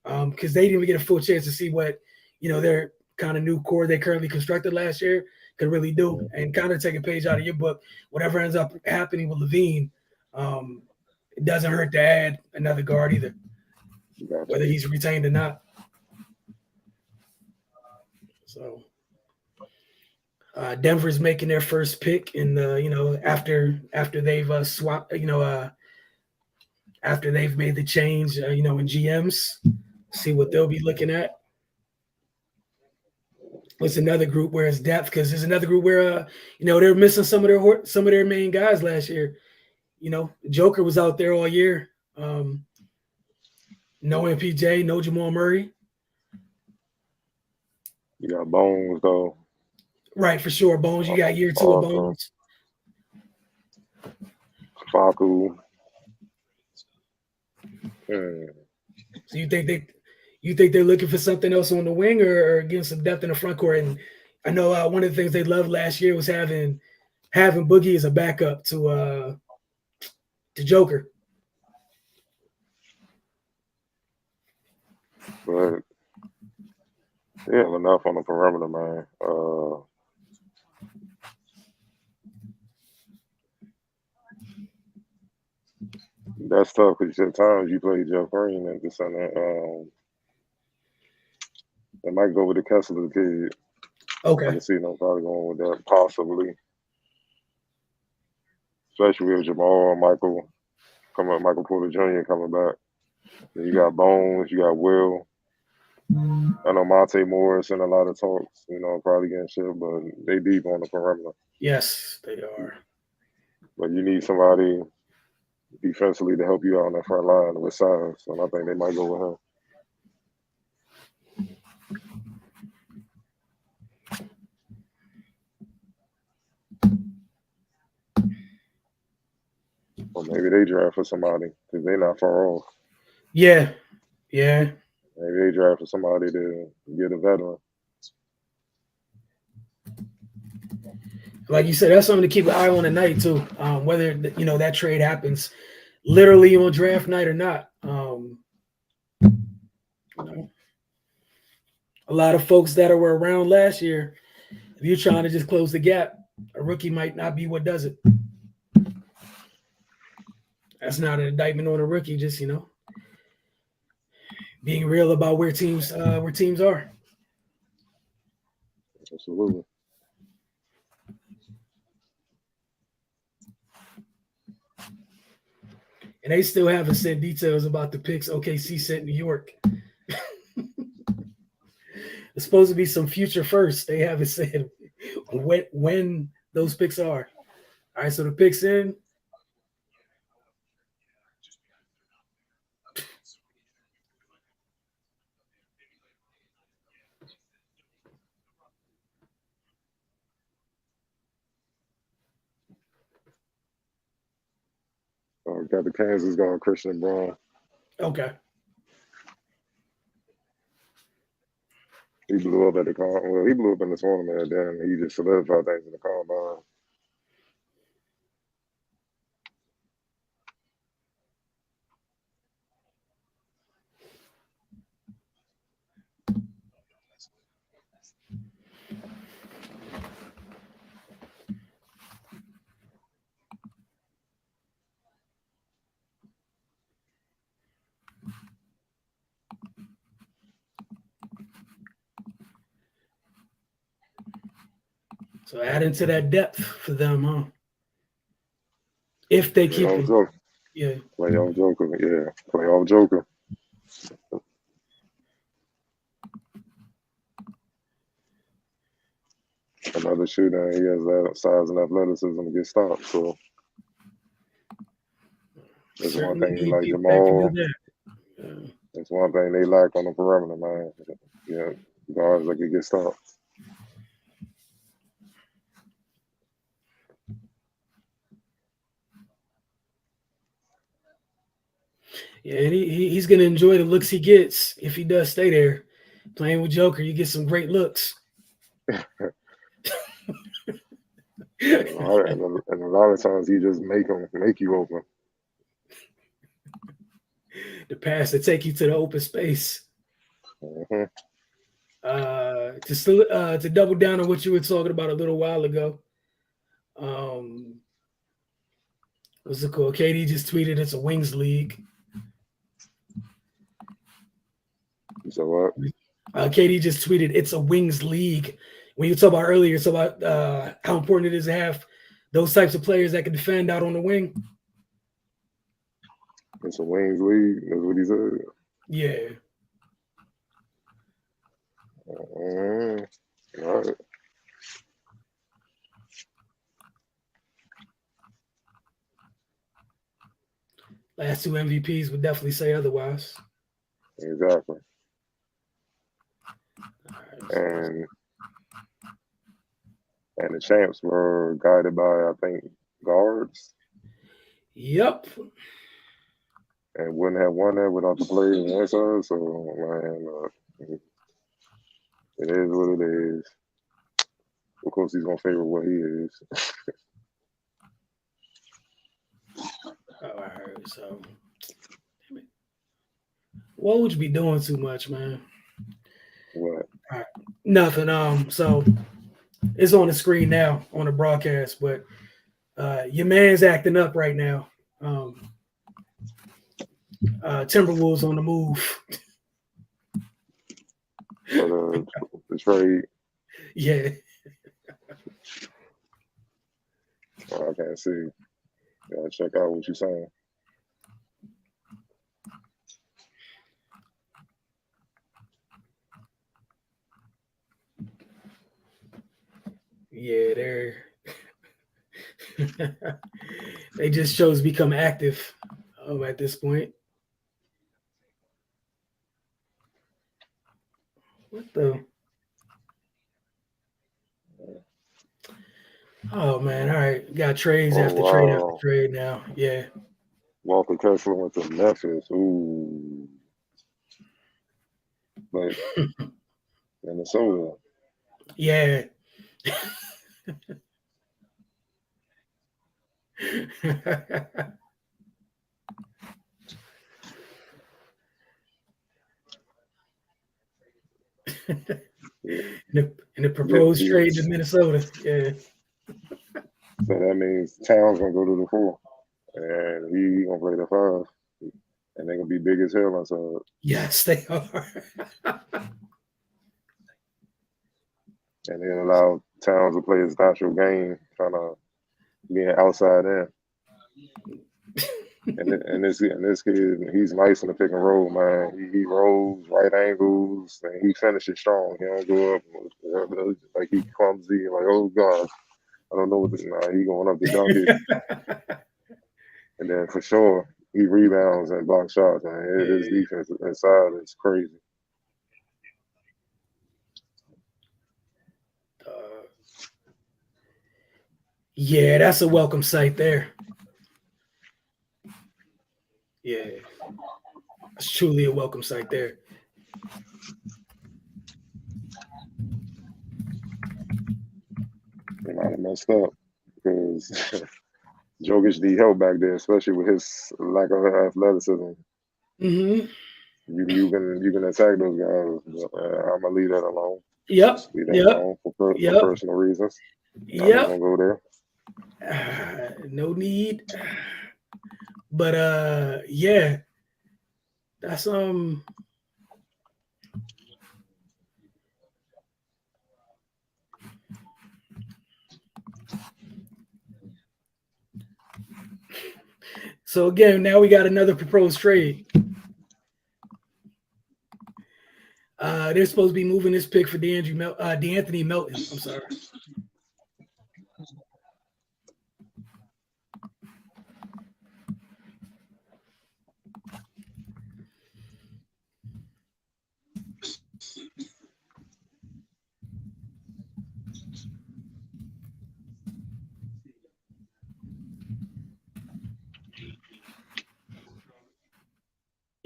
because they didn't even get a full chance to see what, their kind of new core they currently constructed last year could really do, and kind of take a page out of your book. Whatever ends up happening with LaVine, it doesn't hurt to add another guard either, whether he's retained or not. So Denver's making their first pick in the, after they've swapped, after they've made the change, in GMs, see what they'll be looking at. It's another group where it's depth, because there's another group where they're missing some of their main guys last year. Joker was out there all year. No MPJ, no Jamal Murray. You got Bones though. Right, for sure. Bones, you got year 2 of Bones. Facu. So you think they're looking for something else on the wing, or getting some depth in the front court? And I know one of the things they loved last year was having Boogie as a backup to Joker. But they have enough on the perimeter, man. That's tough, because at times you play Jeff Green at the center. They might go with the Kessler kid. Okay. I can see them probably going with that, possibly. Especially with Jamal, Michael Porter Jr. coming back. Then you got Bones, you got Will. I know Monte Morris in a lot of talks, probably getting shit, but they deep on the perimeter. Yes, they are. But you need somebody defensively to help you out on that front line with size, and I think they might go with him. Or maybe they draft for somebody, because they're not far off. Yeah. Maybe they draft for somebody to get a veteran. Like you said, that's something to keep an eye on tonight too. Whether that trade happens literally on draft night or not. A lot of folks that were around last year, if you're trying to just close the gap, a rookie might not be what does it. That's not an indictment on a rookie, just being real about where teams are. Absolutely. And they still haven't sent details about the picks OKC sent New York. It's supposed to be some future first. They haven't said when those picks are. All right, so the picks in. Got the Kansas going Christian Braun. Okay. He blew up at the combine. Well, he blew up in the tournament, then he just solidified things in the combine. So add into that depth for them, huh? If they keep Playoff it, Joker. yeah. Playoff Joker. Yeah. Playoff Joker. Another shooter. He has that size and athleticism to get stopped. So that's one Certainly thing you need like people that can do Jamal. that. Yeah. That's one thing they lack on the perimeter, man. Yeah, guards that can get stopped. Yeah, and he's gonna enjoy the looks he gets if he does stay there. Playing with Joker, you get some great looks. And a lot of times he just make you open. The pass to take you to the open space. Mm-hmm. To double down on what you were talking about a little while ago. What's it called? KD just tweeted it's a wings league. So what? KD just tweeted it's a wings league. When you talk about earlier, it's about how important it is to have those types of players that can defend out on the wing. It's a wings league. That's what he said. Yeah. All right. Last two MVPs would definitely say otherwise. Exactly. Right, And the champs were guided by, I think, guards. Yep. And wouldn't have won that without the players inside. So, man, it is what it is. Of course, he's going to favor what he is. All right. So, Woj be doing too much, man. What? All right. Nothing. So it's on the screen now on the broadcast, but your man's acting up right now. Timberwolves on the move. For the trade. Yeah. I can't see. Gotta check out what you're saying. Yeah, they just chose to become active at this point. What the? Oh man! All right, got trades after trade after trade now. Yeah. Walker Kessler went to Memphis. Ooh. But Minnesota. Yeah. and the proposed trade to Minnesota. Yeah. So that means Towns gonna go to the 4, and he gonna play the 5, and they gonna be big as hell inside. Yes, they are. And then allow Towns to play his natural game, trying to be an outside in. and this kid, he's nice in the pick and roll, man. He rolls right angles, and he finishes strong. He don't go up like he clumsy, like, oh god, I don't know what this. Nah, he going up to dunk it. And then for sure, he rebounds and blocks shots, man. His defense inside is crazy. Yeah, that's a welcome sight there. Yeah, it's truly a welcome sight there. They might have messed up because Jokic need help back there, especially with his lack of athleticism. Mm-hmm. You can attack those guys, but I'm gonna leave that alone. Yep. Leave that alone for personal reasons. I'm not gonna go there. No need. But yeah, that's So again, now we got another proposed trade. They're supposed to be moving this pick for DeAnthony Melton. I'm sorry.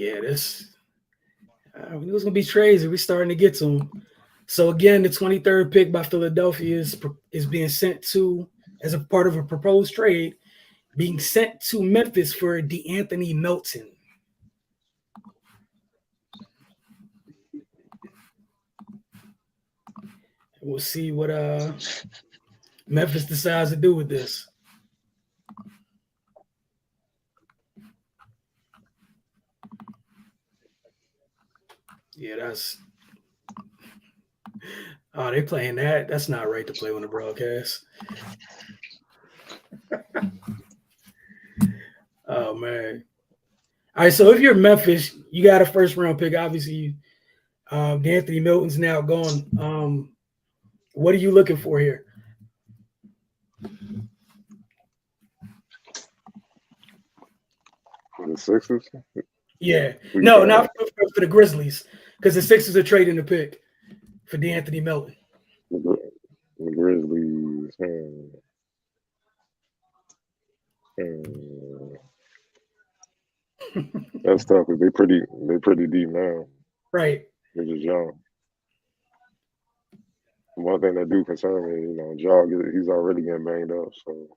Yeah, this it was gonna be crazy. We're starting to get to them. So again, the 23rd pick by Philadelphia is being sent to as a part of a proposed trade, being sent to Memphis for DeAnthony Melton. We'll see what Memphis decides to do with this. Yeah, that's they playing that. That's not right to play on the broadcast. Oh man. All right, so if you're Memphis, you got a first round pick. Obviously, Anthony Milton's now gone. What are you looking for here? For the Sixers? Yeah. No, not for the Grizzlies, because the Sixers are trading the pick for DeAnthony Melton. The Grizzlies. That's tough because they're pretty deep now. Right. They're just young. One thing that do concern me, Ja, he's already getting banged up. So,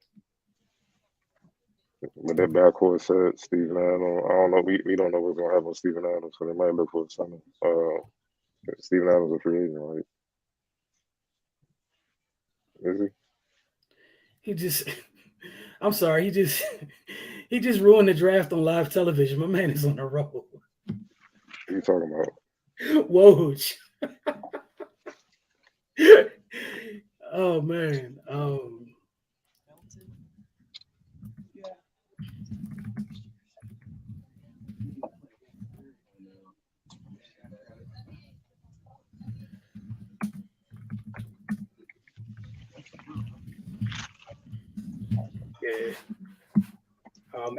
but that backcourt set, Steven Adams, I don't know. We don't know what's gonna happen with Steven Adams, so they might look for something. Steven Adams is a free agent, right? Is He just, I'm sorry, he just ruined the draft on live television. My man is on the road. What are you talking about? Woj. Oh man. Yeah.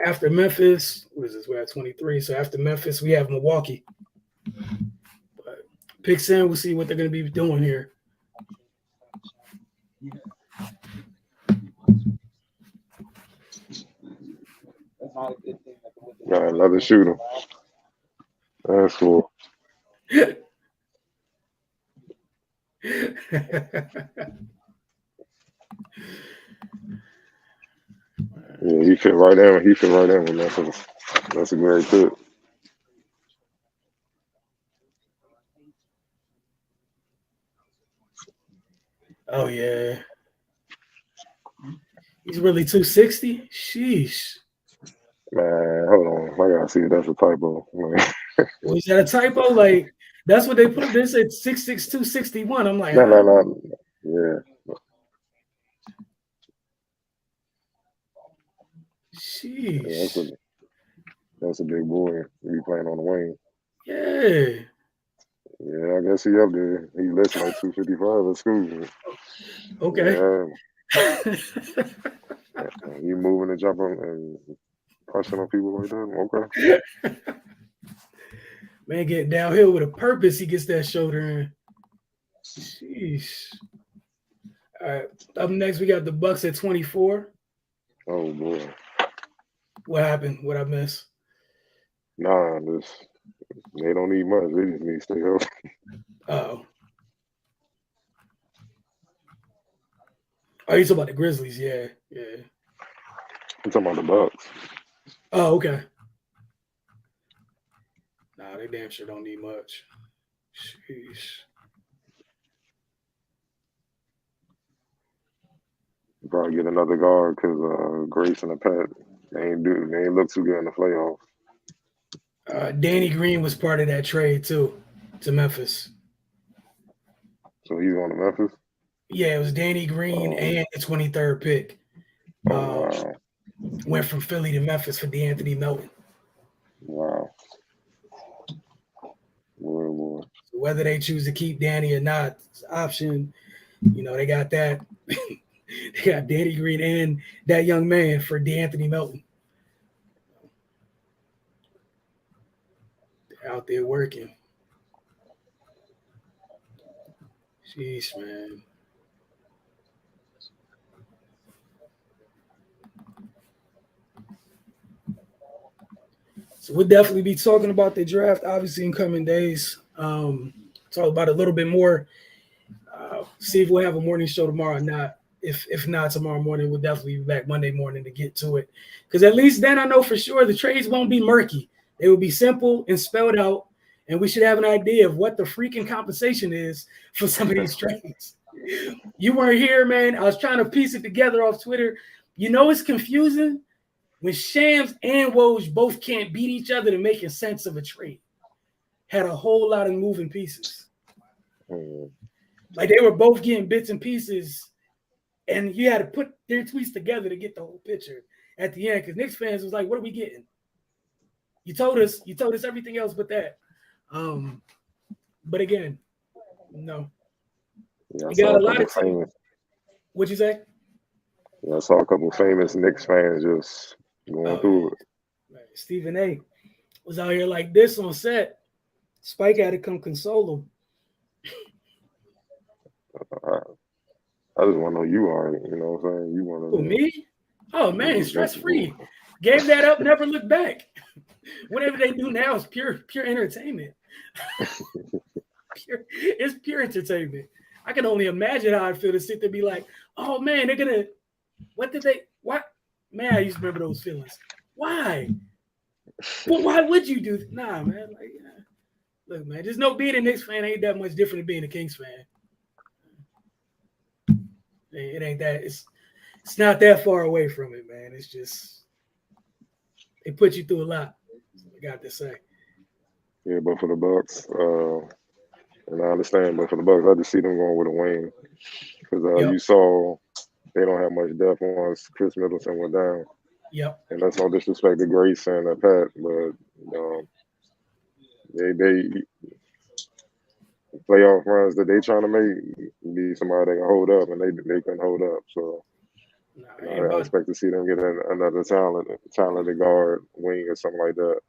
After Memphis, what is this? We're at 23. So after Memphis, we have Milwaukee. But picks in, we'll see what they're going to be doing here. Got another shooter. That's cool. Yeah, he fit right in. He fit right in with Memphis. That's a great pick. Oh yeah. He's really 260? Sheesh. Man, hold on. I gotta see if that's a typo. Was that a typo? Like, that's what they put. They said 6'6", 261. I'm like, no. Yeah. Sheesh. Yeah, that's a big boy. He playing on the wing. Yeah. Yeah, I guess he up there. He lists like 255 at school. Okay. Yeah. You moving and jumping and pushing on people like that? Okay. Man, getting downhill with a purpose, he gets that shoulder in. Sheesh. All right. Up next, we got the Bucks at 24. Oh boy. What happened? What I miss? Nah, they don't need much. They just need to stay healthy. Oh. Oh, you talking about the Grizzlies? Yeah. I'm talking about the Bucks. Oh, okay. Nah, they damn sure don't need much. Sheesh. Probably get another guard because Grace and the Pat they ain't look too good in the playoffs. Danny Green was part of that trade too, to Memphis. So he's going to Memphis? Yeah, it was Danny Green and the 23rd pick. Wow. went from Philly to Memphis for DeAnthony Melton. Wow. Boy. So whether they choose to keep Danny or not, it's an option. They got that. They got Danny Green and that young man for DeAnthony Melton. They're out there working. Sheesh, man. So we'll definitely be talking about the draft, obviously, in coming days. Talk about it a little bit more. See if we'll have a morning show tomorrow or not. If not tomorrow morning, we'll definitely be back Monday morning to get to it. Because at least then I know for sure the trades won't be murky. They will be simple and spelled out, and we should have an idea of what the freaking compensation is for some of these trades. You weren't here, man. I was trying to piece it together off Twitter. It's confusing when Shams and Woj both can't beat each other to making sense of a trade. Had a whole lot of moving pieces. Like they were both getting bits and pieces, and you had to put their tweets together to get the whole picture at the end. Because Knicks fans was like, "What are we getting? You told us everything else but that." But again, no. Yeah, you got a lot of famous. What'd you say? Yeah, I saw a couple of famous Knicks fans just going through it. Right. Stephen A. was out here like this on set. Spike had to come console him. I just want to know you are. You know what I'm saying? You want to me? Oh man, stress free. Gave that up, never looked back. Whatever they do now is pure entertainment. It's pure entertainment. I can only imagine how I feel to sit there and be like, oh man, they're gonna. What? Man, I used to remember those feelings. Why? Well, why would you do that? Nah, man. Like, look, man, just know being a Knicks fan ain't that much different than being a Kings fan. It ain't that. It's not that far away from it, man. It's just they put you through a lot. I got to say. Yeah, but for the Bucks, and I understand, but for the Bucks, I just see them going with a wing because you saw they don't have much depth once Chris Middleton went down. Yep. And that's no disrespect to Grace and Pat, but they playoff runs that they trying to make need somebody that can hold up, and they couldn't hold up. So I expect to see them get another talented guard, wing, or something like that.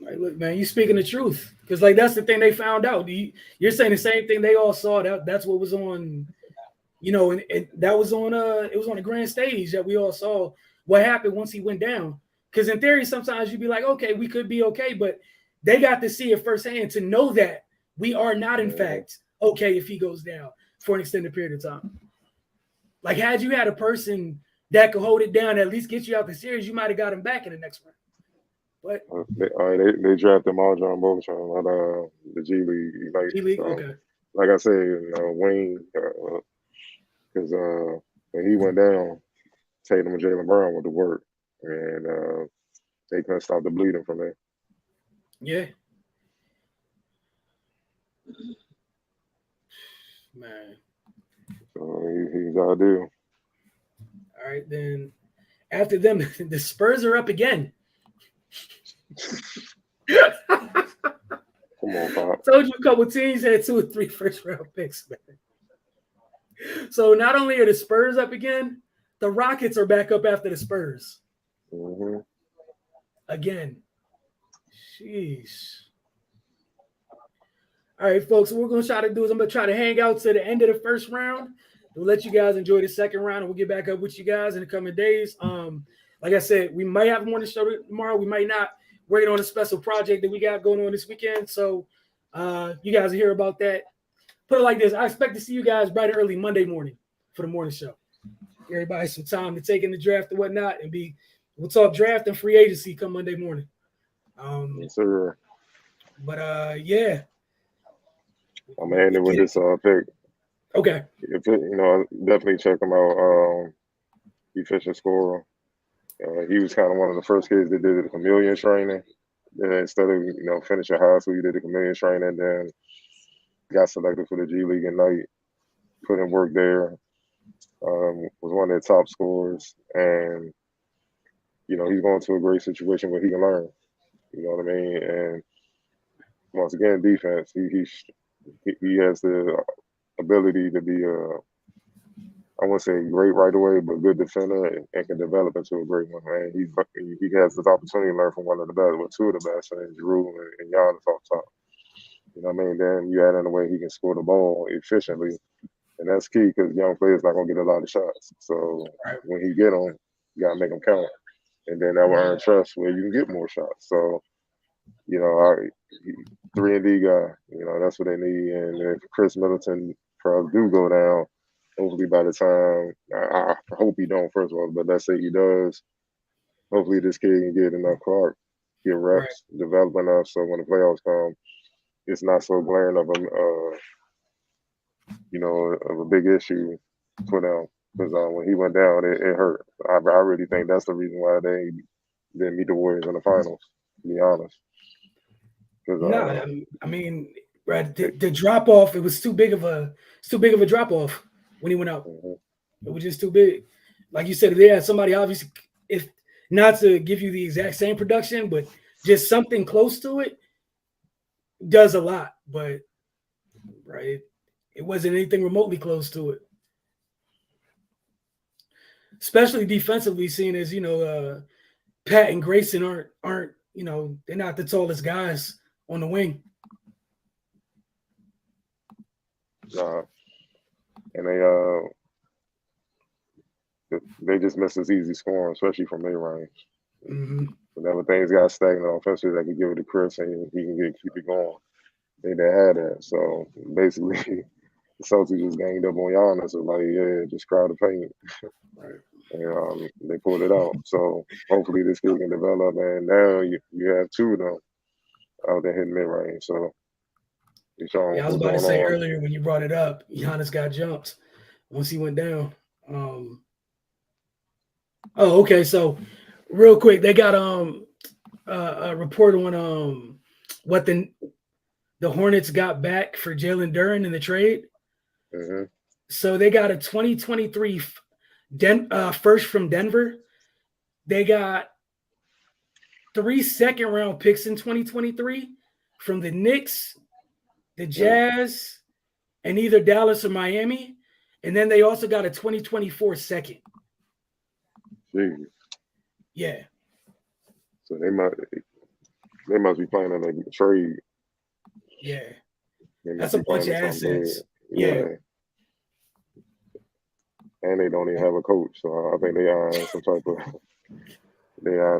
Like, look, man, you speaking the truth because that's the thing they found out. You're saying the same thing they all saw. That's what was on, and that was on. It was on the grand stage that we all saw what happened once he went down. Because in theory, sometimes you'd be like, okay, we could be okay, but they got to see it firsthand to know that we are not, in fact, okay if he goes down for an extended period of time. Like, had you had a person that could hold it down, at least get you out the series, you might have got him back in the next round. But they drafted Marjon Beauchamp out the G League. G League, okay. Like I said, Wayne, because when he went down, Tatum and Jaylen Brown went to work, and they couldn't stop the bleeding from there. Yeah. Man. So he's ideal. All right, then after them, the Spurs are up again. Come on, Pop. Told you a couple teams had 2 or 3 first-round picks, man. So not only are the Spurs up again, the Rockets are back up after the Spurs. Mm-hmm. Again. Sheesh. All right, folks, what we're going to try to do is I'm going to try to hang out to the end of the first round. We'll let you guys enjoy the second round, and we'll get back up with you guys in the coming days. Like I said, we might have a morning show tomorrow. We might not. Working on a special project that we got going on this weekend. So you guys will hear about that. Put it like this. I expect to see you guys bright and early Monday morning for the morning show. Give everybody some time to take in the draft and whatnot, and we'll talk draft and free agency come Monday morning. Yes, sir. But yeah. I'm gonna end it with this pick. Okay. If definitely check him out. Efficient scorer. He was kind of one of the first kids that did the chameleon training. Instead of finishing high school, he did the chameleon training. Then got selected for the G League at night. Put in work there. Was one of their top scorers, and he's going to a great situation where he can learn. You know what I mean? And once again, defense. He has the ability to be I won't say great right away, but good defender and can develop into a great one. And he has this opportunity to learn from one of the best, well, two of the best, and Drew and Giannis off top. You know what I mean? Then you add in the way he can score the ball efficiently, and that's key because young players not gonna get a lot of shots. So when he get them, you gotta make them count, and then that will earn trust where you can get more shots. So 3-and-D guy, that's what they need. And if Chris Middleton probably do go down, hopefully by the time I hope he don't first of all, but let's say he does, hopefully this kid can get enough clock, get reps, develop enough, so when the playoffs come, it's not so glaring of a big issue for them. Because when he went down, it hurt. I really think that's the reason why they didn't meet the Warriors in the finals. To be honest. No, I mean, right, the drop off, it was too big of a drop off when he went out. It was just too big. Like you said, if they had somebody, obviously, if not to give you the exact same production, but just something close to it, does a lot. But right, it wasn't anything remotely close to it. Especially defensively, seeing as Pat and Grayson aren't they're not the tallest guys on the wing. And they just miss his easy scoring, especially from mid-range. Mm-hmm. Whenever things got stagnant offensively, they could give it to Chris and he can keep it going. They had that. So basically, the Celtics just ganged up on Giannis. Like, just crowd the paint. Right. And they pulled it out. So hopefully this kid can develop. And now you have two of them out there hitting mid-range. So I was about to say earlier when you brought it up, Giannis got jumped once he went down. Okay. So real quick, they got a report on what the Hornets got back for Jalen Duren in the trade. Mm-hmm. So they got a 2023 first from Denver. They got 3 second-round picks in 2023 from the Knicks, the Jazz, and either Dallas or Miami. And then they also got a 2024 second. Jeez. Yeah. So they must be playing on a trade. Yeah. That's a bunch of assets. Yeah. And they don't even have a coach. So I think they are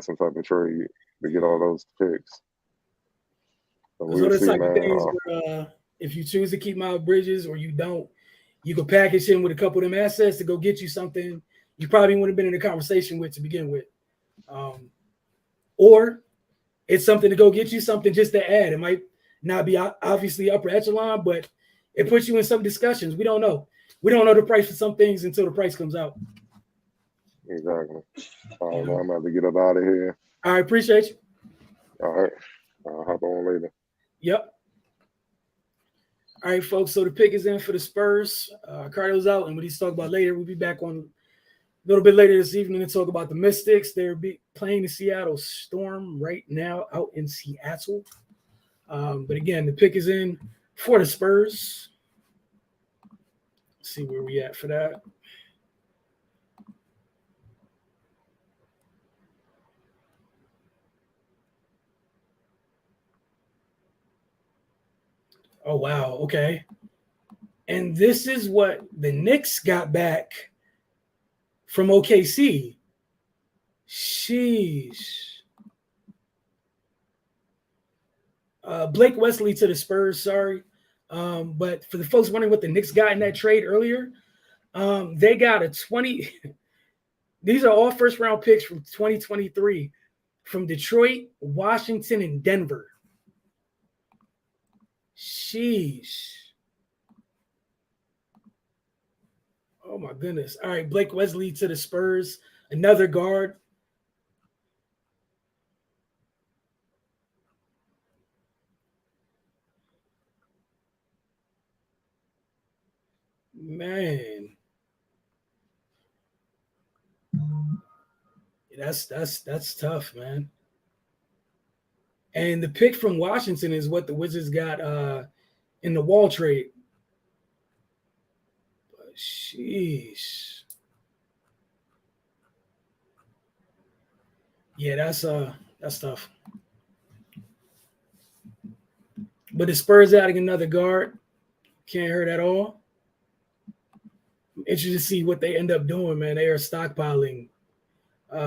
some type of trade to get all those picks. So we'll see, type of things where, if you choose to keep Miles Bridges or you don't, you could package him with a couple of them assets to go get you something you probably wouldn't have been in a conversation with to begin with. Or it's something to go get you something just to add. It might not be obviously upper echelon, but it puts you in some discussions. We don't know. We don't know the price for some things until the price comes out. Exactly. I'm about to get up out of here. I appreciate you. All right. I'll hop on later. Yep. All right, folks. So the pick is in for the Spurs. Cardo's out, and what he's talking about later, we'll be back on a little bit later this evening to talk about the Mystics. They're playing the Seattle Storm right now out in Seattle. But again, the pick is in for the Spurs. Let's see where we at for that. Oh, wow. Okay. And this is what the Knicks got back from OKC. Sheesh. Blake Wesley to the Spurs, sorry. But for the folks wondering what the Knicks got in that trade earlier, they got a 20. These are all first-round picks from 2023 from Detroit, Washington, and Denver. Sheesh. Oh, my goodness. All right, Blake Wesley to the Spurs, another guard. Man. That's tough, man. And the pick from Washington is what the Wizards got in the Wall trade. Sheesh. Yeah, that's tough. But the Spurs adding another guard can't hurt at all. I'm interested to see what they end up doing, man. They are stockpiling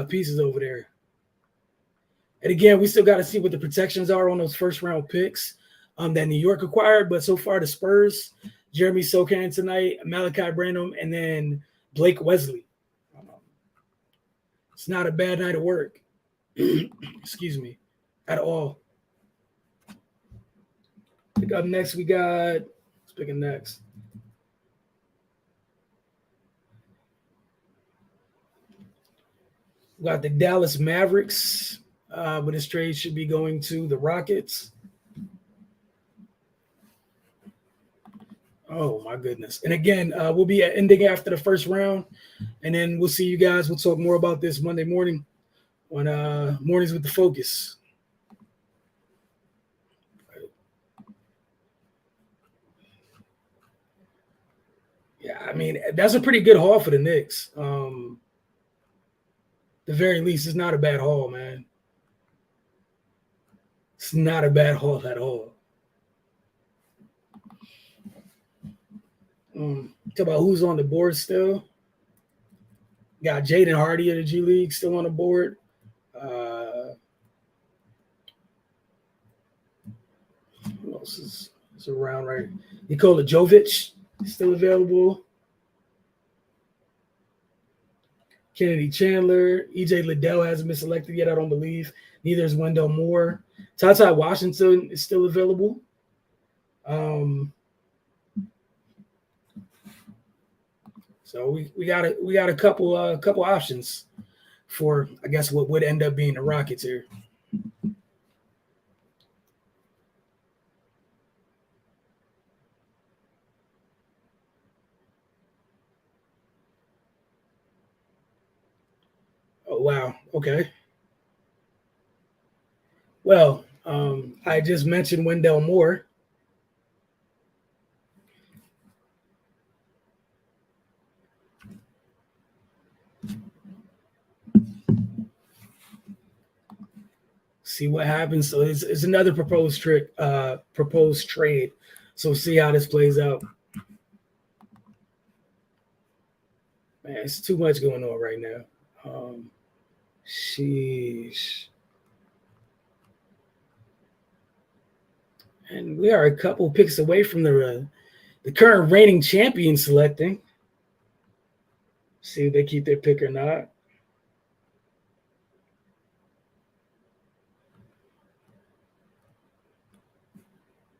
pieces over there. And again, we still got to see what the protections are on those first round picks that New York acquired. But so far, the Spurs, Jeremy Sochan tonight, Malachi Branham, and then Blake Wesley. It's not a bad night of work. Excuse me, at all. Pick up next, we got, picking next. We got the Dallas Mavericks, but this trade should be going to the Rockets. Oh, my goodness. And again, we'll be ending after the first round, and then we'll see you guys. We'll talk more about this Monday morning on Mornings with the Focus. Yeah, I mean, that's a pretty good haul for the Knicks. The very least, it's not a bad haul, man. It's not a bad haul at all. Talk about who's on the board still. Got Jaden Hardy of the G League still on the board. Who else is around right? Nikola Jovic still available. Kennedy Chandler. EJ Liddell hasn't been selected yet, I don't believe. Neither is Wendell Moore. Ty Washington is still available. So we got a couple options for, I guess, what would end up being the Rockets here. Oh wow, okay. Well, I just mentioned Wendell Moore. See what happens. So it's another proposed trade. So see how this plays out. Man, it's too much going on right now. Sheesh. And we are a couple picks away from the current reigning champion selecting. See if they keep their pick or not.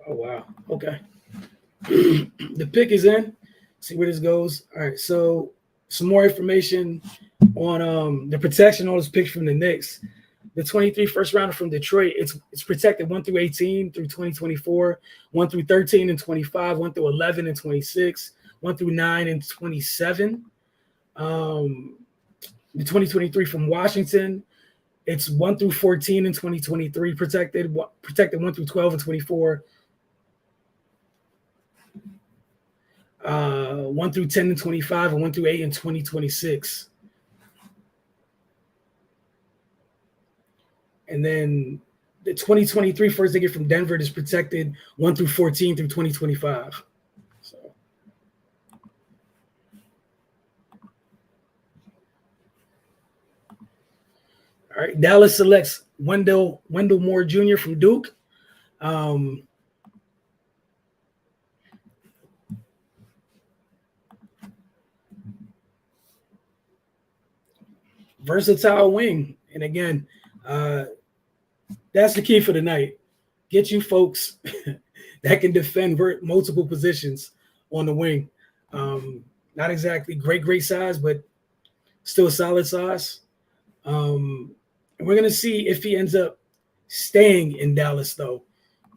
Oh, wow. Okay. The pick is in. See where this goes. All right. So some more information on the protection on this pick from the Knicks. The 23 first rounder from Detroit, it's protected 1 through 18 through 2024, 1 through 13 and 25, 1 through 11 and 26, 1 through 9 and 27. The 2023 from Washington, it's 1 through 14 in 2023 protected 1 through 12 and 24. 1 through 10 and 25 and 1 through 8 in 2026. And then the 2023 first they get from Denver is protected 1 through 14 through 2025. So all right, Dallas selects Wendell Moore Jr. from Duke. Versatile wing. And again, that's the key for the night. Get you folks that can defend multiple positions on the wing. Not exactly great size, but still solid size. And we're going to see if he ends up staying in Dallas, though.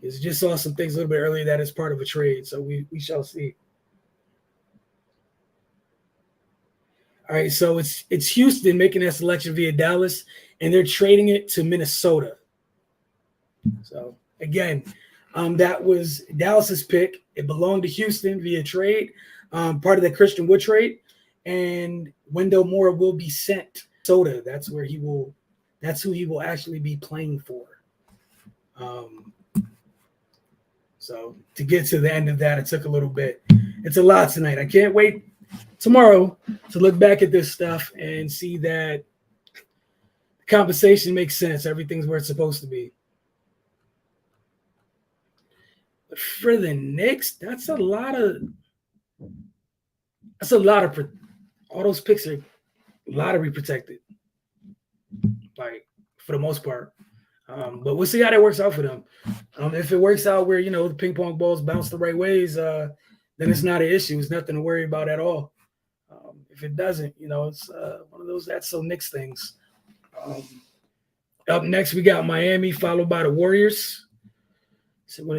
Because just saw some things a little bit earlier that is part of a trade. So we shall see. All right, so it's Houston making that selection via Dallas, and they're trading it to Minnesota. So again, that was Dallas's pick. It belonged to Houston via trade, part of the Christian Wood trade, and Wendell Moore will be sent Minnesota. That's where he will. That's who he will actually be playing for. So to get to the end of that, it took a little bit. It's a lot tonight. I can't wait tomorrow to look back at this stuff and see that the compensation makes sense. Everything's where it's supposed to be. But for the Knicks, that's a lot of all those picks are lottery protected, like for the most part. But we'll see how that works out for them. If it works out where the ping pong balls bounce the right ways, then it's not an issue. It's nothing to worry about at all. If it doesn't, it's one of those that's so Knicks things. Up next, we got Miami, followed by the Warriors. So we're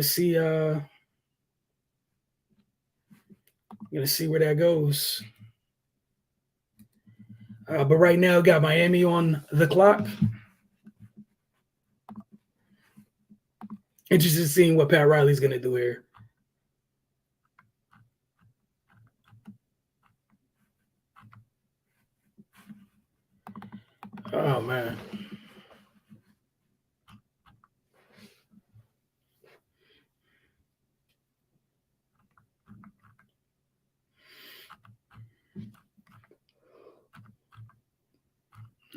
gonna see where that goes. But right now, we got Miami on the clock. Interested in seeing what Pat Riley's going to do here. Oh, man.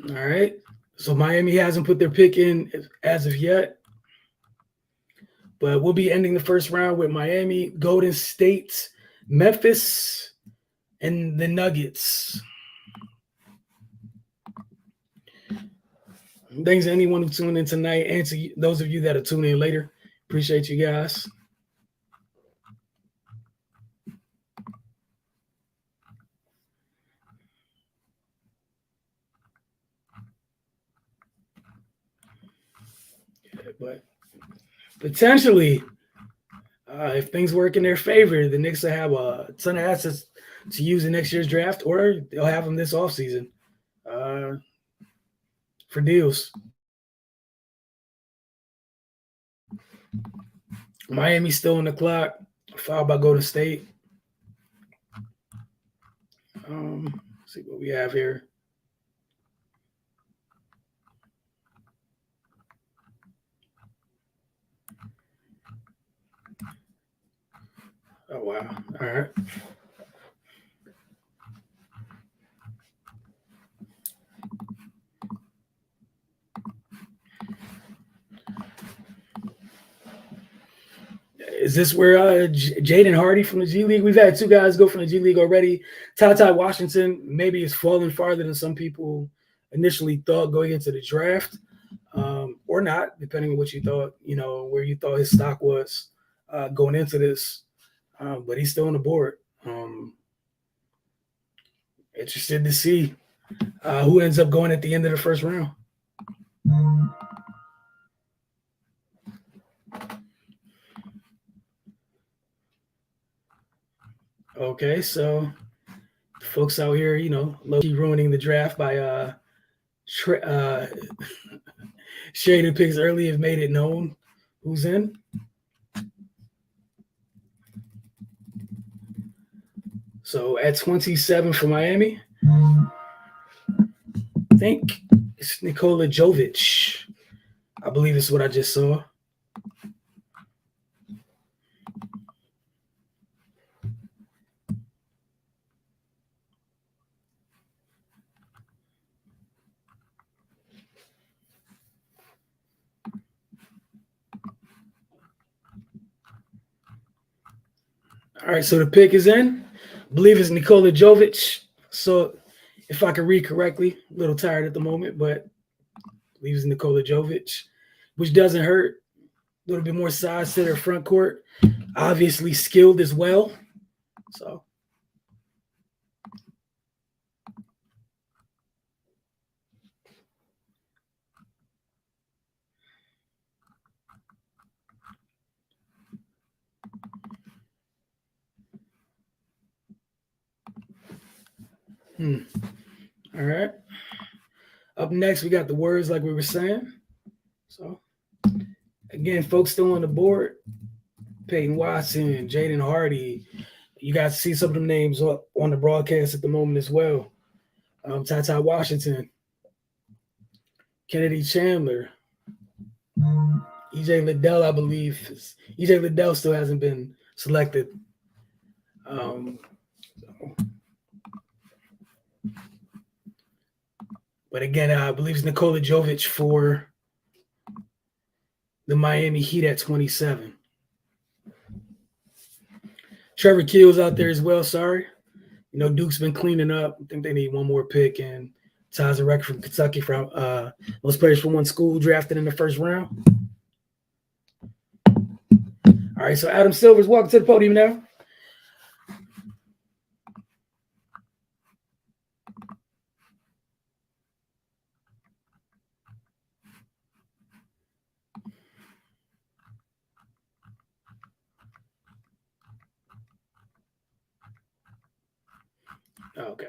All right. So Miami hasn't put their pick in as of yet. But we'll be ending the first round with Miami, Golden State, Memphis, and the Nuggets. Thanks to anyone who tuned in tonight and to those of you that are tuning in later. Appreciate you guys. Yeah, but potentially, if things work in their favor, the Knicks will have a ton of assets to use in next year's draft, or they'll have them this offseason for deals. Miami's still on the clock, followed by Golden State. Let's see what we have here. Oh, wow. All right. Is this where Jaden Hardy from the G League? We've had two guys go from the G League already. Ty Washington maybe is falling farther than some people initially thought going into the draft, or not, depending on what you thought, where you thought his stock was going into this. But he's still on the board. Interested to see who ends up going at the end of the first round. Okay, so folks out here, low-key ruining the draft by sharing the picks early have made it known who's in. So at 27 for Miami, I think it's Nikola Jovic. I believe it's what I just saw. All right, so the pick is in. I believe it's Nikola Jovic. So if I can read correctly, a little tired at the moment, but I believe it's Nikola Jovic, which doesn't hurt. A little bit more size to their front court. Obviously skilled as well. So. All right. Up next, we got the words like we were saying. So, again, folks still on the board. Peyton Watson, Jaden Hardy. You guys see some of them names up on the broadcast at the moment as well. Ty Washington, Kennedy Chandler, EJ Liddell, I believe. EJ Liddell still hasn't been selected. But again, I believe it's Nikola Jovic for the Miami Heat at 27. Trevor Keel's out there as well. Sorry. Duke's been cleaning up. I think they need one more pick, and ties a record from Kentucky from most players from one school drafted in the first round. All right, so Adam Silver's walking to the podium now. Okay.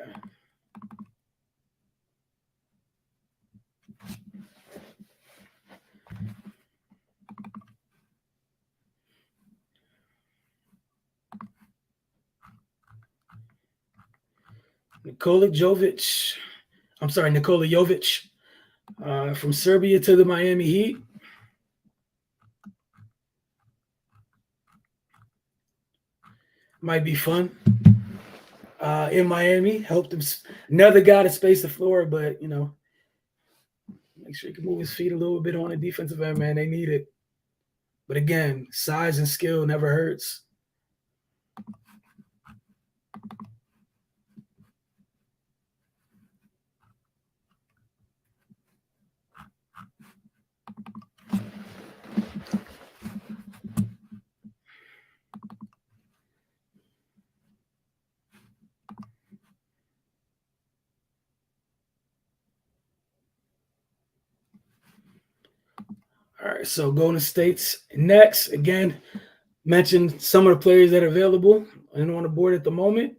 Nikola Jovic from Serbia to the Miami Heat. Might be fun. In Miami, helped him. Another guy to space the floor, but make sure he can move his feet a little bit on the defensive end, man. They need it. But again, size and skill never hurts. All right, so Golden State's next. Again, mentioned some of the players that are available and on the board at the moment.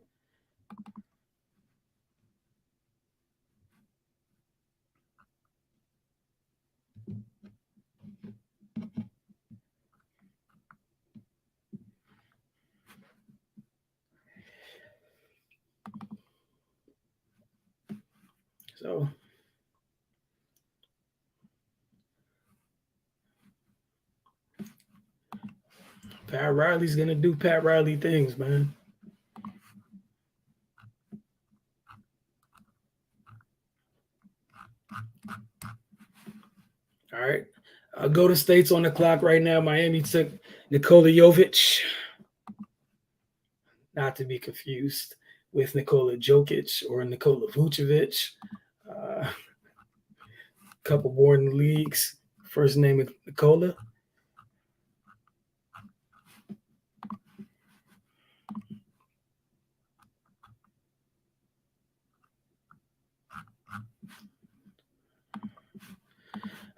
So Pat Riley's going to do Pat Riley things, man. All right. Golden State's on the clock right now. Miami took Nikola Jovic. Not to be confused with Nikola Jokic or Nikola Vucevic. Couple born in the leagues. First name is Nikola.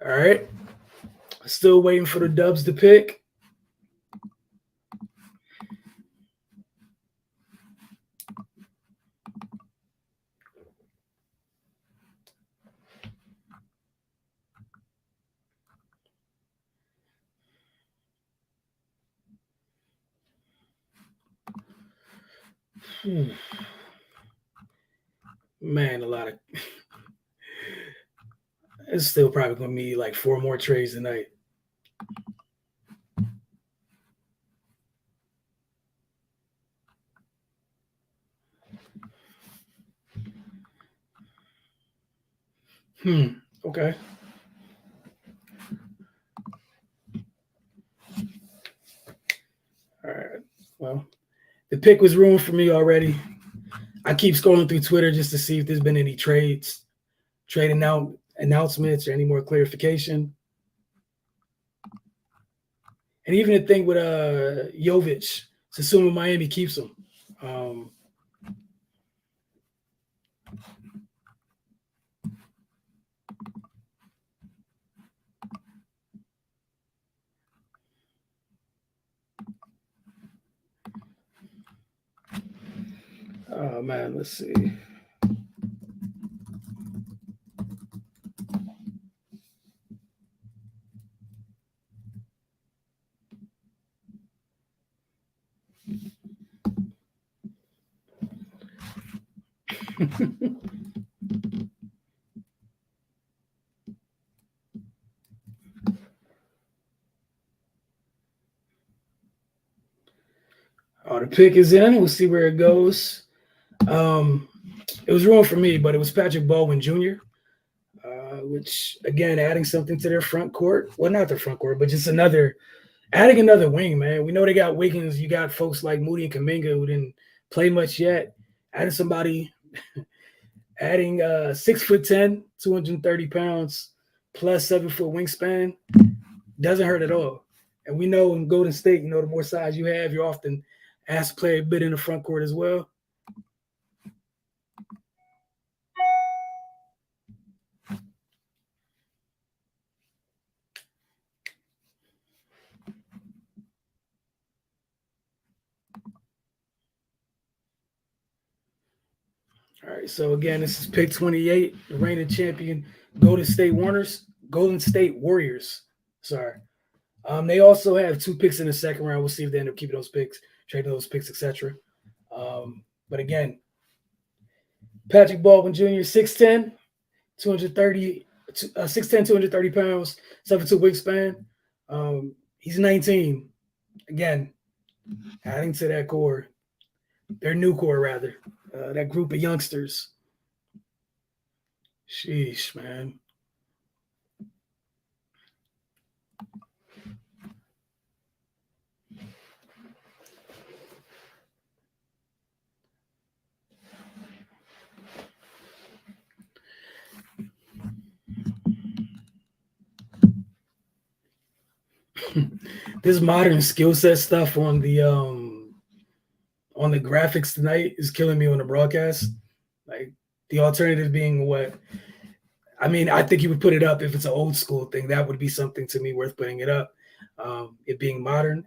All right. Still waiting for the Dubs to pick. Man, a lot of it's still probably gonna be like 4 more trades tonight. Okay. All right. Well, the pick was ruined for me already. I keep scrolling through Twitter just to see if there's been any trade announcements or any more clarification. And even the thing with Jovic, it's assuming Miami keeps him. Oh man, let's see. The pick is in. We'll see where it goes. It was wrong for me, but it was Patrick Baldwin Jr., which, again, adding something to their front court. Well, not their front court, but just adding another wing, man. We know they got Wiggins. You got folks like Moody and Kuminga who didn't play much yet. Adding 6'10", 230 pounds, plus 7-foot wingspan doesn't hurt at all. And we know in Golden State, the more size you have, you're often asked to play a bit in the front court as well. All right, so again, this is pick 28, the reigning champion, Golden State Warriors. Sorry. They also have 2 picks in the second round. We'll see if they end up keeping those picks, trading those picks, etc. But again, Patrick Baldwin Jr., 6'10", 230 pounds, 7'2" wingspan. He's 19. Again, adding to that core, their new core rather, that group of youngsters. Sheesh, man. This modern skill set stuff on the graphics tonight is killing me on the broadcast. Like the alternative being what? I mean, I think you would put it up if it's an old school thing. That would be something to me worth putting it up. It being modern,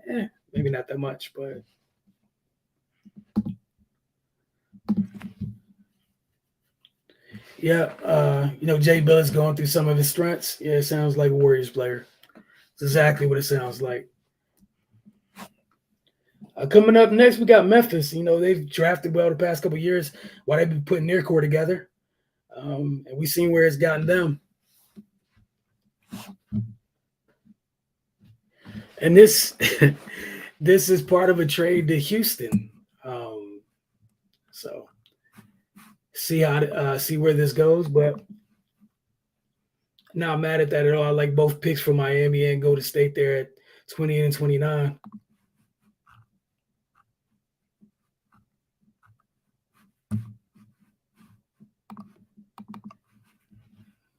maybe not that much, but yeah. Jay Bill's going through some of his strengths. Yeah, it sounds like a Warriors player. It's exactly what it sounds like. Coming up next, we got Memphis. They've drafted well the past couple of years while they've been putting their core together. And we've seen where it's gotten them. And this this is part of a trade to Houston. So see where this goes, but not mad at that at all. I like both picks for Miami and Golden State there at 28 and 29.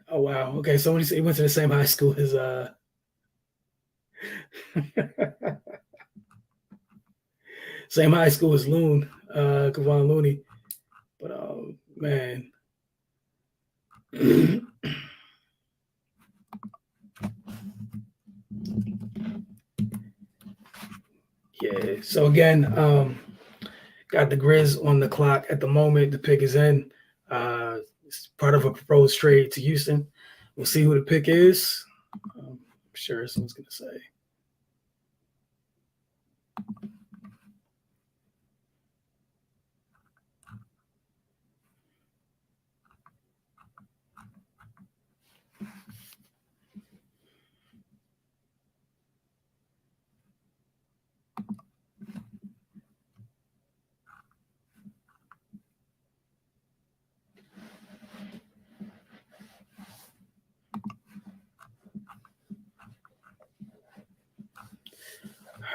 Oh wow. Okay, so he went to the same high school as same high school as Loon, Kevon Looney. But man. Yeah. So again, got the Grizz on the clock at the moment. The pick is in. It's part of a proposed trade to Houston. We'll see who the pick is. I'm sure someone's going to say.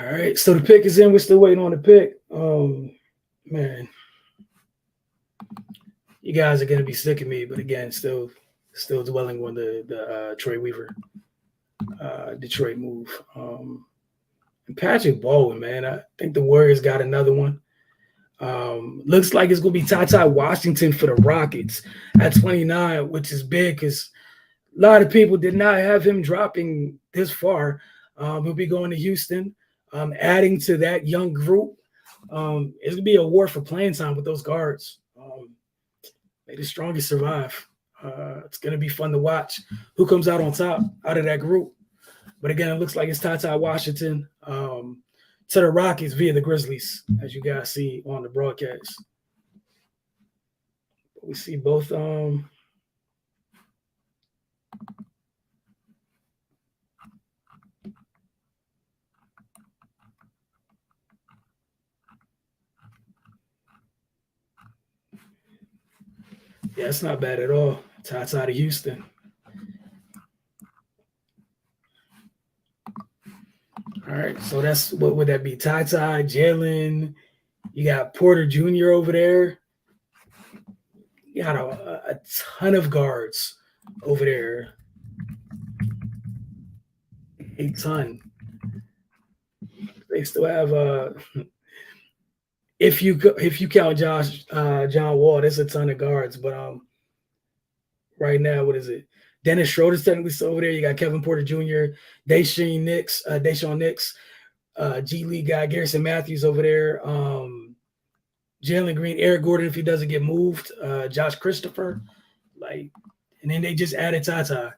All right, so the pick is in. We're still waiting on the pick. Man, you guys are gonna be sick of me, but again, still dwelling on the Troy Weaver, Detroit move. And Patrick Baldwin, man, I think the Warriors got another one. Looks like it's gonna be Ty Washington for the Rockets at 29, which is big because a lot of people did not have him dropping this far. He'll be going to Houston. Adding to that young group, it's going to be a war for playing time with those guards. May the strongest survive. It's going to be fun to watch who comes out on top out of that group. But again, it looks like it's Ty Washington to the Rockets via the Grizzlies, as you guys see on the broadcast. We see both. Yeah, it's not bad at all. Ty to Houston. All right, so that's what would that be? Ty, Jalen. You got Porter Jr. over there. You got a ton of guards over there. A ton. They still have if you count John Wall, there's a ton of guards. But right now, what is it? Dennis Schroeder's technically still over there. You got Kevin Porter Jr., Dayshawn Nix, G League guy, Garrison Matthews over there. Jalen Green, Eric Gordon if he doesn't get moved, Josh Christopher, and then they just added Tata.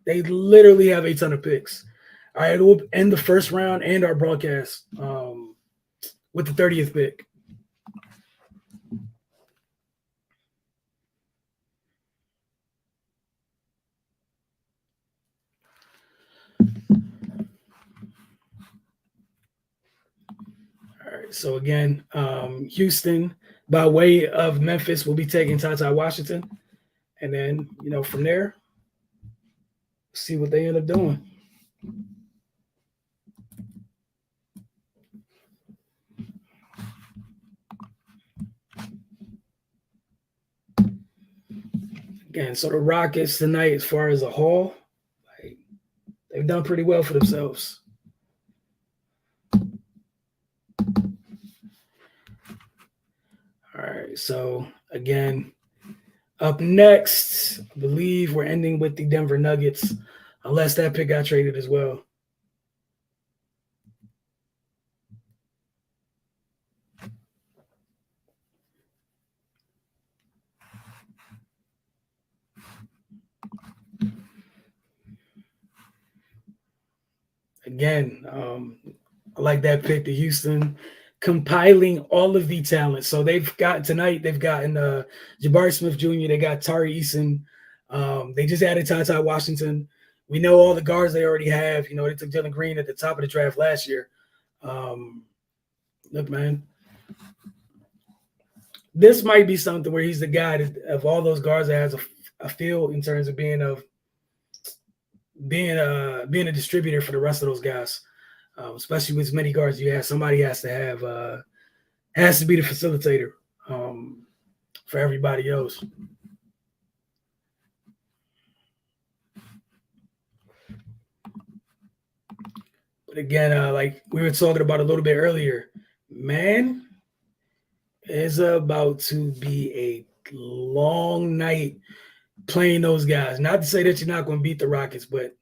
They literally have a ton of picks. All right, we'll end the first round and our broadcast with the 30th pick. All right, so again, Houston, by way of Memphis, will be taking Tata Washington. And then, from there, see what they end up doing. Again, so the Rockets tonight, as far as a whole, they've done pretty well for themselves. All right, so again, up next, I believe we're ending with the Denver Nuggets, unless that pick got traded as well. Again, I like that pick to Houston, compiling all of the talent. So they've gotten Jabari Smith Jr., they got Tari Eason. They just added Ty Washington. We know all the guards they already have. They took Jalen Green at the top of the draft last year. Look, man, this might be something where he's the guy of all those guards that has a feel in terms of being a distributor for the rest of those guys, especially with as many guards you have. Somebody has to be the facilitator for everybody else. But again, like we were talking about a little bit earlier, man, it's about to be a long night playing those guys. Not to say that you're not going to beat the Rockets, but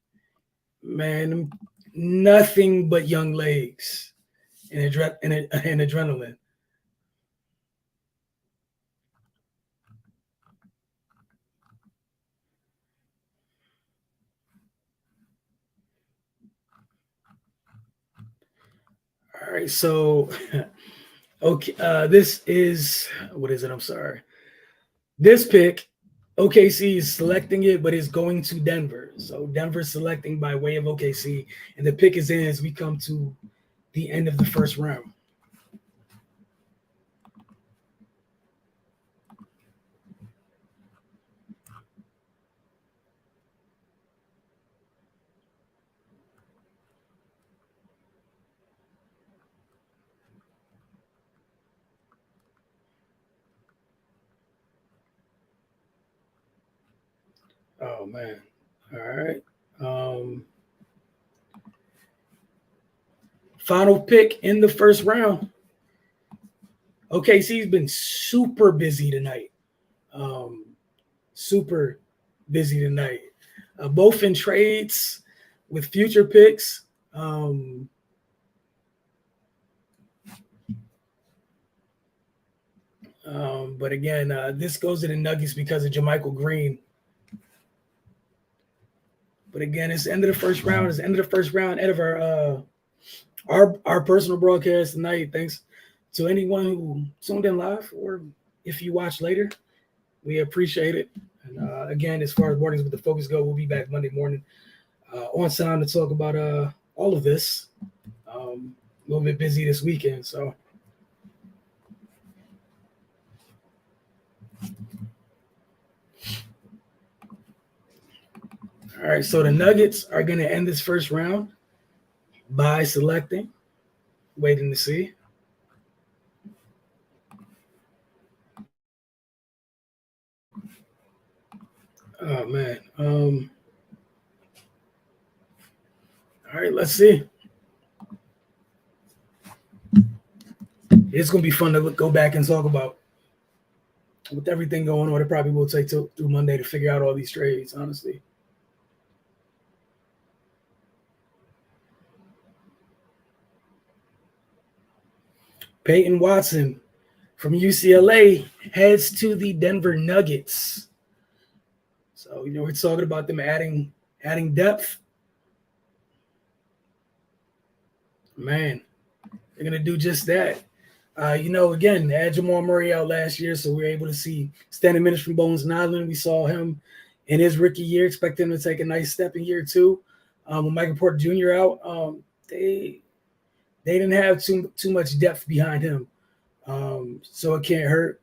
man, nothing but young legs and adrenaline. All right, so okay, this is what is it? I'm sorry. This pick, OKC is selecting it, but it's going to Denver. So Denver's selecting by way of OKC, and the pick is in as we come to the end of the first round. Oh man! All right. Final pick in the first round. OKC's been super busy tonight. Super busy tonight. Both in trades with future picks. But again, this goes to the Nuggets because of JaMychal Green. But again, it's the end of the first round. It's the end of the first round. End of our personal broadcast tonight. Thanks to anyone who tuned in live, or if you watch later. We appreciate it. And again, as far as mornings with the focus go, we'll be back Monday morning on sound to talk about all of this. A little bit busy this weekend, so. All right, so the Nuggets are going to end this first round by selecting, waiting to see. Oh, man. All right, let's see. It's going to be fun to go back and talk about. With everything going on, it probably will take through Monday to figure out all these trades, honestly. Peyton Watson from UCLA heads to the Denver Nuggets. So, we're talking about them adding depth. Man, they're going to do just that. Again, they had Jamal Murray out last year, so we were able to see standing minutes from Bones Nyland. We saw him in his rookie year, expect him to take a nice step in year two. With Michael Porter Jr. out, they didn't have too much depth behind him, so it can't hurt.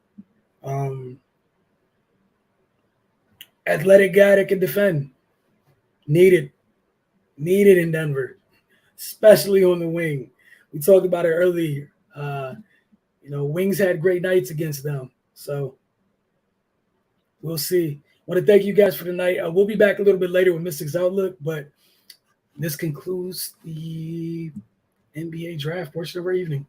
Athletic guy that can defend, needed in Denver, especially on the wing. We talked about it earlier. Wings had great nights against them, so we'll see. I want to thank you guys for tonight. We'll be back a little bit later with Mystics Outlook, but this concludes the NBA draft portion of our evening.